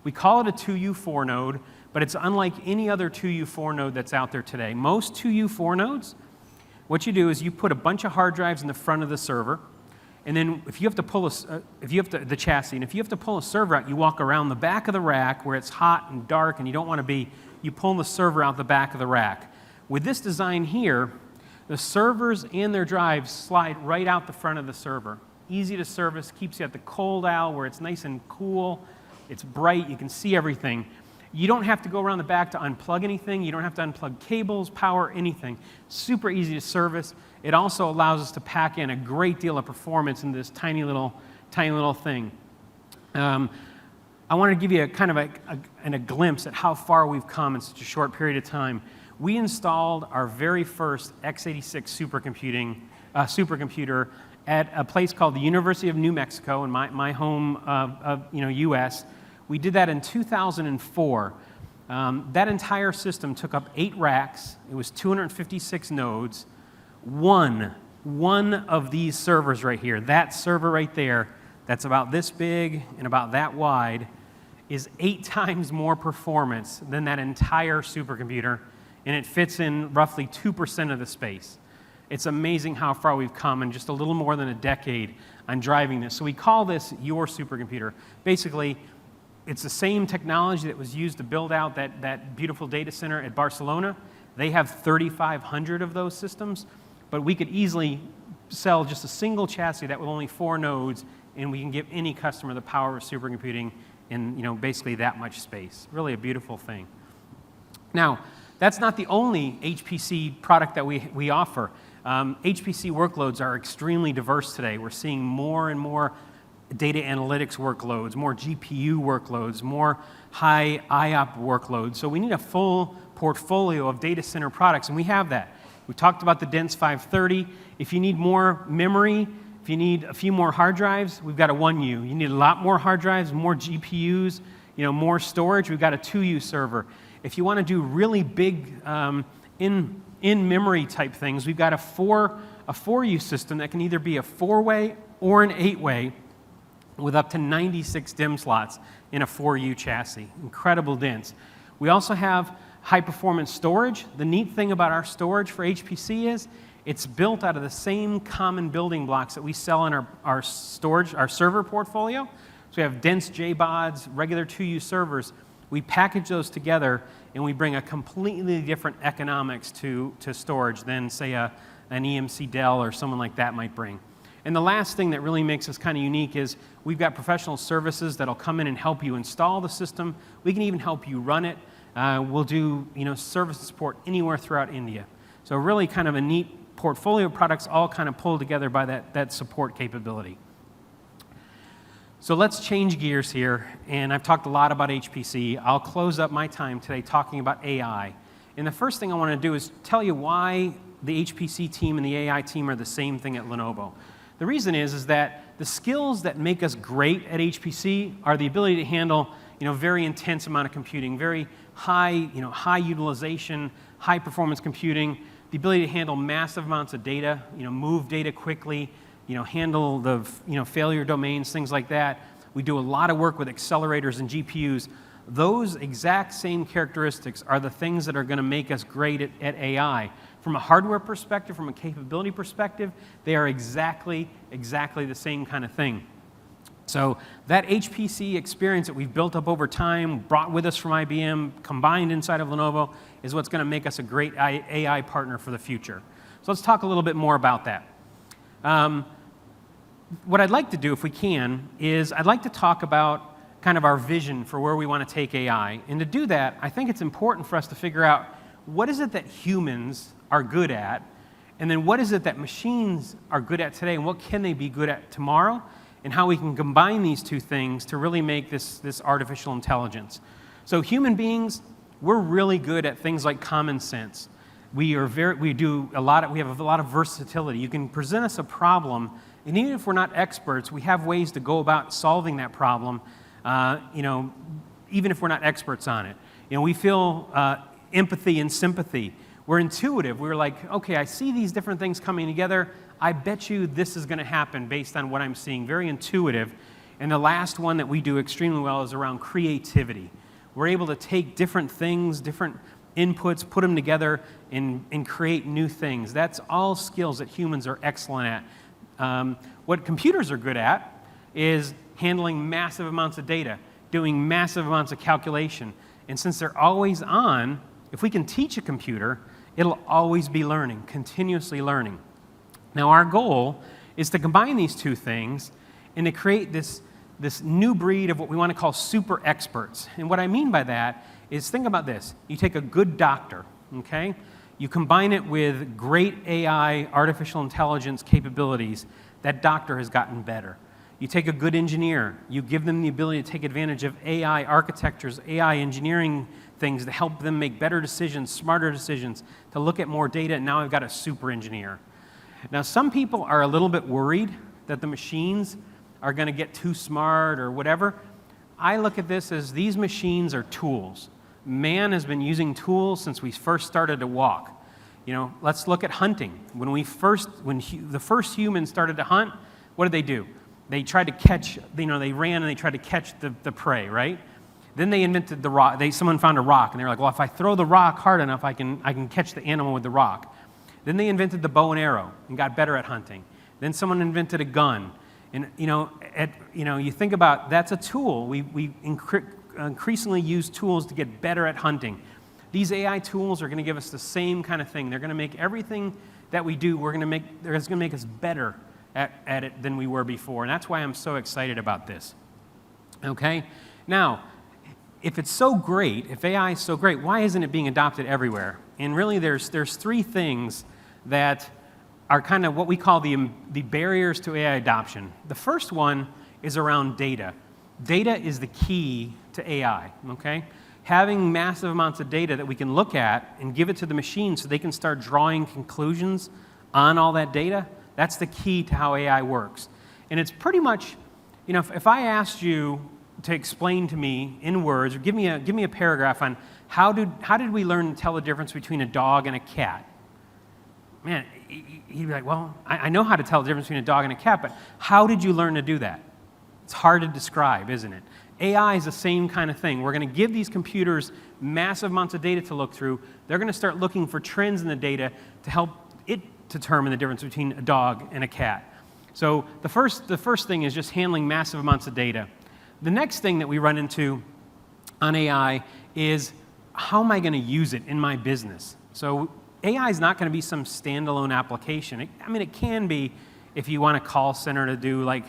We call it a 2U4 node, but it's unlike any other 2U4 node that's out there today. Most 2U4 nodes, what you do is you put a bunch of hard drives in the front of the server, and then if you have to pull the chassis, and if you have to pull a server out, you walk around the back of the rack where it's hot and dark and you don't want to be, you pull the server out the back of the rack. With this design here, the servers and their drives slide right out the front of the server. Easy to service, keeps you at the cold aisle where it's nice and cool, it's bright, you can see everything. You don't have to go around the back to unplug anything. You don't have to unplug cables, power, anything. Super easy to service. It also allows us to pack in a great deal of performance in this tiny little thing. I want to give you a kind of a glimpse at how far we've come in such a short period of time. We installed our very first x86 supercomputer at a place called the University of New Mexico in my home U.S. We did that in 2004. That entire system took up 8 racks. It was 256 nodes. One of these servers right here, that server right there, that's about this big and about that wide, is 8 times more performance than that entire supercomputer, and it fits in roughly 2% of the space. It's amazing how far we've come in just a little more than a decade on driving this. So we call this your supercomputer. Basically, it's the same technology that was used to build out that beautiful data center at Barcelona. They have 3,500 of those systems, but we could easily sell just a single chassis that with only 4 nodes, and we can give any customer the power of supercomputing in basically that much space. Really a beautiful thing. Now, that's not the only HPC product that we offer. HPC workloads are extremely diverse today. We're seeing more and more data analytics workloads, more GPU workloads, more high IOP workloads. So we need a full portfolio of data center products, and we have that. We talked about the Dense 530. If you need more memory, if you need a few more hard drives, we've got a 1U. You need a lot more hard drives, more GPUs, more storage, we've got a 2U server. If you want to do really big in-memory type things, we've got a 4U system that can either be a 4-way or an 8-way, with up to 96 DIMM slots in a 4U chassis. Incredible dense. We also have high-performance storage. The neat thing about our storage for HPC is it's built out of the same common building blocks that we sell in our server portfolio. So we have dense JBODs, regular 2U servers. We package those together, and we bring a completely different economics to storage than, say, an EMC Dell or someone like that might bring. And the last thing that really makes us kind of unique is we've got professional services that'll come in and help you install the system. We can even help you run it. We'll do service support anywhere throughout India. So really kind of a neat portfolio of products all kind of pulled together by that support capability. So let's change gears here, and I've talked a lot about HPC. I'll close up my time today talking about AI. And the first thing I want to do is tell you why the HPC team and the AI team are the same thing at Lenovo. The reason is that the skills that make us great at HPC are the ability to handle very intense amount of computing, very high, high utilization, high performance computing, the ability to handle massive amounts of data, move data quickly, handle the failure domains, things like that. We do a lot of work with accelerators and GPUs. Those exact same characteristics are the things that are going to make us great at AI. From a hardware perspective, from a capability perspective, they are exactly the same kind of thing. So that HPC experience that we've built up over time, brought with us from IBM, combined inside of Lenovo, is what's going to make us a great AI partner for the future. So let's talk a little bit more about that. What I'd like to do, if we can, is I'd like to talk about kind of our vision for where we want to take AI. And to do that, I think it's important for us to figure out what is it that humans are good at, and then what is it that machines are good at today, and what can they be good at tomorrow, and how we can combine these two things to really make this artificial intelligence. So human beings, we're really good at things like common sense. We have a lot of versatility. You can present us a problem, and even if we're not experts, we have ways to go about solving that problem, even if we're not experts on it. We feel empathy and sympathy. We're intuitive. We're like, okay, I see these different things coming together. I bet you this is going to happen based on what I'm seeing. Very intuitive. And the last one that we do extremely well is around creativity. We're able to take different things, different inputs, put them together, and create new things. That's all skills that humans are excellent at. What computers are good at is handling massive amounts of data, doing massive amounts of calculation. And since they're always on, if we can teach a computer, it'll always be learning, continuously learning. Now, our goal is to combine these two things and to create this new breed of what we want to call super experts. And what I mean by that is, think about this. You take a good doctor, okay? You combine it with great AI, artificial intelligence capabilities, that doctor has gotten better. You take a good engineer, you give them the ability to take advantage of AI architectures, AI engineering things to help them make better decisions, smarter decisions, to look at more data, and now I've got a super engineer. Now, some people are a little bit worried that the machines are going to get too smart or whatever. I look at this as these machines are tools. Man has been using tools since we first started to walk. Let's look at hunting. When the first humans started to hunt, what did they do? They tried to catch, they ran and they tried to catch the prey, right? Then they invented the rock. Someone found a rock, and they were like, well, if I throw the rock hard enough, I can catch the animal with the rock. Then they invented the bow and arrow and got better at hunting. Then someone invented a gun. And you think about, that's a tool. We increasingly use tools to get better at hunting. These AI tools are going to give us the same kind of thing. They're going to make everything that we do, they're going to make us better at it than we were before. And that's why I'm so excited about this. Okay? Now, if it's so great, if AI is so great, why isn't it being adopted everywhere? And really, there's three things that are kind of what we call the barriers to AI adoption. The first one is around data. Data is the key to AI, okay? Having massive amounts of data that we can look at and give it to the machine so they can start drawing conclusions on all that data, that's the key to how AI works. And it's pretty much, if I asked you to explain to me in words, or give me a paragraph on how did we learn to tell the difference between a dog and a cat? Man, he'd be like, well, I know how to tell the difference between a dog and a cat, but how did you learn to do that? It's hard to describe, isn't it? AI is the same kind of thing. We're going to give these computers massive amounts of data to look through. They're going to start looking for trends in the data to help it determine the difference between a dog and a cat. So the first thing is just handling massive amounts of data. The next thing that we run into on AI is, how am I going to use it in my business? So AI is not going to be some standalone application. It can be if you want a call center to do, like,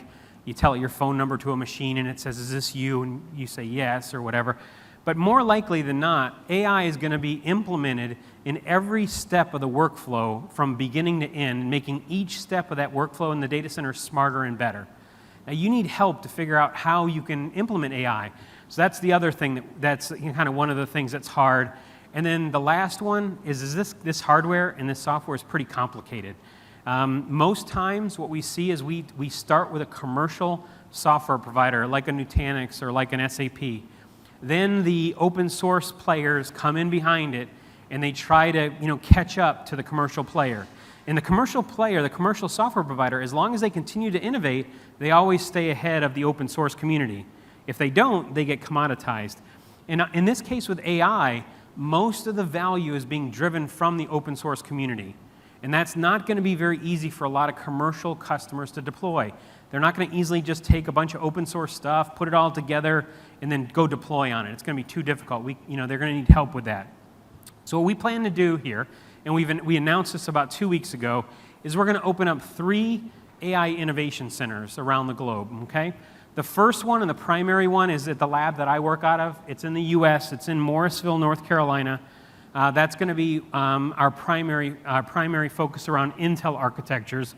you tell it your phone number to a machine and it says, is this you? And you say yes or whatever. But more likely than not, AI is going to be implemented in every step of the workflow from beginning to end, making each step of that workflow in the data center smarter and better. Now, you need help to figure out how you can implement AI. So that's the other thing that's kind of one of the things that's hard. And then the last one is this hardware and this software is pretty complicated. Most times what we see is we start with a commercial software provider like a Nutanix or like an SAP. Then the open source players come in behind it and they try to catch up to the commercial player. And the commercial player, the commercial software provider, as long as they continue to innovate, they always stay ahead of the open source community. If they don't, they get commoditized. And in this case with AI, most of the value is being driven from the open source community. And that's not going to be very easy for a lot of commercial customers to deploy. They're not going to easily just take a bunch of open source stuff, put it all together, and then go deploy on it. It's going to be too difficult. They're going to need help with that. So what we plan to do here, and we announced this about 2 weeks ago, is we're going to open up 3 AI innovation centers around the globe, okay? The first one and the primary one is at the lab that I work out of. It's in the US, it's in Morrisville, North Carolina. That's going to be our primary focus around Intel architectures.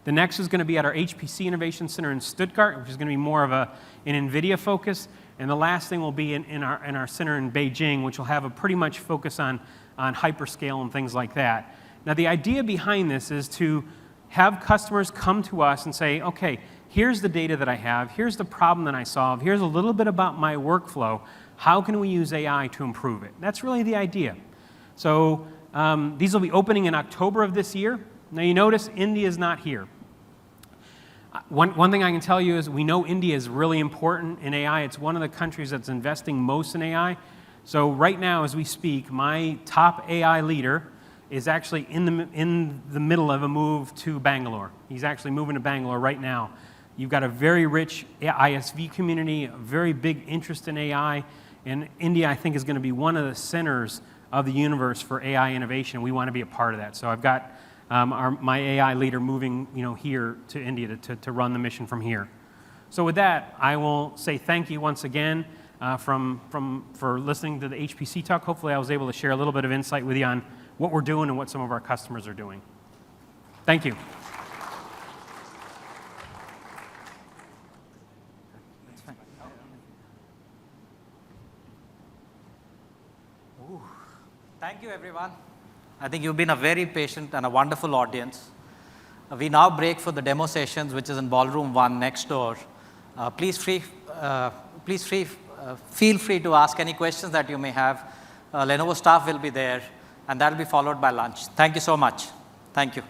The next is going to be at our HPC Innovation Center in Stuttgart, which is going to be more of an NVIDIA focus. And the last thing will be in our center in Beijing, which will have a pretty much focus on hyperscale and things like that. Now, the idea behind this is to have customers come to us and say, okay, here's the data that I have, here's the problem that I solve, here's a little bit about my workflow. How can we use AI to improve it? That's really the idea. So these will be opening in October of this year. Now, you notice India is not here. One thing I can tell you is we know India is really important in AI. It's one of the countries that's investing most in AI. So right now, as we speak, my top AI leader is actually in the middle of a move to Bangalore. He's actually moving to Bangalore right now. You've got a very rich ISV community, a very big interest in AI, and India, I think, is going to be one of the centers of the universe for AI innovation. We want to be a part of that. So I've got my AI leader moving here to India to run the mission from here. So with that, I will say thank you once again for listening to the HPC talk. Hopefully I was able to share a little bit of insight with you on what we're doing and what some of our customers are doing. Thank you. Thank you, everyone. I think you've been a very patient and a wonderful audience. We now break for the demo sessions, which is in Ballroom 1 next door. Please feel free to ask any questions that you may have. Lenovo staff will be there, and that will be followed by lunch. Thank you so much. Thank you.